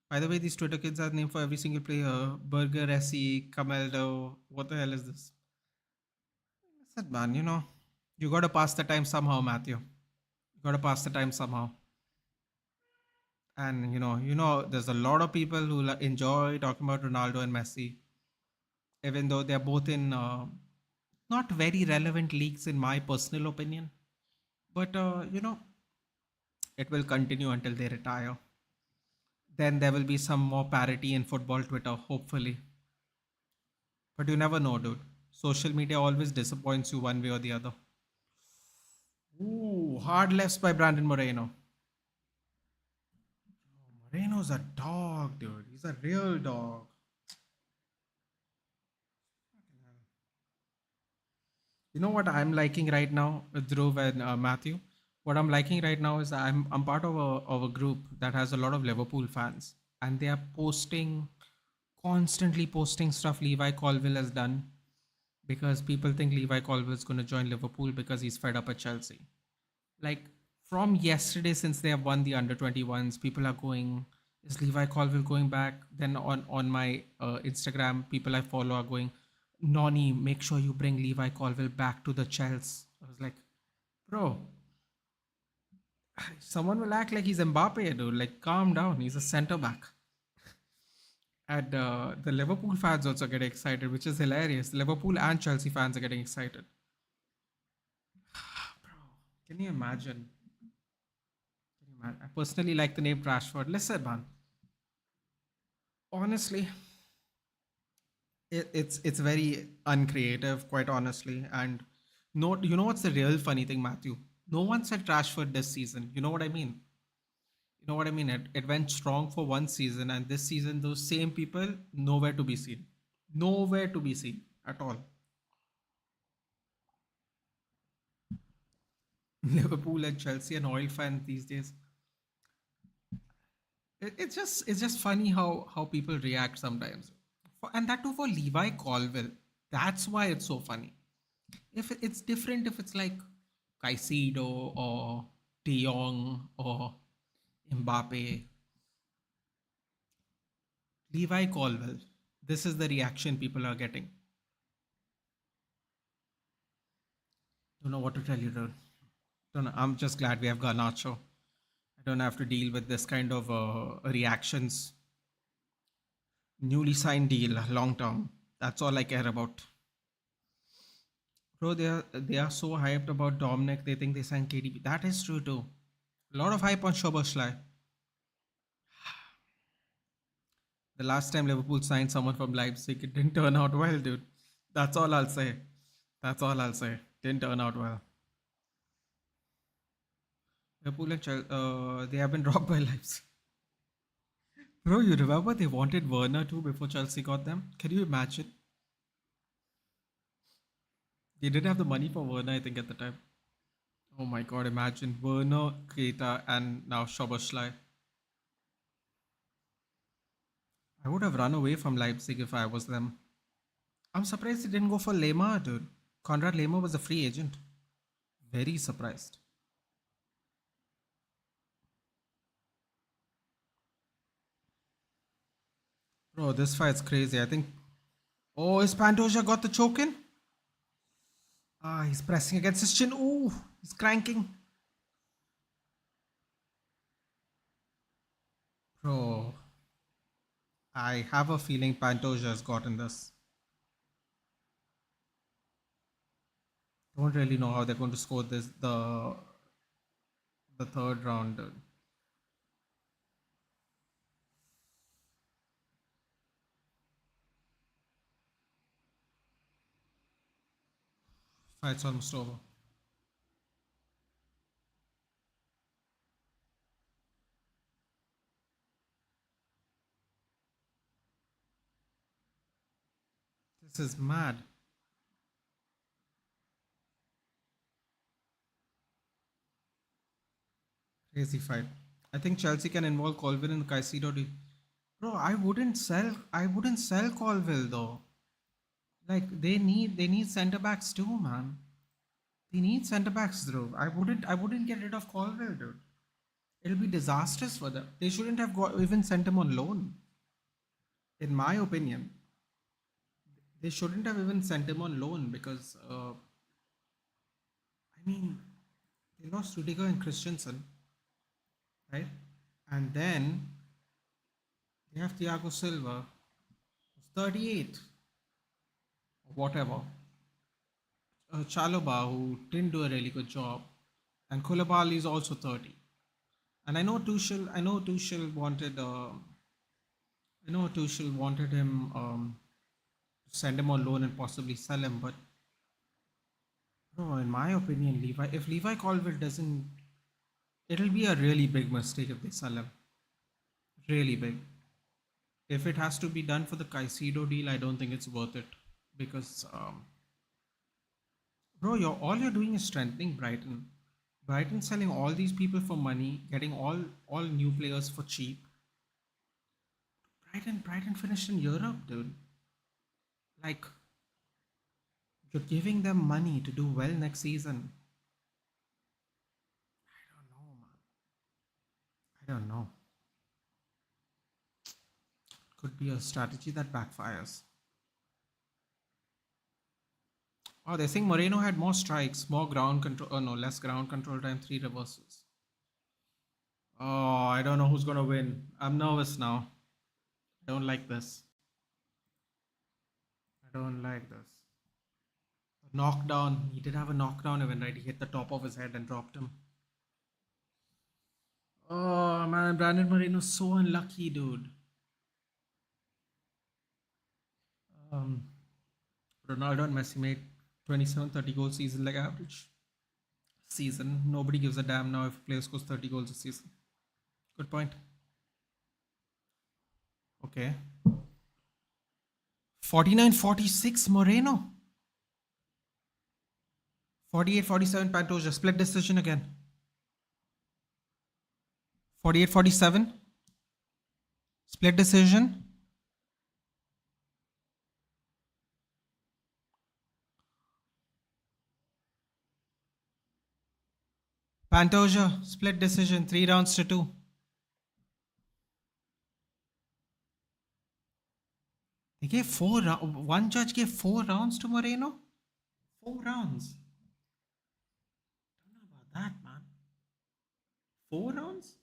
By the way, these Twitter kids are named for every single player. Burger, Essie, Cameldo. What the hell is this? I said, man, you got to pass the time somehow, Matthew. You got to pass the time somehow. And there's a lot of people who enjoy talking about Ronaldo and Messi, even though they're both in not very relevant leagues, in my personal opinion. But it will continue until they retire. then there will be some more parity in football Twitter, hopefully. But you never know, dude. Social media always disappoints you one way or the other. Ooh, hard lefts by Brandon Moreno. Moreno's a dog, dude. He's a real dog. You know what I'm liking right now, Dhruv and Matthew? What I'm liking right now is I'm part of a group that has a lot of Liverpool fans, and they are constantly posting stuff Levi Colville has done because people think Levi Colville is going to join Liverpool because he's fed up at Chelsea. Like from yesterday, since they have won the under 21s, people are going, is Levi Colville going back? Then on my Instagram, people I follow are going, Noni, make sure you bring Levi Colville back to the Chelsea. I was like, bro, someone will act like he's Mbappe, dude. Like, calm down. He's a centre back. And the Liverpool fans also get excited, which is hilarious. Liverpool and Chelsea fans are getting excited. Can you imagine? I personally like the name Rashford. Listen, man. Honestly, it's very uncreative, quite honestly. And no, you know what's the real funny thing, Matthew? No one said Rashford this season. You know what I mean? You know what I mean? It went strong for one season, and this season, those same people nowhere to be seen, nowhere to be seen at all. Liverpool and Chelsea and oil fans these days. It's just funny how people react sometimes, and that too for Levi Colville. That's why it's so funny. If it's different, if it's like Caicedo or De Jong or Mbappe, Levi Colville, this is the reaction people are getting. Don't know what to tell you, dude. Don't know. I'm just glad we have Garnacho. I don't have to deal with this kind of reactions. Newly signed deal, long term. That's all I care about. Bro, they are so hyped about Dominic. They think they signed KDB. That is true too. A lot of hype on Szoboszlai. The last time Liverpool signed someone from Leipzig, it didn't turn out well, dude. That's all I'll say. That's all I'll say. Didn't turn out well. Liverpool and they have been dropped by Leipzig. Bro, you remember they wanted Werner too before Chelsea got them? Can you imagine? They didn't have the money for Werner, I think, at the time. Oh my god, imagine Werner, Keita, and now Szoboszlai. I would have run away from Leipzig if I was them. I'm surprised they didn't go for Lema, dude. Conrad Lema was a free agent. Very surprised. Bro, this fight's crazy. I think. Oh, is Pantoja got the choke in? Ah, he's pressing against his chin. Ooh, he's cranking. Bro, I have a feeling Pantoja has gotten this. Don't really know how they're going to score this the third round. Fight's almost over. This is mad. Crazy fight. I think Chelsea can involve Colville and Caicedo. Bro, I wouldn't sell Colville though. Like they need centre backs too, man. They need centre backs, though. I wouldn't get rid of Colville, dude. It'll be disastrous for them. They shouldn't have even sent him on loan, in my opinion. They shouldn't have even sent him on loan because I mean they lost Rudiger and Christensen, right? And then they have Thiago Silva, who's 38 or whatever. Chaloba, who didn't do a really good job, and Koulibaly is also 30. And I know Tuchel. I know Tuchel wanted him to send him on loan and possibly sell him. But bro, in my opinion, if Levi Colville doesn't, it'll be a really big mistake if they sell him. Really big. If it has to be done for the Caicedo deal, I don't think it's worth it because, bro, you're doing is strengthening Brighton. Brighton selling all these people for money, getting all new players for cheap. Brighton finished in Europe, dude. Like you're giving them money to do well next season. I don't know, man. I don't know. Could be a strategy that backfires. Oh, they think Moreno had more strikes, more ground control. Oh no, less ground control time, 3 reversals. Oh, I don't know who's gonna win. I'm nervous now. I don't like this. I don't like this. Knockdown. He did have a knockdown event, right? He hit the top of his head and dropped him. Oh man, Brandon Moreno's so unlucky, dude. Um, Ronaldo and Messi made 27, 30 goal season like average season. Nobody gives a damn now if a player scores 30 goals a season. Good point. Okay. 49-46 Moreno. 48-47 Pantoja. Split decision again. 48-47. Split decision. Pantoja. Split decision. 3 rounds to 2. They gave one judge gave 4 rounds to Moreno. 4 rounds. Don't know about that, man. 4 rounds?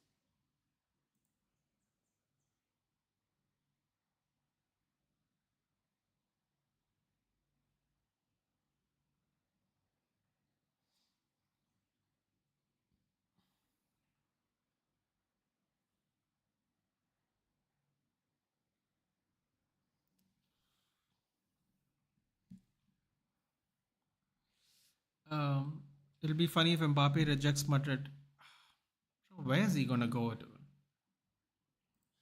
Um, it'll be funny if Mbappe rejects Madrid. Where is he gonna go, dude?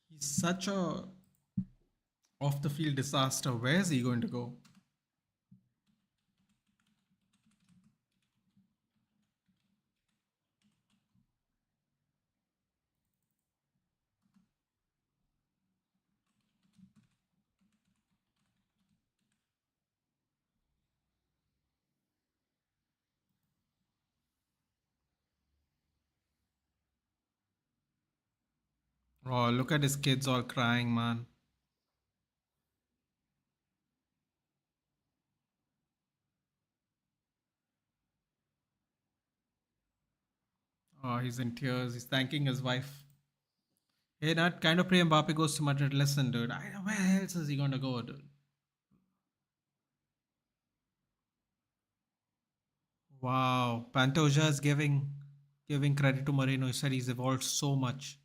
He's such a off the field disaster. Where is he going to go? Oh, look at his kids all crying, man. Oh, he's in tears. He's thanking his wife. Hey, that kind of pray Mbappe goes to Madrid. Listen, dude. Where else is he gonna go, dude? Wow, Pantoja is giving credit to Moreno. He said he's evolved so much.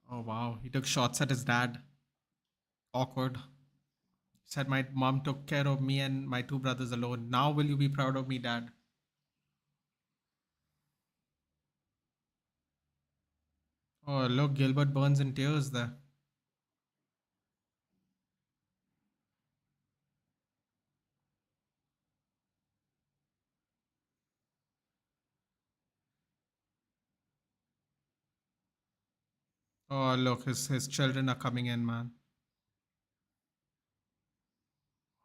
Oh wow, he took shots at his dad. Awkward. Said my mom took care of me and my 2 brothers alone. Now will you be proud of me, dad? Oh look, Gilbert Burns in tears there. Oh look, his children are coming in, man.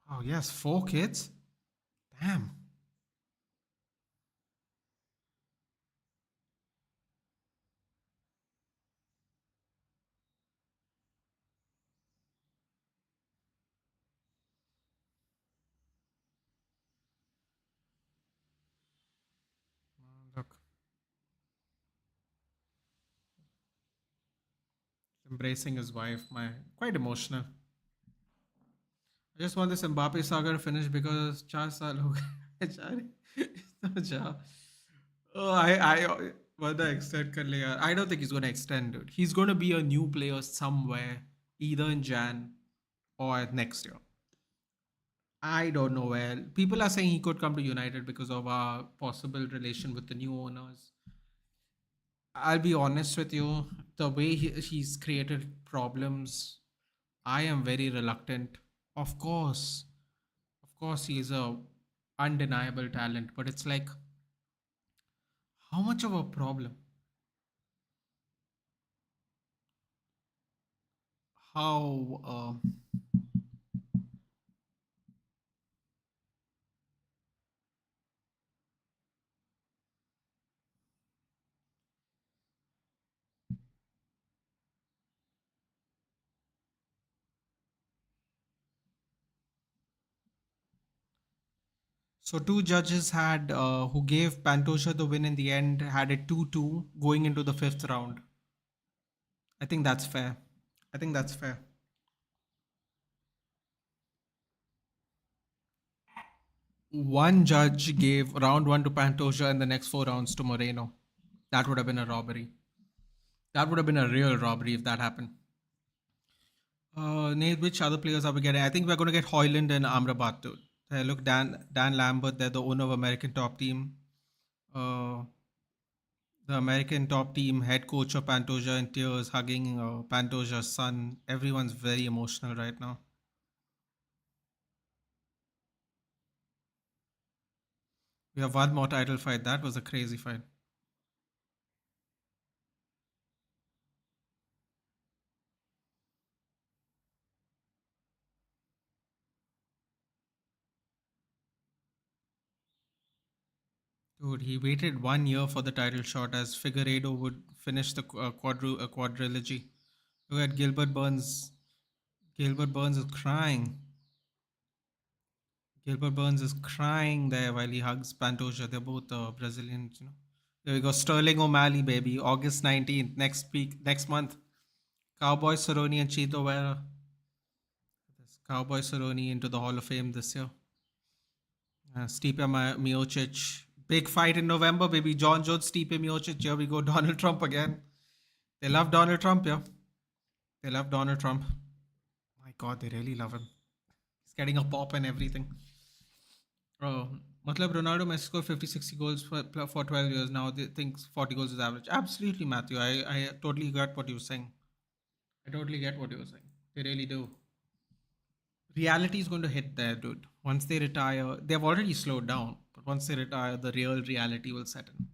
Oh yes, 4 kids. Damn. embracing his wife. My quite emotional. I just want this Mbappe saga to finish because 4 साल हो गए बेचारे इतना जा. Oh, I whether extend कर ले यार. I don't think he's going to extend, dude. He's going to be a new player somewhere, either in Jan or next year. I don't know where. People are saying he could come to United because of our possible relation with the new owners. I'll be honest with you, the way he's created problems, I am very reluctant. Of course, of course, he is a undeniable talent, but it's like, how much of a problem? How so two judges had who gave Pantoja the win in the end had it 2-2 going into the fifth round. I think that's fair. I think that's fair. One judge gave round one to Pantoja and the next 4 rounds to Moreno. That would have been a robbery. That would have been a real robbery if that happened. Nate, which other players are we getting? I think we're going to get Hoyland and Amrabat too. Look, Dan Lambert, they're the owner of American Top Team. Uh, the American Top Team head coach of Pantoja in tears, hugging Pantoja's son. Everyone's very emotional right now. We have one more title fight. That was a crazy fight. Dude, he waited 1 year for the title shot as Figueiredo would finish the quadrilogy. Look at Gilbert Burns. Gilbert Burns is crying. Gilbert Burns is crying there while he hugs Pantoja. They're both Brazilians, you know. There we go. Sterling O'Malley, baby. August 19th, next month. Cowboy Cerrone and Chito Vera. This Cowboy Cerrone into the Hall of Fame this year. Stipe Miocic. Big fight in November, baby. John Jones, Stipe Miocic. Here we go. Donald Trump again. They love Donald Trump, yeah. They love Donald Trump. My God, they really love him. He's getting a pop and everything. मतलब Ronaldo Messi scored 50 60 goals for 12 years now. They think 40 goals is average. Absolutely, Matthew. I totally get what you're saying. I totally get what you're saying. They really do. Reality is going to hit there, dude. Once they retire, they've already slowed down, but once they retire, the real reality will set in.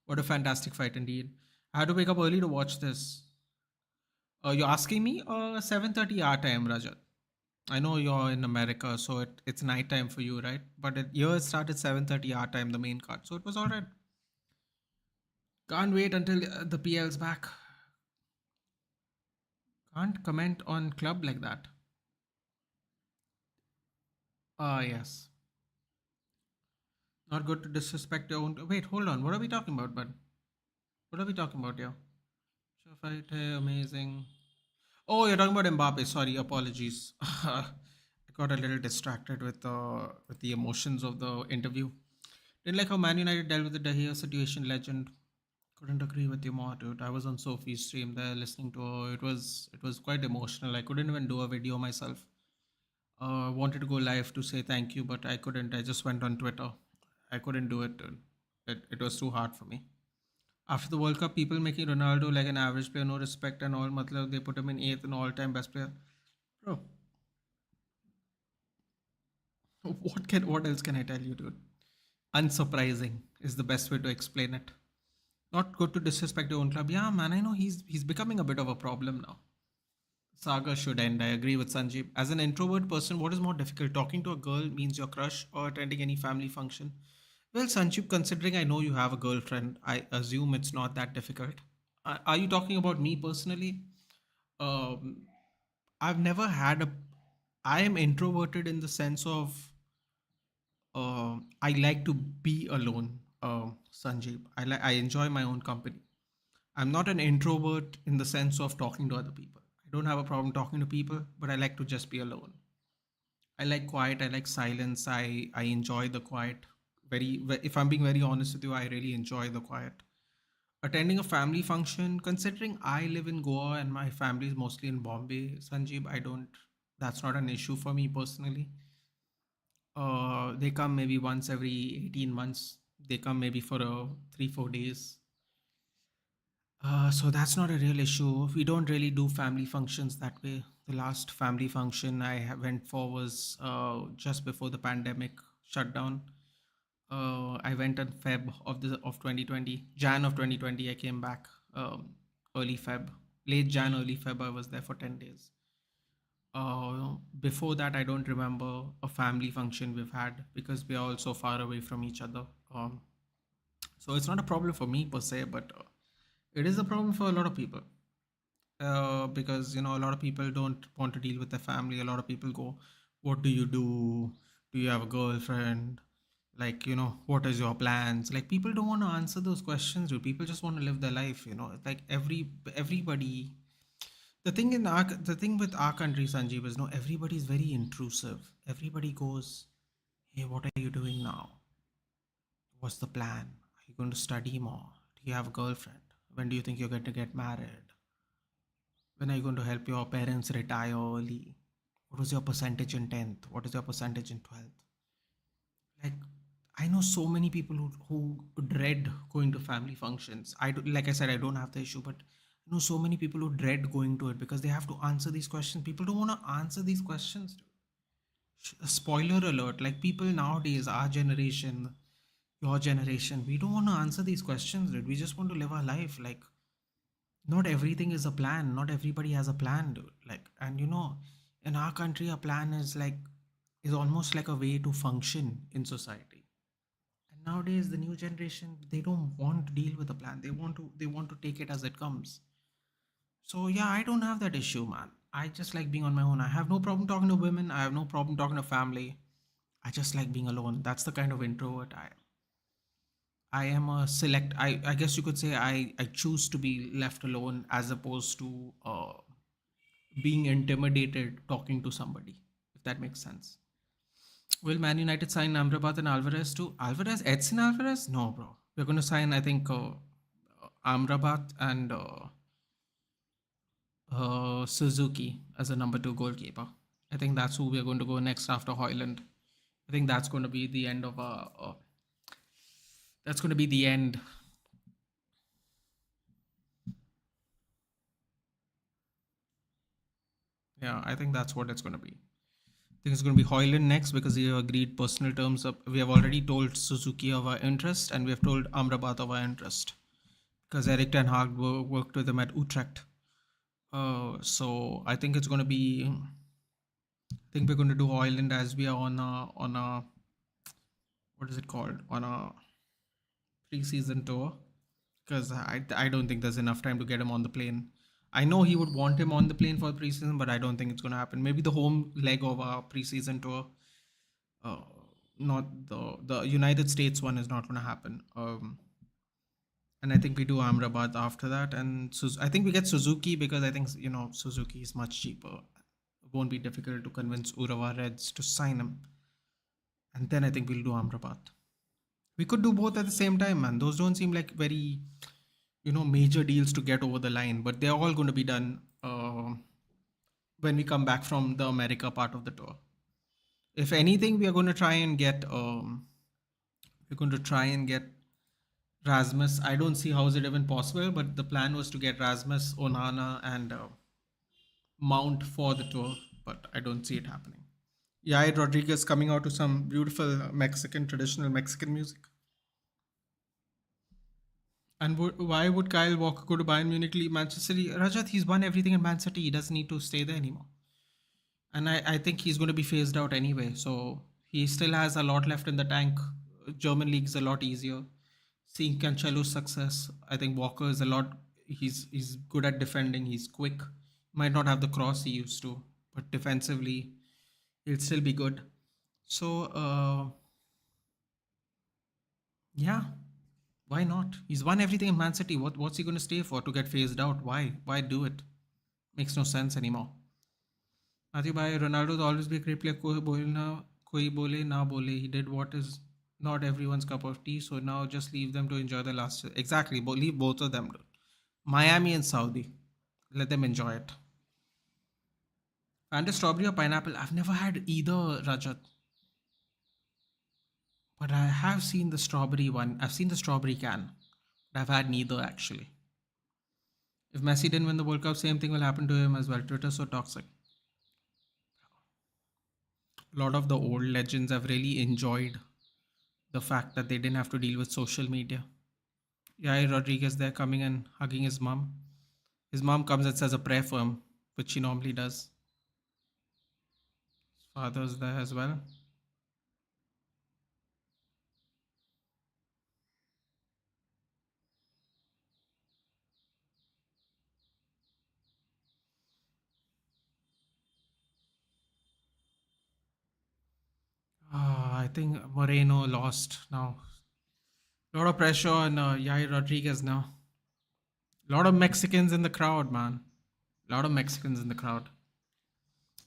What a fantastic fight indeed. I had to wake up early to watch this. You're asking me? 7:30 our time, Rajat. I know you're in America, so it's night time for you, right? But here it started 7:30 our time, the main card, so it was alright. Can't wait until the PL's back. Can't comment on club like that. Ah, yes. Not good to disrespect your own. Wait, hold on. What are we talking about, bud? What are we talking about here? Sure fight, amazing. Oh, you're talking about Mbappe. Sorry, apologies. I got a little distracted with the emotions of the interview. Didn't like how Man United dealt with the De Gea situation. Legend. Couldn't agree with you more, dude. I was on Sophie's stream there listening to her. It was quite emotional. I couldn't even do a video myself. Wanted to go live to say thank you, but I couldn't. I just went on Twitter. I couldn't do it, dude. It was too hard for me. After the World Cup, people making Ronaldo like an average player, no respect and all. Matlab, they put him in eighth and all-time best player. Bro, what else can I tell you, dude? Unsurprising is the best way to explain it. Not good to disrespect your own club. Yeah, man, I know he's becoming a bit of a problem now. Saga should end. I agree with Sanjeev. As an introvert person, what is more difficult? Talking to a girl means your crush or attending any family function? Well, Sanjeev, considering I know you have a girlfriend, I assume it's not that difficult. Are you talking about me personally? Um, I've never had a. I am introverted in the sense of I like to be alone, Sanjeev. I enjoy my own company. I'm not an introvert in the sense of talking to other people. I don't have a problem talking to people, but I like to just be alone. I like quiet. I like silence. I enjoy the quiet. If I'm being very honest with you, I really enjoy the quiet. Attending a family function, considering I live in Goa and my family is mostly in Bombay, Sanjeev, I don't. That's not an issue for me personally. They come maybe once every 18 months. They come maybe for 3 4 days. So that's not a real issue. We don't really do family functions that way. The last family function went for was just before the pandemic shut down. I went in Feb of 2020, Jan of 2020. I came back early Feb, late Jan, early Feb. I was there for 10 days. Before that, I don't remember a family function we've had because we are all so far away from each other. So it's not a problem for me per se, but it is a problem for a lot of people. Because a lot of people don't want to deal with their family. A lot of people go, what do you do? Do you have a girlfriend? Like, what is your plans? Like, people don't want to answer those questions, dude. People just want to live their life. It's like everybody. The thing with our country, Sanjeev, is no, everybody is very intrusive. Everybody goes, hey, what are you doing now? What's the plan? Are you going to study more? Do you have a girlfriend? When do you think you're going to get married? When are you going to help your parents retire early? What was your percentage in 10th? What is your percentage in 12th? Like, I know so many people who dread going to family functions. Like I said, I don't have the issue, but I know so many people who dread going to it because they have to answer these questions. People don't want to answer these questions. Spoiler alert, like people nowadays, our generation, your generation, we don't want to answer these questions, dude. We just want to live our life. Like, not everything is a plan. Not everybody has a plan, dude. Like, and in our country, a plan is almost like a way to function in society. And nowadays, the new generation, they don't want to deal with a plan. They want to take it as it comes. So yeah, I don't have that issue, man. I just like being on my own. I have no problem talking to women. I have no problem talking to family. I just like being alone. That's the kind of introvert I am. I am a select. I guess you could say I choose to be left alone as opposed to being intimidated talking to somebody. If that makes sense. Will Man United sign Amrabat and Alvarez too? Alvarez, Edson Alvarez? No, bro. We're going to sign, I think, Amrabat and Suzuki as a number two goalkeeper. I think that's who we're going to go next after Hoyland. I think that's going to be the end of that's going to be the end. Yeah, I think that's what it's going to be. I think it's going to be Hoyland next because we have agreed personal terms. We have already told Suzuki of our interest and we have told Amrabat of our interest because Eric Ten Hag worked with them at Utrecht. So I think it's going to be. I think we're going to do Hoyland as we are on a what is it called, on a preseason tour because I don't think there's enough time to get him on the plane. I know he would want him on the plane for the preseason, but I don't think it's going to happen. Maybe the home leg of our preseason tour, uh, not the United States one, is not going to happen. And I think we do Amrabat after that, and I think we get Suzuki because I think Suzuki is much cheaper. It won't be difficult to convince Urawa Reds to sign him, and then I think we'll do Amrabat. We could do both at the same time, man. Those don't seem like very major deals to get over the line, but they're all going to be done when we come back from the America part of the tour. If anything, we are going to try and get Rasmus. I don't see how is it even possible, but the plan was to get Rasmus, Onana, and Mount for the tour, but I don't see it happening. Yair Rodriguez coming out to some beautiful traditional Mexican music. And why would Kyle Walker go to Bayern Munich, leave Manchester City? Rajat, he's won everything in Man City. He doesn't need to stay there anymore. And I think he's going to be phased out anyway. So he still has a lot left in the tank. German league's a lot easier. Seeing Cancelo's success, I think Walker is a lot. He's good at defending. He's quick. Might not have the cross he used to, but defensively, he'll still be good. So yeah, Why not? He's won everything in Man City. What's he going to stay for? To get phased out? Why? Why do it? Makes no sense anymore. Matthew Bhai, Ronaldo's always be a great player. Koi bole na bole. He did what is not everyone's cup of tea. So now just leave them to enjoy the last. Exactly. Leave both of them. Miami and Saudi. Let them enjoy it. And strawberry or pineapple? I've never had either, Rajat. But I have seen the strawberry one. I've seen the strawberry can. But I've had neither actually. If Messi didn't win the World Cup, same thing will happen to him as well. Twitter's so toxic. A lot of the old legends have really enjoyed the fact that they didn't have to deal with social media. Yeah, Rodriguez there coming and hugging his mom. His mom comes and says a prayer for him, which she normally does. His father's there as well. I think Moreno lost now. A lot of pressure on Yair Rodriguez now. A lot of Mexicans in the crowd, man. A lot of Mexicans in the crowd.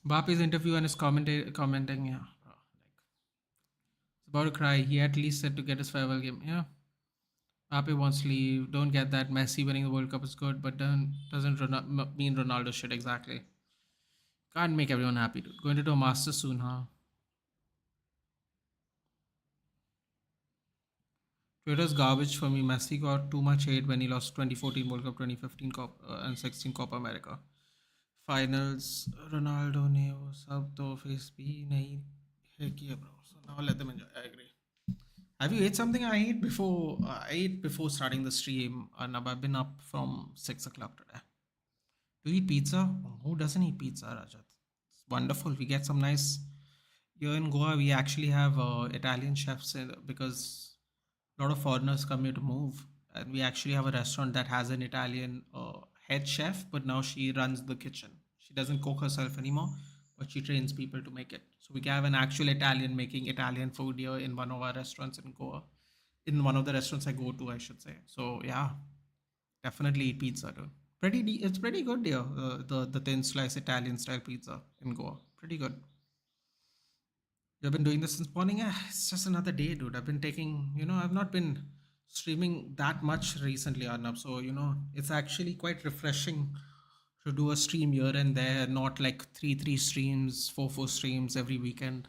Mbappe's interview and his commenting, yeah, bro, like, it's about to cry. He at least said to get his farewell game. Yeah, Mbappe wants to leave. Don't get that. Messi winning the World Cup is good, but doesn't mean Ronaldo shit exactly. Can't make everyone happy, dude. Going to do a master soon, huh? Twitter's garbage for me. Messi got too much hate when he lost 2014 World Cup, 2015 and 16 Copa America. Finals, Ronaldo ने वो सब तो face भी नहीं है किया bro. So now let them enjoy. I agree. Have you ate something? I ate before starting the stream, and I've been up from 6 o'clock today. Do you eat pizza? Who doesn't eat pizza, Rajat? It's wonderful. We get some nice. Here in Goa, we actually have Italian chefs because a lot of foreigners come here to move, and we actually have a restaurant that has an Italian head chef, but now she runs the kitchen. She doesn't cook herself anymore, but she trains people to make it. So we have an actual Italian making Italian food here in one of our restaurants in Goa. In one of the restaurants I go to, I should say. So yeah, definitely eat pizza, dude. It's pretty good here. The thin slice Italian style pizza in Goa, pretty good. You've been doing this since morning. It's just another day, dude. I've been taking, I've not been streaming that much recently, Arnab. So, it's actually quite refreshing to do a stream here and there, not like three streams, four streams every weekend.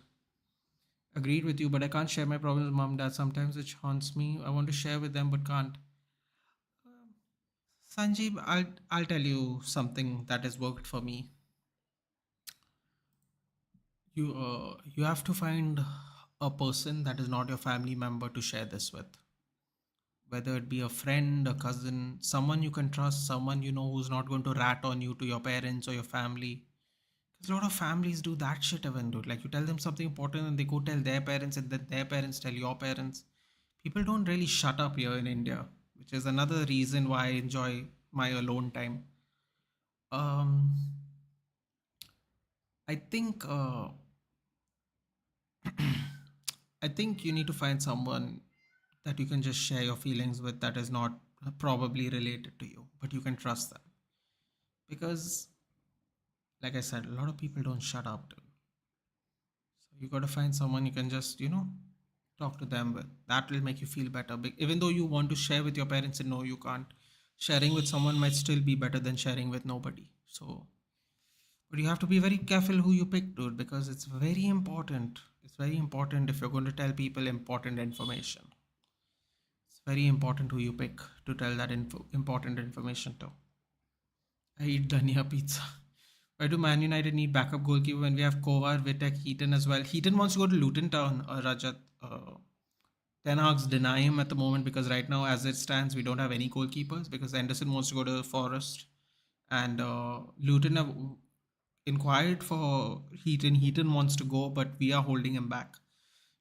Agreed with you, but I can't share my problems with mom, dad. Sometimes it haunts me. I want to share with them, but can't. Sanjeev, I'll tell you something that has worked for me. You have to find a person that is not your family member to share this with, whether it be a friend, a cousin, someone you can trust, someone you know who's not going to rat on you to your parents or your family. Because a lot of families do that shit even, dude. Like you tell them something important and they go tell their parents and then their parents tell your parents. People don't really shut up here in India, which is another reason why I enjoy my alone time. Um, I think I think you need to find someone that you can just share your feelings with that is not probably related to you, but you can trust them. Because, like I said, a lot of people don't shut up. Dude. So you got to find someone you can just, talk to them with. That will make you feel better. Even though you want to share with your parents and no, you can't. Sharing with someone might still be better than sharing with nobody. So, but you have to be very careful who you pick, dude, because it's very important. It's very important if you're going to tell people important information. It's very important who you pick to tell that important information to. I eat Dhania pizza. Why do Man United need backup goalkeeper when we have Kovar, Whittaker, Heaton as well? Heaton wants to go to Luton Town, Rajat. Ten Hag's deny him at the moment because right now, as it stands, we don't have any goalkeepers because Anderson wants to go to Forest. And Luton have inquired for Heaton. Heaton wants to go, but we are holding him back.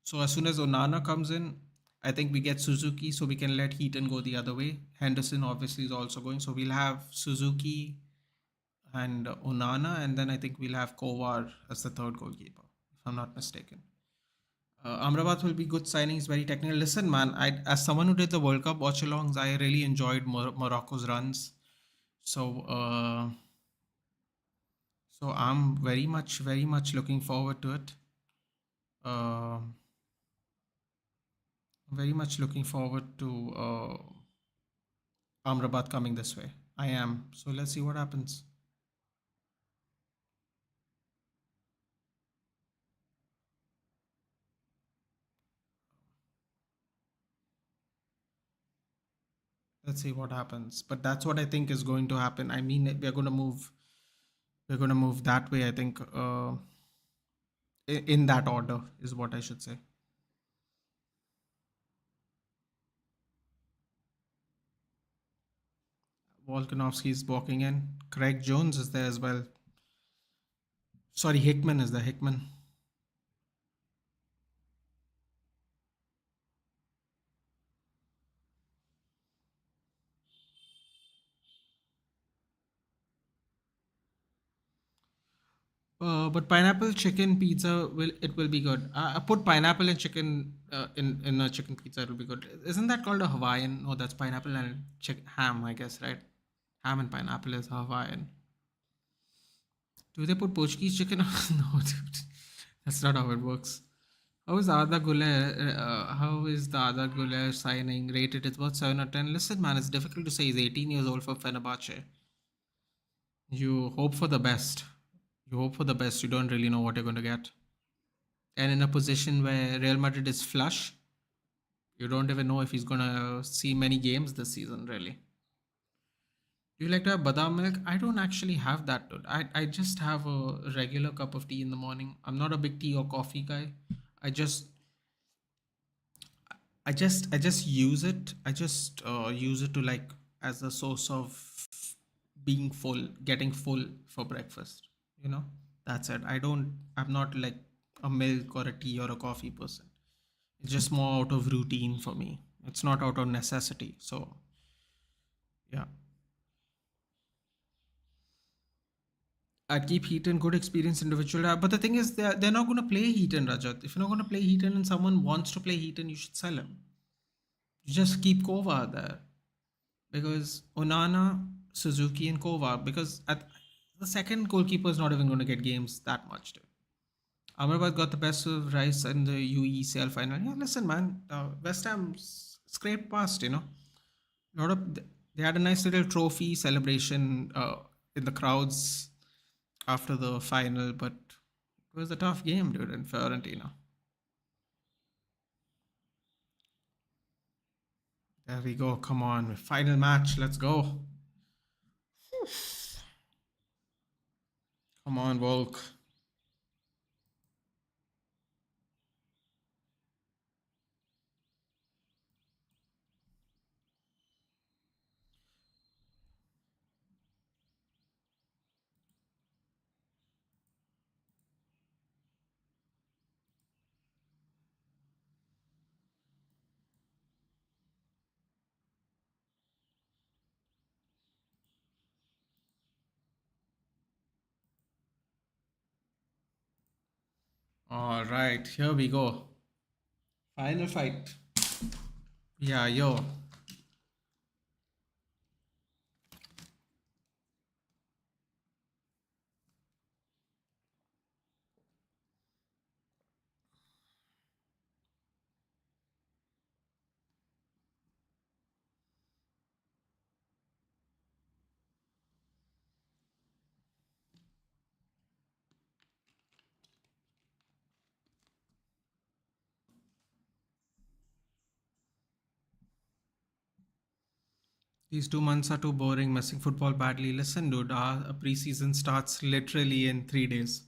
So as soon as Onana comes in, I think we get Suzuki, so we can let Heaton go the other way. Henderson obviously is also going, so we'll have Suzuki and Onana, and then I think we'll have Kovar as the third goalkeeper, if I'm not mistaken. Amrabat will be good signings, very technical. Listen, man, as someone who did the World Cup watch-alongs, I really enjoyed Morocco's runs. So, so I'm very much looking forward to it. Uh, very much looking forward to Amrabat coming this way. I am. So let's see what happens. Let's see what happens. But that's what I think is going to happen. I mean, we're going to move. We're going to move that way. I think in that order is what I should say. Volkanovski is walking in. Craig Jones is there as well. Sorry, Hickman is there. Hickman. But pineapple chicken pizza will be good. I put pineapple and chicken in a chicken pizza. It'll be good. Isn't that called a Hawaiian? No, that's pineapple and ham. I guess, right? Ham and pineapple is Hawaiian. Do they put Portuguese chicken? No, dude. That's not how it works. How is Arda Güler? How is the Arda Güler signing rated? It's about 7 or 10. Listen, man, it's difficult to say. He's 18 years old for Fenerbahce. You hope for the best. You hope for the best. You don't really know what you're going to get. And in a position where Real Madrid is flush, you don't even know if he's going to see many games this season, really. Do you like to have badam milk? I don't actually have that, dude. I just have a regular cup of tea in the morning. I'm not a big tea or coffee guy. I just I just use it. I just use it to like as a source of being full, getting full for breakfast. You know, that's it. I'm not like a milk or a tea or a coffee person. It's just more out of routine for me. It's not out of necessity. So yeah, I'd keep Heaton, good experience individual. But the thing is, they're not going to play Heaton, Rajat. If you're not going to play Heaton and someone wants to play Heaton, you should sell him. You just keep Kova there because Onana, Suzuki, and Kova. Because at the second goalkeeper is not even going to get games that much. Dude. Amrabat got the best of Rice in the UECL final. Yeah, listen, man, West Ham scraped past. Lot of they had a nice little trophy celebration in the crowds after the final, but it was a tough game, dude, in Fiorentina. There we go. Come on, final match. Let's go. Come on, Volk. All right, here we go. Final fight. Yeah, yo. These 2 months are too boring, missing football badly. Listen, dude, our preseason starts literally in 3 days.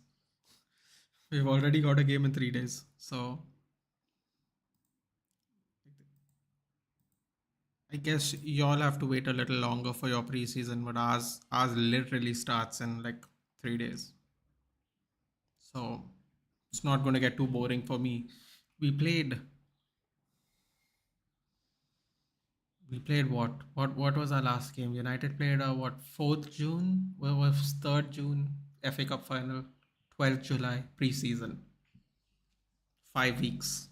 We've already got a game in 3 days. So I guess y'all have to wait a little longer for your preseason, but ours literally starts in like 3 days. So it's not going to get too boring for me. We played we played what was our last game? United played what 4th June? Well, was 3rd June FA Cup final, 12th July preseason. 5 weeks.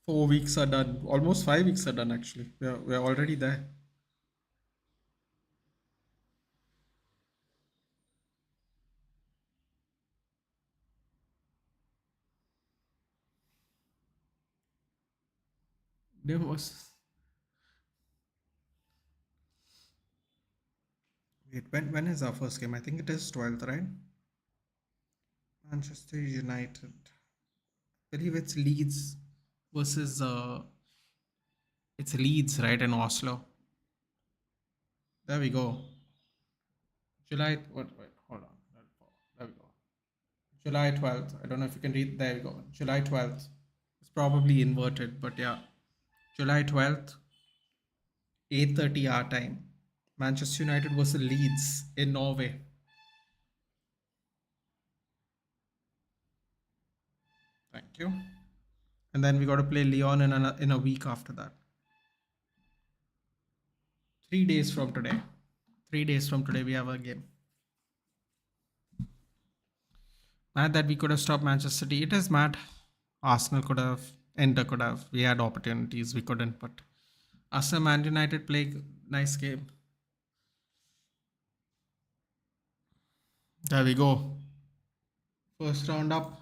4 weeks are done. Almost 5 weeks are done actually. We're already there. There was wait, when is our first game? I think it is 12th, right? Manchester United. I believe it's Leeds versus it's Leeds, right, in Oslo. There we go. July what wait, hold on. There we go. July 12th. I don't know if you can read. There we go. July 12th. It's probably inverted, but yeah. July 12th, 8:30 our time. Manchester United versus Leeds in Norway. Thank you. And then we got to play Lyon in a week after that. 3 days from today. 3 days from today, we have a game. Mad that we could have stopped Manchester City. It is mad. Arsenal could have, Inter could have. We had opportunities, we couldn't. But Arsenal Man United play nice game. There we go. First round up.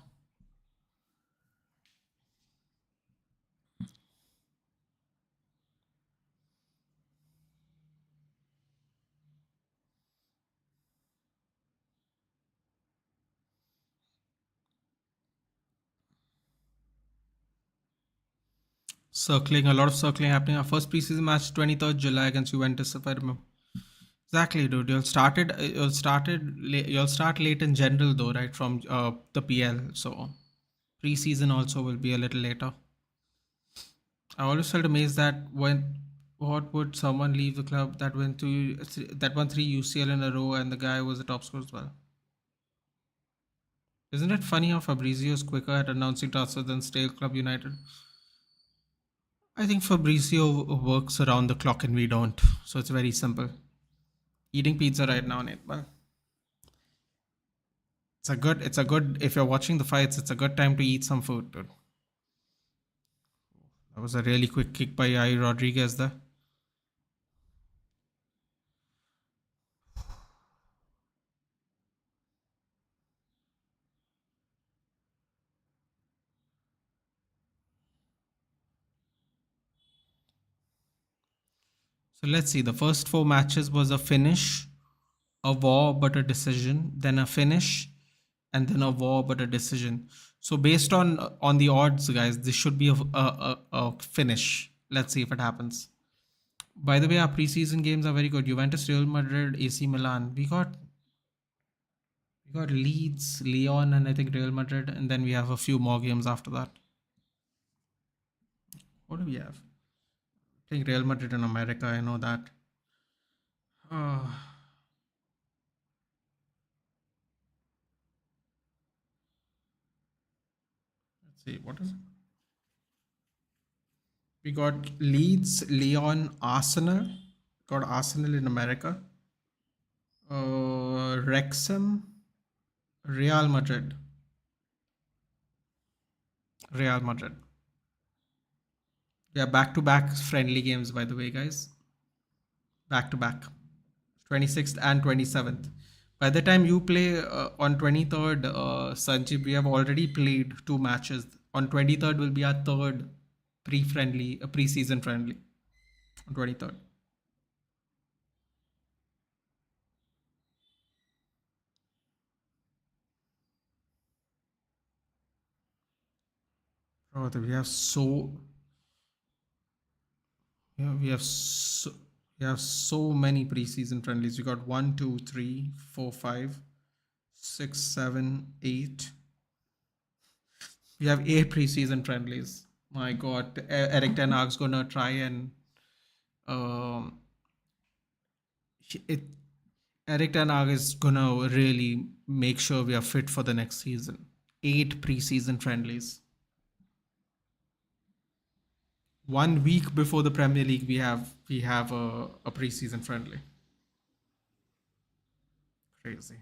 Circling, a lot of circling happening. Our first preseason match, 23rd July against Juventus, if I remember. Exactly, dude. You'll start late in general though, right? From the PL. So preseason also will be a little later. I always felt amazed that what would someone leave the club that won 3 UCL in a row and the guy was the top scorer as well. Isn't it funny how Fabrizio is quicker at announcing transfers than Stale Club United? I think Fabrizio works around the clock and we don't. So it's very simple. Eating pizza right now, Nate. Well, it's a good if you're watching the fights, it's a good time to eat some food, dude. That was a really quick kick by Yair Rodriguez there. So let's see. The first 4 matches was a finish, a war but a decision, then a finish, and then a war but a decision. So based on the odds, guys, this should be a finish. Let's see if it happens. By the way, our preseason games are very good. Juventus, Real Madrid, AC Milan. We got Leeds, Lyon, and I think Real Madrid, and then we have a few more games after that. What do we have? I think Real Madrid in America. I know that. Uh, let's see. What is it? We got Leeds, Lyon, Arsenal. Got Arsenal in America. Wrexham, Real Madrid. Real Madrid. Yeah, back to back friendly games, by the way, guys. Back to back. 26th and 27th. By the time you play on 23rd, Sanjeev, we have already played 2 matches. On 23rd will be our third pre-friendly, pre-season friendly. On 23rd. Oh, we have so yeah, we have so many preseason friendlies. We got 1, 2, 3, 4, 5, 6, 7, 8. We have 8 preseason friendlies. My God, Eric Ten Hag's gonna try and um, it. Eric Ten Hag is gonna really make sure we are fit for the next season. 8 preseason friendlies. 1 week before the Premier League, we have a preseason friendly. Crazy,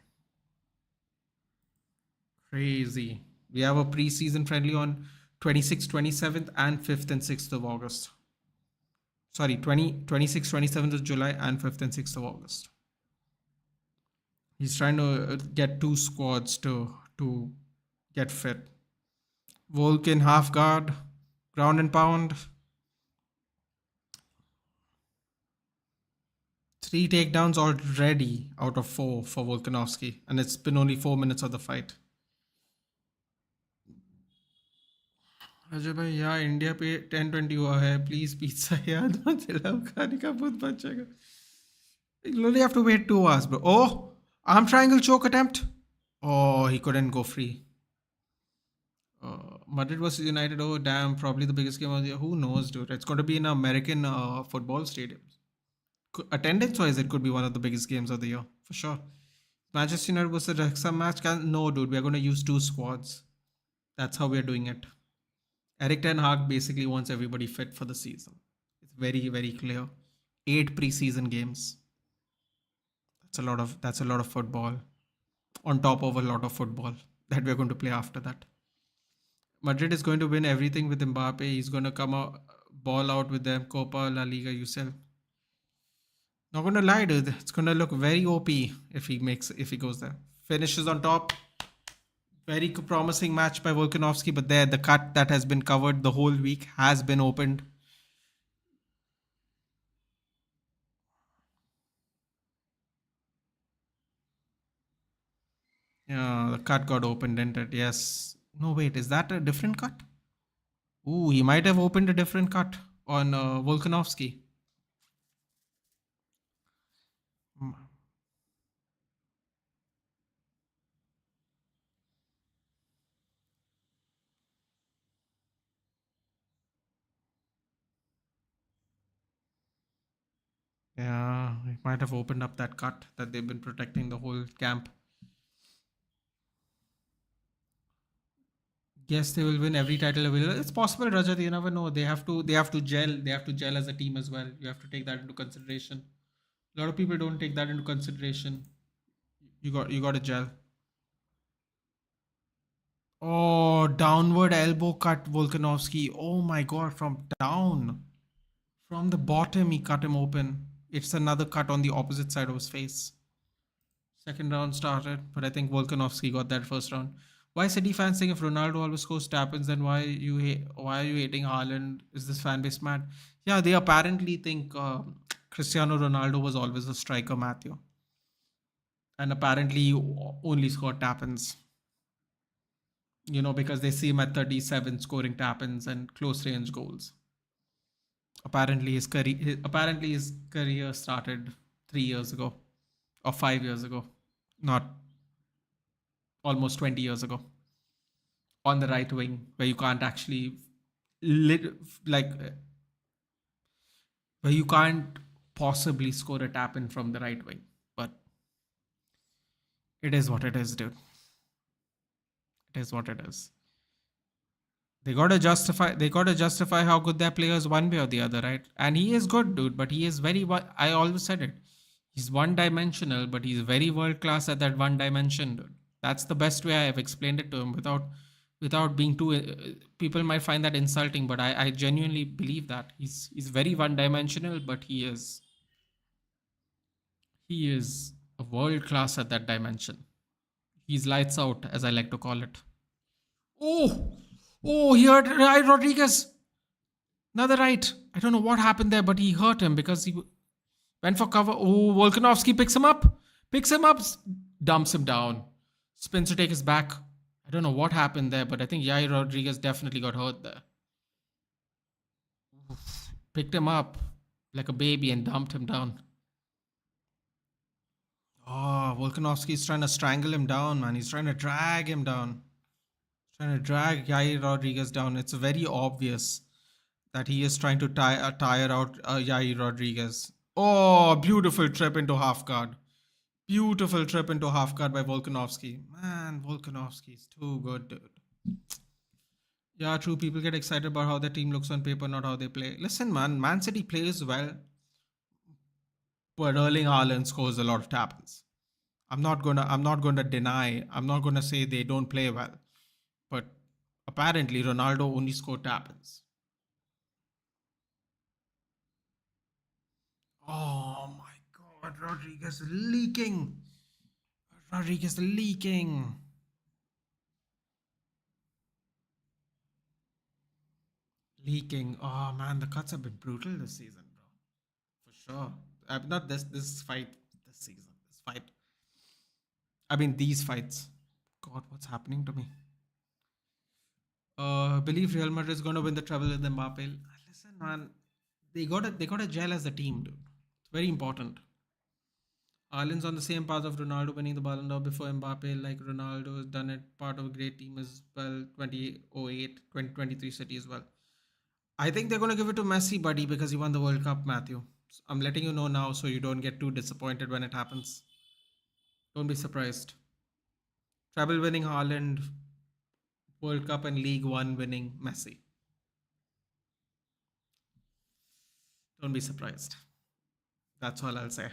crazy. We have a preseason friendly on 26th, 27th, and 5th and 6th of August. Sorry, 26th, 27th of July, and 5th and 6th of August. He's trying to get 2 squads to get fit. Vulcan half guard, ground and pound. 3 takedowns already out of 4 for Volkanovski, and it's been only 4 minutes of the fight. Ajay भाई यहाँ India पे 10:20 हुआ है please pizza याद मत दिलाओ खाने का बहुत बचेगा you only have to wait 2 hours bro. Oh, arm triangle choke attempt. Oh, he couldn't go free. Madrid versus United. Oh damn, probably the biggest game of the year. Who knows, dude? It's going to be in an American football stadium. Attendance wise, it could be one of the biggest games of the year for sure. Manchester United versus Wrexham match. No, dude, we are going to use 2 squads. That's how we are doing it. Eric Ten Hag basically wants everybody fit for the season. It's very, very clear. 8 preseason games. That's a lot of football. On top of a lot of football that we're going to play after that. Madrid is going to win everything with Mbappe. He's going to come out, ball out with them. Copa, La Liga, UCL. Not going to lie, dude. It's going to look very OP if he goes there. Finishes on top. Very promising match by Volkanovski, but there the cut that has been covered the whole week has been opened. Yeah, the cut got opened, didn't it? Yes. No, wait, is that a different cut? Ooh, he might have opened a different cut on Volkanovski. Yeah, it might have opened up that cut that they've been protecting the whole camp. Yes, they will win every title available. It's possible, Rajat. You never know. They have to gel. They have to gel as a team as well. You have to take that into consideration. A lot of people don't take that into consideration. You got to gel. Oh, downward elbow cut Volkanovski. Oh my god, from down. From the bottom, he cut him open. It's another cut on the opposite side of his face. Second round started, but I think Volkanovski got that first round. Why City fans think if Ronaldo always scores tap-ins, then why are you hating Haaland? Is this fan base mad? Yeah, they apparently think Cristiano Ronaldo was always a striker, Matthew. And apparently he only scored tap-ins. You know, because they see him at 37 scoring tap-ins and close range goals. Apparently his career started 3 years ago or 5 years ago, not almost 20 years ago, on the right wing, where you can't actually where you can't possibly score a tap-in from the right wing. But it is what it is, dude. It is what it is. They gotta justify how good their players one way or the other, right? And he is good, dude, but he is I always said it. He's one-dimensional, but he's very world-class at that one dimension, dude. That's the best way I have explained it to him without being too. People might find that insulting, but I genuinely believe that he's very one-dimensional, but he is a world-class at that dimension. He's lights out, as I like to call it. Oh, he hurt Rodriguez. Another right. I don't know what happened there, but he hurt him because he went for cover. Oh, Volkanovski picks him up, dumps him down, spins to take his back. I don't know what happened there, but I think Yair Rodriguez definitely got hurt there. Picked him up like a baby and dumped him down. Oh, Volkanovski is trying to strangle him down, man. He's trying to drag him down. Trying to drag Yair Rodriguez down. It's very obvious that he is trying to tire out Yair Rodriguez. Oh, beautiful trip into half guard. Beautiful trip into half guard by Volkanovski. Man, Volkanovski is too good, dude. Yeah, true. People get excited about how their team looks on paper, not how they play. Listen, Man City plays well, but Erling Haaland scores a lot of tap-ins. I'm not gonna deny. I'm not gonna say they don't play well. But Apparently, Ronaldo only scored tap-ins. Oh my God, Rodriguez leaking. Rodriguez leaking. Leaking. Oh man, the cuts have been brutal this season, bro. For sure. Not this fight. This season. This fight. I mean these fights. God, what's happening to me? Believe Real Madrid is gonna win the treble with Mbappe. Listen, man, they gotta gel as a team, dude. It's very important. Ireland's on the same path of Ronaldo winning the Ballon d'Or before Mbappe, like Ronaldo has done it, part of a great team as well, 2008, 2023 City as well. I think they're going to give it to Messi, buddy, because he won the World Cup, Matthew. I'm letting you know now so you don't get too disappointed when it happens. Don't be surprised. Treble winning Haaland, World Cup and League One winning Messi. Don't be surprised. That's all I'll say.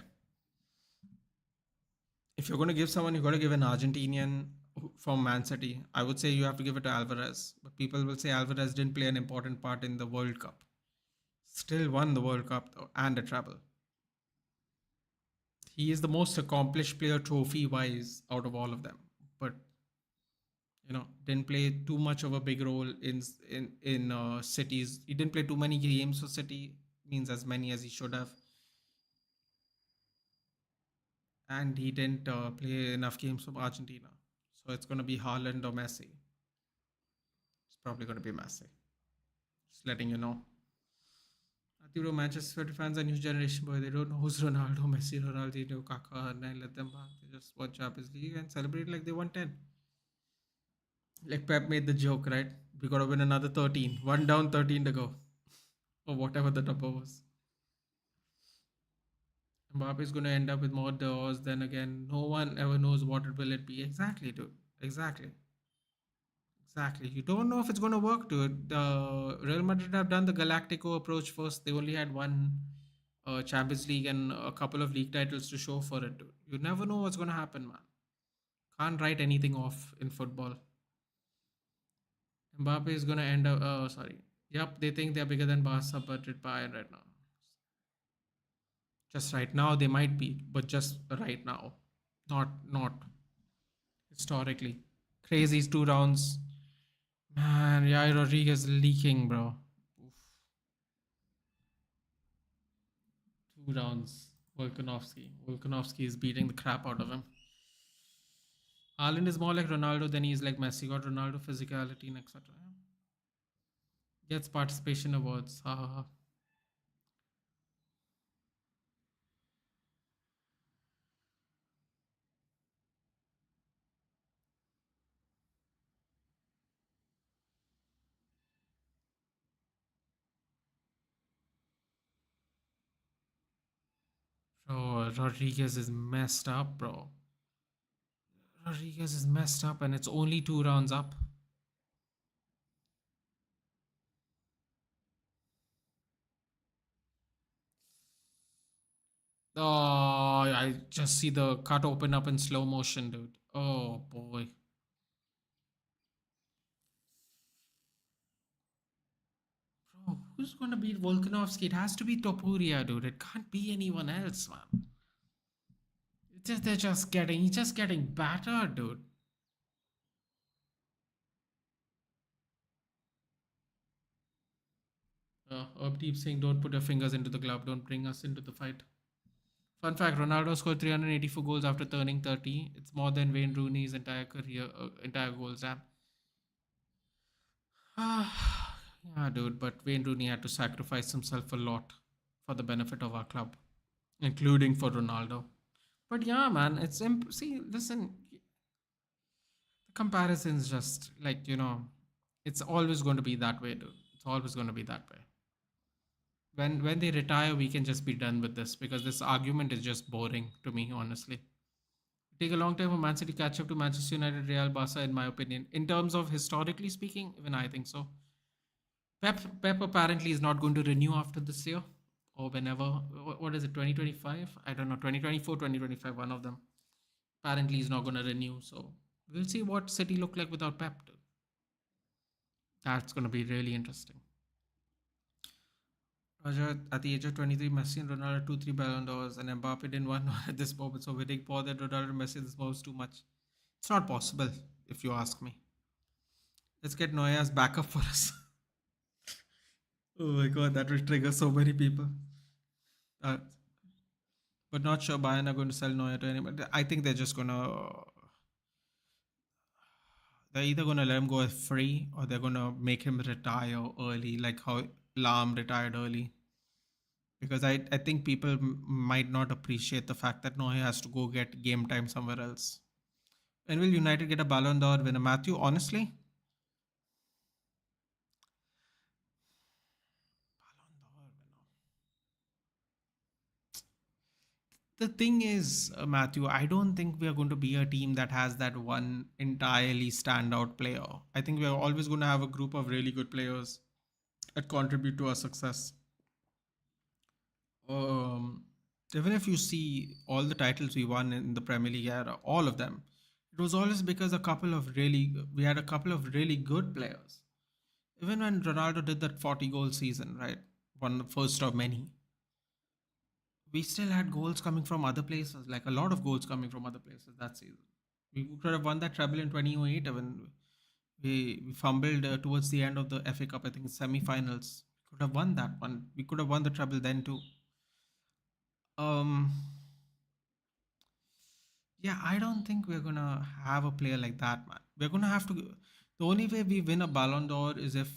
If you're going to give someone, you've got to give an Argentinian from Man City. I would say you have to give it to Alvarez. But people will say Alvarez didn't play an important part in the World Cup. Still won the World Cup though, and a treble. He is the most accomplished player trophy wise out of all of them. But didn't play too much of a big role in cities. He didn't play too many games for City, means as many as he should have, and he didn't play enough games for Argentina. So it's going to be Haaland or Messi. It's probably going to be Messi. Just letting you know. Bro, Manchester City fans are new generation, boy. They don't know who's Ronaldo, Messi, Ronaldinho, Kaká, and let them back. They just watch Champions League and celebrate like they won 10. Like Pep made the joke, right? We got to win another 13. One down, 13 to go. Or whatever the number was. Mbappe is going to end up with more doors. Then again, no one ever knows what it will it be. Exactly, dude. Exactly. Exactly. You don't know if it's going to work, dude. The Real Madrid have done the Galactico approach first. They only had one Champions League and a couple of league titles to show for it, dude. You never know what's going to happen, man. Can't write anything off in football. Mbappe is going to end up. Oh, sorry. Yep, they think they're bigger than Barca, but it's Bayern right now. Just right now, they might be, but just right now, not historically. Crazy's 2 rounds. Man, yeah, Rodriguez leaking, bro. Oof. 2 rounds. Volkanovski is beating the crap out of him. Haaland is more like Ronaldo than he's like Messi. Got Ronaldo physicality and etc. Gets participation awards. Ha ha ha. Bro, Rodriguez is messed up, bro. Rodriguez is messed up and it's only 2 rounds up. Oh, I just see the cut open up in slow motion, dude. Oh boy. Bro, who's gonna beat Volkanovski? It has to be Topuria, dude. It can't be anyone else, man. He's just getting battered, dude. Updeep saying, don't put your fingers into the glove. Don't bring us into the fight. Fun fact, Ronaldo scored 384 goals after turning 30. It's more than Wayne Rooney's entire career, entire goals. Damn. Yeah, dude, but Wayne Rooney had to sacrifice himself a lot for the benefit of our club, including for Ronaldo. But yeah, man, see, listen, the comparison's just like, it's always going to be that way, dude. It's always going to be that way. When they retire, we can just be done with this because this argument is just boring to me, honestly. It take a long time for Man City catch up to Manchester United, Real, Barca, in my opinion. In terms of historically speaking, even I think so. Pep apparently is not going to renew after this year or whenever. What is it, 2025? I don't know, 2024, 2025, one of them. Apparently he's not going to renew. So we'll see what City look like without Pep. That's going to be really interesting. Roger, at the age of 23, Messi and Ronaldo 2-3 Ballon d'Ors, and Mbappe didn't win at this moment. So winning more than Ronaldo and Messi this was too much. It's not possible, if you ask me. Let's get Neuer as backup for us. Oh my god, that will trigger so many people. Uh, but not sure Bayern are going to sell Neuer to anybody. I think they're either gonna let him go free or they're gonna make him retire early, like how Lam retired early. Because I think people might not appreciate the fact that Neuer has to go get game time somewhere else. When will United get a Ballon d'Or winner? Matthew, honestly, Ballon d'Or winner. The thing is, Matthew, I don't think we are going to be a team that has that one entirely standout player. I think we are always going to have a group of really good players that contribute to our success. Um, Even if you see all the titles we won in the Premier League era, all of them, it was always because we had a couple of really good players. Even when Ronaldo did that 40 goal season, right, one the first of many, we still had goals coming from other places, like a lot of goals coming from other places that season. We could have won that treble in 2008 when we fumbled towards the end of the FA Cup, I think semi-finals. We could have won that one. We could have won the treble then too. Um, Yeah, I don't think we're gonna have a player like that, man. We're gonna have to. The only way we win a Ballon d'Or is if,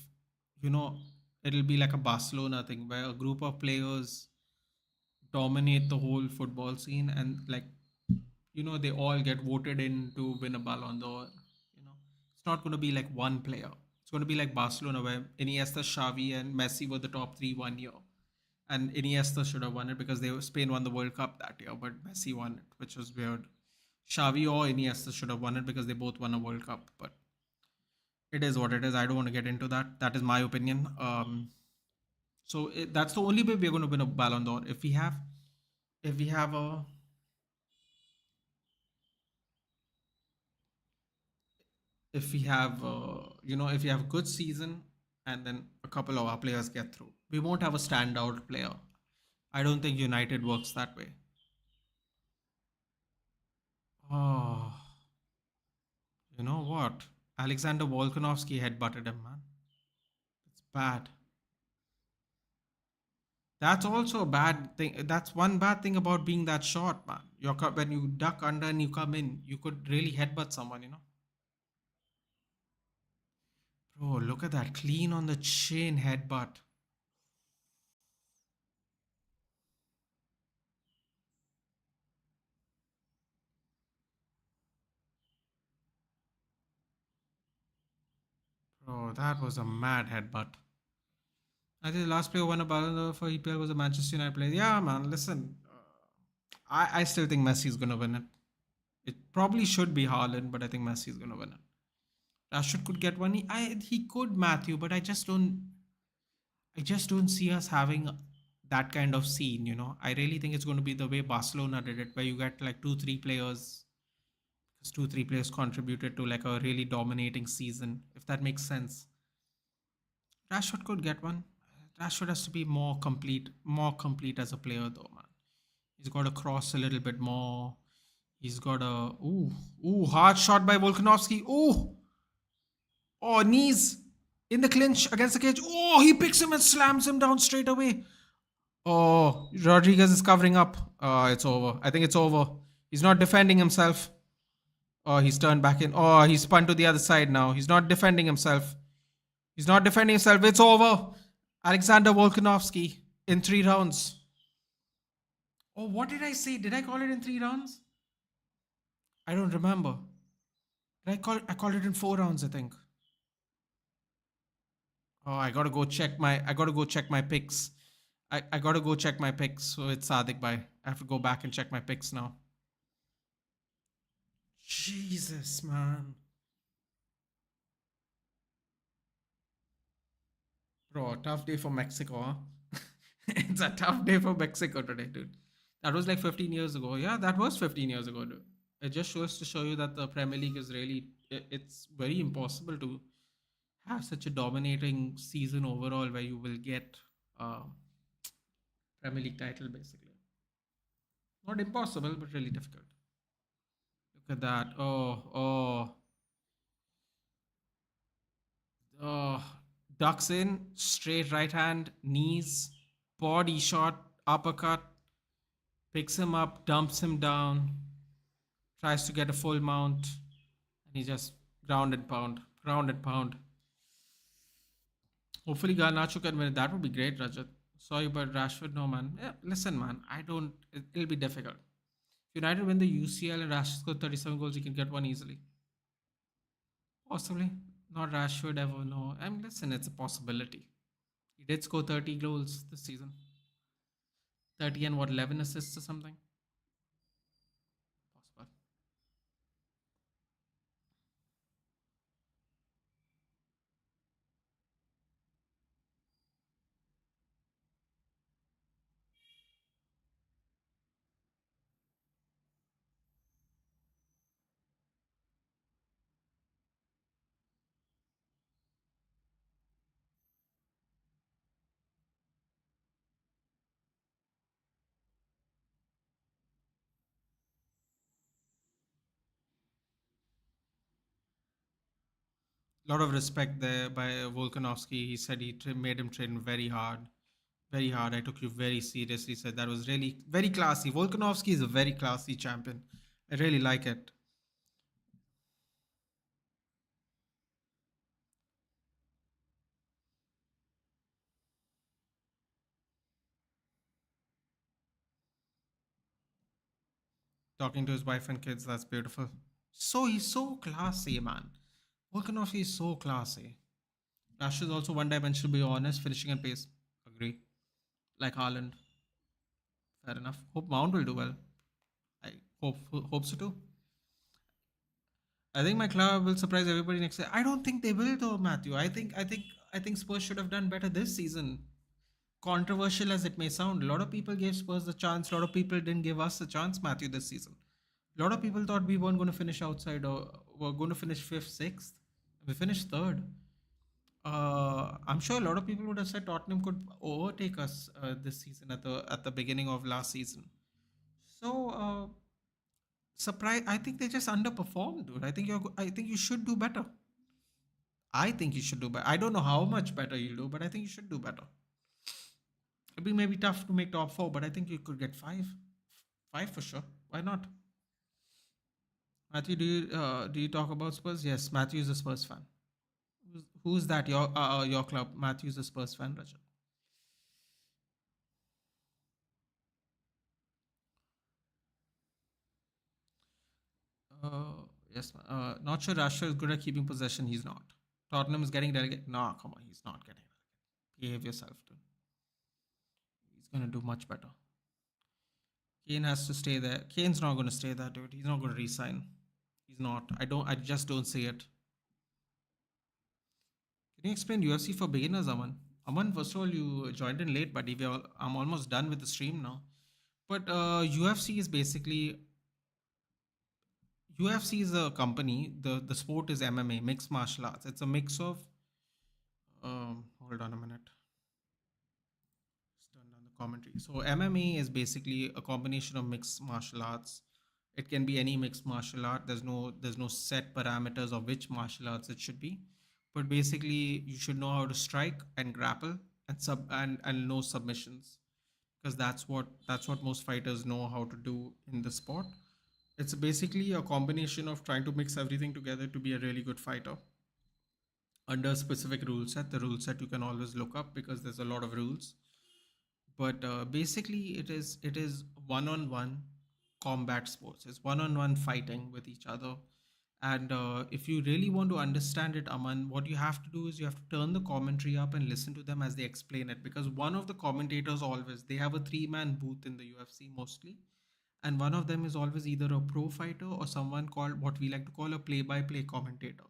you know, it'll be like a Barcelona thing where a group of players dominate the whole football scene and they all get voted in to win a Ballon d'Or. It's not gonna be like one player. It's gonna be like Barcelona where Iniesta, Xavi, and Messi were the top three one year, and Iniesta should have won it because Spain won the World Cup that year, but Messi won it, which was weird. Xavi or Iniesta should have won it because they both won a World Cup. But it is what it is. I don't want to get into that. That is my opinion. That's the only way we're going to win a Ballon d'Or if we have a if we have if we have a good season and then a couple of our players get through. We won't have a standout player. I don't think United works that way. Oh, you know what? Alexander Volkanovski headbutted him, man. It's bad. That's also a bad thing. That's one bad thing about being that short, man. When you duck under and you come in, you could really headbutt someone. Bro, look at that. Clean on the chin headbutt. Bro, that was a mad headbutt. I think the last player who won a Ballon d'Or for EPL was a Manchester United player. Yeah, man, listen. I still think Messi's going to win it. It probably should be Haaland, but I think Messi's going to win it. Rashford could get one. He could, Matthew, but I just don't see us having that kind of scene. I really think it's going to be the way Barcelona did it, where you get like two, three players, because two, three players contributed to like a really dominating season, if that makes sense. Rashford could get one. Rashford has to be more complete as a player, though, man. He's got to cross a little bit more. He's got a hard shot by Volkanovski. Knees in the clinch against the cage. He picks him and slams him down straight away. Rodriguez is covering up. It's over. I think it's over. He's not defending himself. He's turned back in. He's spun to the other side now. He's not defending himself. It's over. Alexander Volkanovski in 3 rounds. What did I say? Did I call it in 3 rounds? I don't remember. I called it in 4 rounds, I think. I gotta go check my picks. I gotta go check my picks. So it's Sadik Bhai. I have to go back and check my picks now. Jesus, man. Bro, tough day for Mexico, huh? It's a tough day for Mexico today, dude. That was like 15 years ago. Yeah, that was 15 years ago, dude. It just shows to show you that the Premier League is really, it's very impossible to have such a dominating season overall where you will get uh, Premier League title basically. Not impossible, but really difficult. Look at that. Ducks in, straight right hand, knees, body shot, uppercut, picks him up, dumps him down, tries to get a full mount, and he just ground and pound, ground and pound. Hopefully Garnacho can win it. That would be great, Rajat. Sorry, but Rashford, no man. Yeah, listen, man, I don't. It'll be difficult. If United win the UCL and Rashford score 37 goals, he can get one easily. Possibly. Not Rashford ever, no. I mean, listen, it's a possibility. He did score 30 goals this season. 30 and what, 11 assists or something? Possible. A lot of respect there by Volkanovski. He said made him train very hard. Very hard. I took you very seriously. Said that was really very classy. Volkanovski is a very classy champion. I really like it. Talking to his wife and kids, that's beautiful. So he's so classy, man. Volkanovski is so classy. Rash is also one dimensional, be honest, finishing and pace. Agree. Like Haaland. Fair enough. Hope Mount will do well. I hope so too. I think my club will surprise everybody next year. I don't think they will though, Matthew. I think Spurs should have done better this season. Controversial as it may sound, a lot of people gave Spurs the chance. A lot of people didn't give us a chance, Matthew, this season. A lot of people thought we weren't going to finish outside or were going to finish fifth, sixth. We finished third. I'm sure a lot of people would have said Tottenham could overtake us this season at the beginning of last season. So surprise! I think they just underperformed, dude. I think you should do better. I think you should do better. I don't know how much better you'll do, but I think you should do better. It'd be maybe tough to make top four, but I think you could get five. Five for sure. Why not? Matthew, do you talk about Spurs? Yes, Matthew is a Spurs fan. Who's that? Your club? Matthew's a Spurs fan, Rajat. Yes, not sure Rashford is good at keeping possession. He's not. Tottenham is getting relegated. No, come on, he's not getting relegated. Behave yourself, dude. He's gonna do much better. Kane has to stay there. Kane's not gonna stay there, dude. He's not gonna resign. He's not. I don't. I just don't see it. Can you explain UFC for beginners, Aman? Aman, first of all, you joined in late, buddy. I'm almost done with the stream now. But UFC is basically UFC is a company. The sport is MMA, mixed martial arts. It's a mix of. Hold on a minute. Just turn down the commentary. So MMA is basically a combination of mixed martial arts. It can be any mixed martial art. There's no set parameters of which martial arts it should be. But basically, you should know how to strike and grapple and know submissions, because that's what most fighters know how to do in the sport. It's basically a combination of trying to mix everything together to be a really good fighter under a specific rule set. The rule set you can always look up because there's a lot of rules. But basically, it is one-on-one combat sports. It's one-on-one fighting with each other. And if you really want to understand it, Aman, what you have to do is you have to turn the commentary up and listen to them as they explain it. Because one of the commentators always, they have a three-man booth in the UFC mostly, and one of them is always either a pro fighter or someone called what we like to call a play-by-play commentator.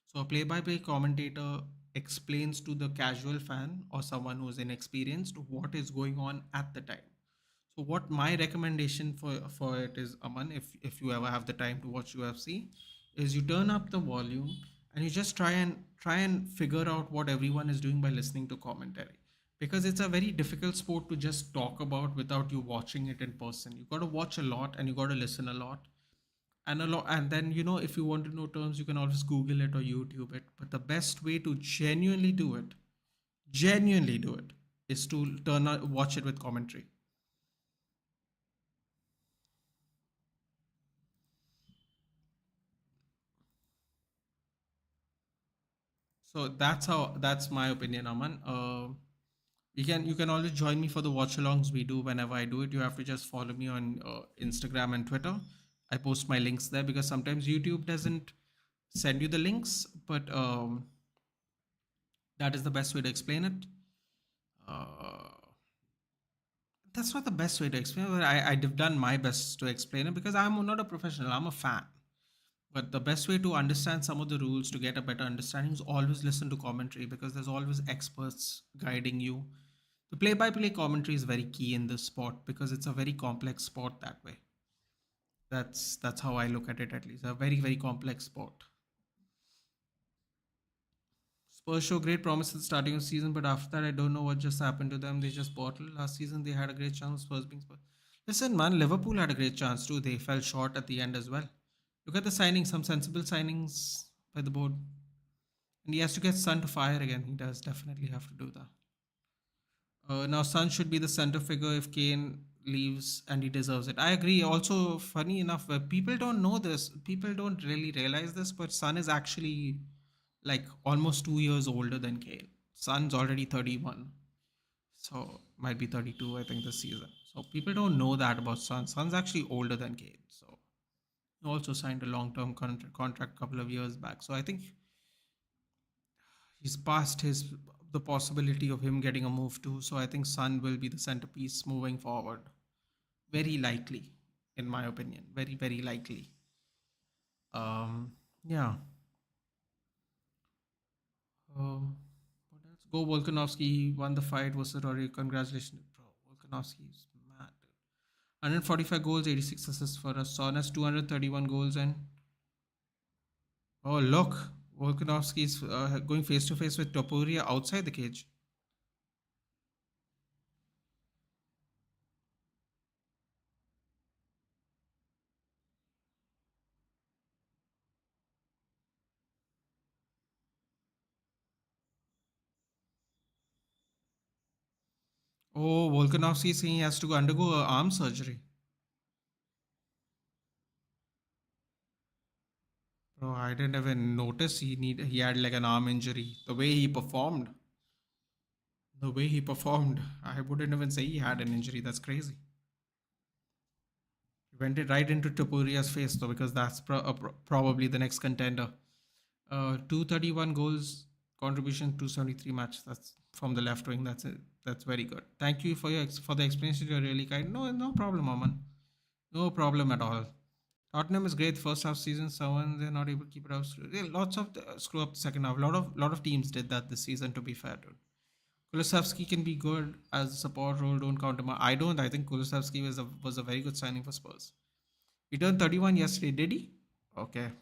So a play-by-play commentator explains to the casual fan or someone who's inexperienced what is going on at the time. So what my recommendation for it is, Aman, if you ever have the time to watch UFC, is you turn up the volume and you just try and try and figure out what everyone is doing by listening to commentary, because it's a very difficult sport to just talk about without you watching it in person. You got to watch a lot and you got to listen a lot and a lot, and then if you want to know terms, you can always Google it or YouTube it. But the best way to genuinely do it, is to watch it with commentary. So that's my opinion, Aman. You can always join me for the watch alongs we do whenever I do it. You have to just follow me on Instagram and Twitter. I post my links there because sometimes YouTube doesn't send you the links, but that is the best way to explain it. Uh, that's not the best way to explain it, but I've done my best to explain it because I'm not a professional. I'm a fan. But the best way to understand some of the rules, to get a better understanding, is always listen to commentary, because there's always experts guiding you. The play-by-play commentary is very key in this sport because it's a very complex sport that way. That's how I look at it, at least. A very, very complex sport. Spurs show great promise at the starting of the season, but after that, I don't know what just happened to them. They just bottled. Last season, they had a great chance. Spurs being Spurs. Listen, man, Liverpool had a great chance too. They fell short at the end as well. Look at the signings, some sensible signings by the board. And he has to get Sun to fire again. He does definitely have to do that. Now, Sun should be the center figure if Kane leaves, and he deserves it. I agree. Also, funny enough, people don't know this. People don't really realize this, but Sun is actually like almost 2 years older than Kane. Sun's already 31, so might be 32, I think, this season. So people don't know that about Sun. Sun's actually older than Kane. So he also signed a long-term contract a couple of years back. So I think he's past the possibility of him getting a move too. So I think Sun will be the centerpiece moving forward. Very likely, in my opinion. Very, very likely. Yeah. What else? Go Volkanovski. He won the fight versus Rory. Congratulations, bro. Volkanovski is mad, dude. 145 goals, 86 assists for us. Son has 231 goals, and oh, look. Volkanovski is going face to face with Topuria outside the cage. Oh, Volkanovski is saying he has to undergo arm surgery. Bro, I didn't even notice he had like an arm injury. The way he performed, I wouldn't even say he had an injury. That's crazy. He went it right into Topuria's face though, because that's probably the next contender. 231 goals contribution, 273 match. That's from the left wing. That's it. That's very good. Thank you for for the explanation. You're really kind. No problem, Aman. No problem at all. Tottenham is great first half season. Someone they're not able to keep it up. Lots of screw up the second half. Lot of teams did that this season. To be fair, dude. Kulusevski can be good as a support role. Don't count him out. I don't. I think Kulusevski was a very good signing for Spurs. He turned 31 yesterday. Did he? Okay.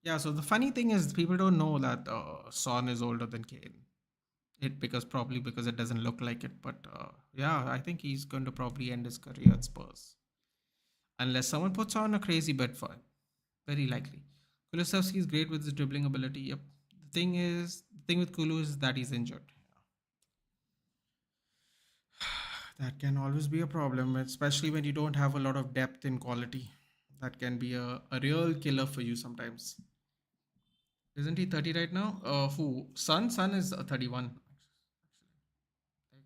Yeah. So the funny thing is, people don't know that Son is older than Kane. Probably because it doesn't look like it. But yeah, I think he's going to probably end his career at Spurs unless someone puts on a crazy bet for him. Very likely. Kulusevski is great with his dribbling ability. Yep. The thing with Kulu is that he's injured. That can always be a problem, especially when you don't have a lot of depth in quality. That can be a real killer for you sometimes. Isn't he 30 right now? Who? Son is 31.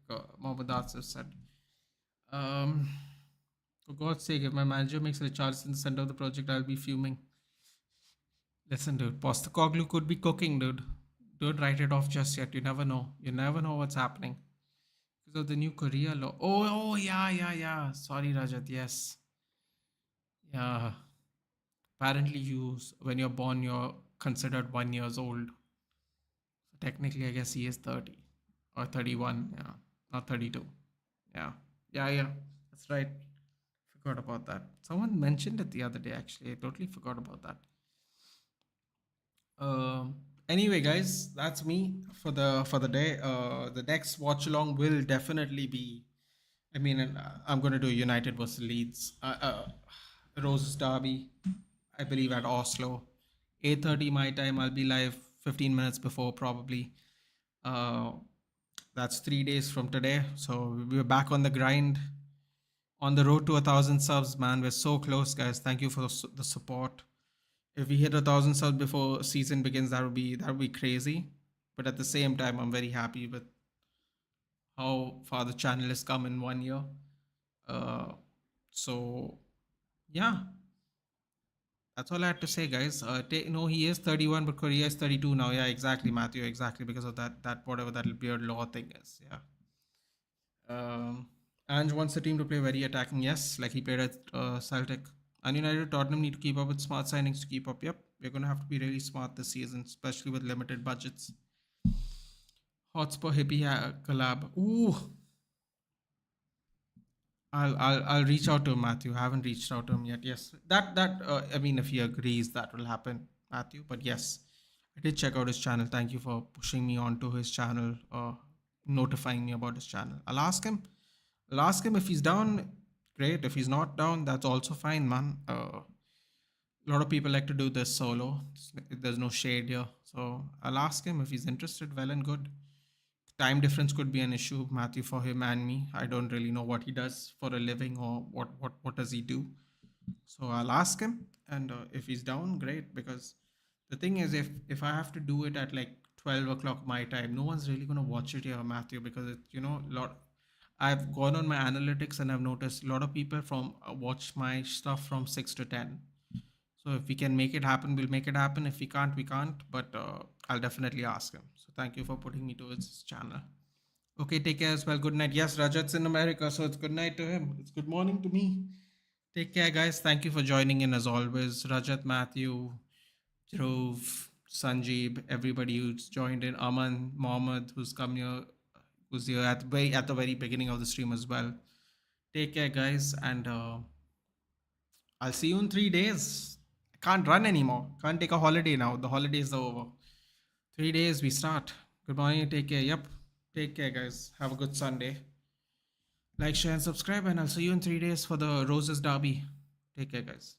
Like Mohammad Asif said. Um, for God's sake, if my manager makes a charge in the center of the project, I'll be fuming. Listen, dude, Postecoglou could be cooking, dude. Don't write it off just yet. You never know. You never know what's happening. Because of the new Korea law. Oh, yeah. Sorry, Rajat. Yes. Yeah. Apparently, when you're born, you're considered 1 years old. So technically, I guess he is 30 or 31. Yeah. Not 32. Yeah. Yeah. That's right. Forgot about that. Someone mentioned it the other day, actually. I totally forgot about that. Um, Anyway, guys, that's me for the day. The next watch along will definitely be. I mean, I'm going to do United versus Leeds. Roses Derby, I believe at Oslo, 8:30 my time. I'll be live 15 minutes before probably. Uh, that's 3 days from today. So we're back on the grind, on the road to 1,000 subs. Man, we're so close, guys. Thank you for the support. If we hit 1,000 subs before season begins, that would be crazy. But at the same time, I'm very happy with how far the channel has come in 1 year. So yeah, that's all I had to say, guys. No, he is 31, but Korea is 32 now. Yeah, exactly, Matthew. Exactly, because of that whatever that weird law thing is. Yeah. Ange wants the team to play very attacking. Yes, like he played at Celtic. And United, Tottenham need to keep up with smart signings to keep up. Yep, we're gonna have to be really smart this season, especially with limited budgets. Hotspur hippie collab. Ooh, I'll reach out to him, Matthew. I haven't reached out to him yet. Yes, that I mean, if he agrees, that will happen, Matthew. But yes, I did check out his channel. Thank you for pushing me onto his channel, notifying me about his channel. I'll ask him. I'll ask him if he's down. Great. If he's not down, that's also fine, man. A lot of people like to do this solo. There's no shade here, so I'll ask him if he's interested. Well and good. Time difference could be an issue, Matthew, for him and me. I don't really know what he does for a living or what does he do. So I'll ask him, and if he's down, great. Because the thing is, if I have to do it at like 12 o'clock my time, no one's really gonna watch it here, Matthew, because lot. I've gone on my analytics and I've noticed a lot of people from watch my stuff from 6 to 10. So if we can make it happen, we'll make it happen. If we can't, we can't. But I'll definitely ask him. So thank you for putting me towards his channel. Okay, take care as well. Good night. Yes, Rajat's in America, so it's good night to him. It's good morning to me. Take care, guys. Thank you for joining in as always. Rajat, Matthew, Dhruv, Sanjeev, everybody who's joined in. Aman, Mohammed, who's come here, who's here at the very beginning of the stream as well. Take care, guys, and I'll see you in 3 days. I can't run anymore. Can't take a holiday now. The holidays are over. 3 days we start. Good morning. Take care. Yep. Take care, guys. Have a good Sunday. Like, share, and subscribe, and I'll see you in 3 days for the Roses Derby. Take care, guys.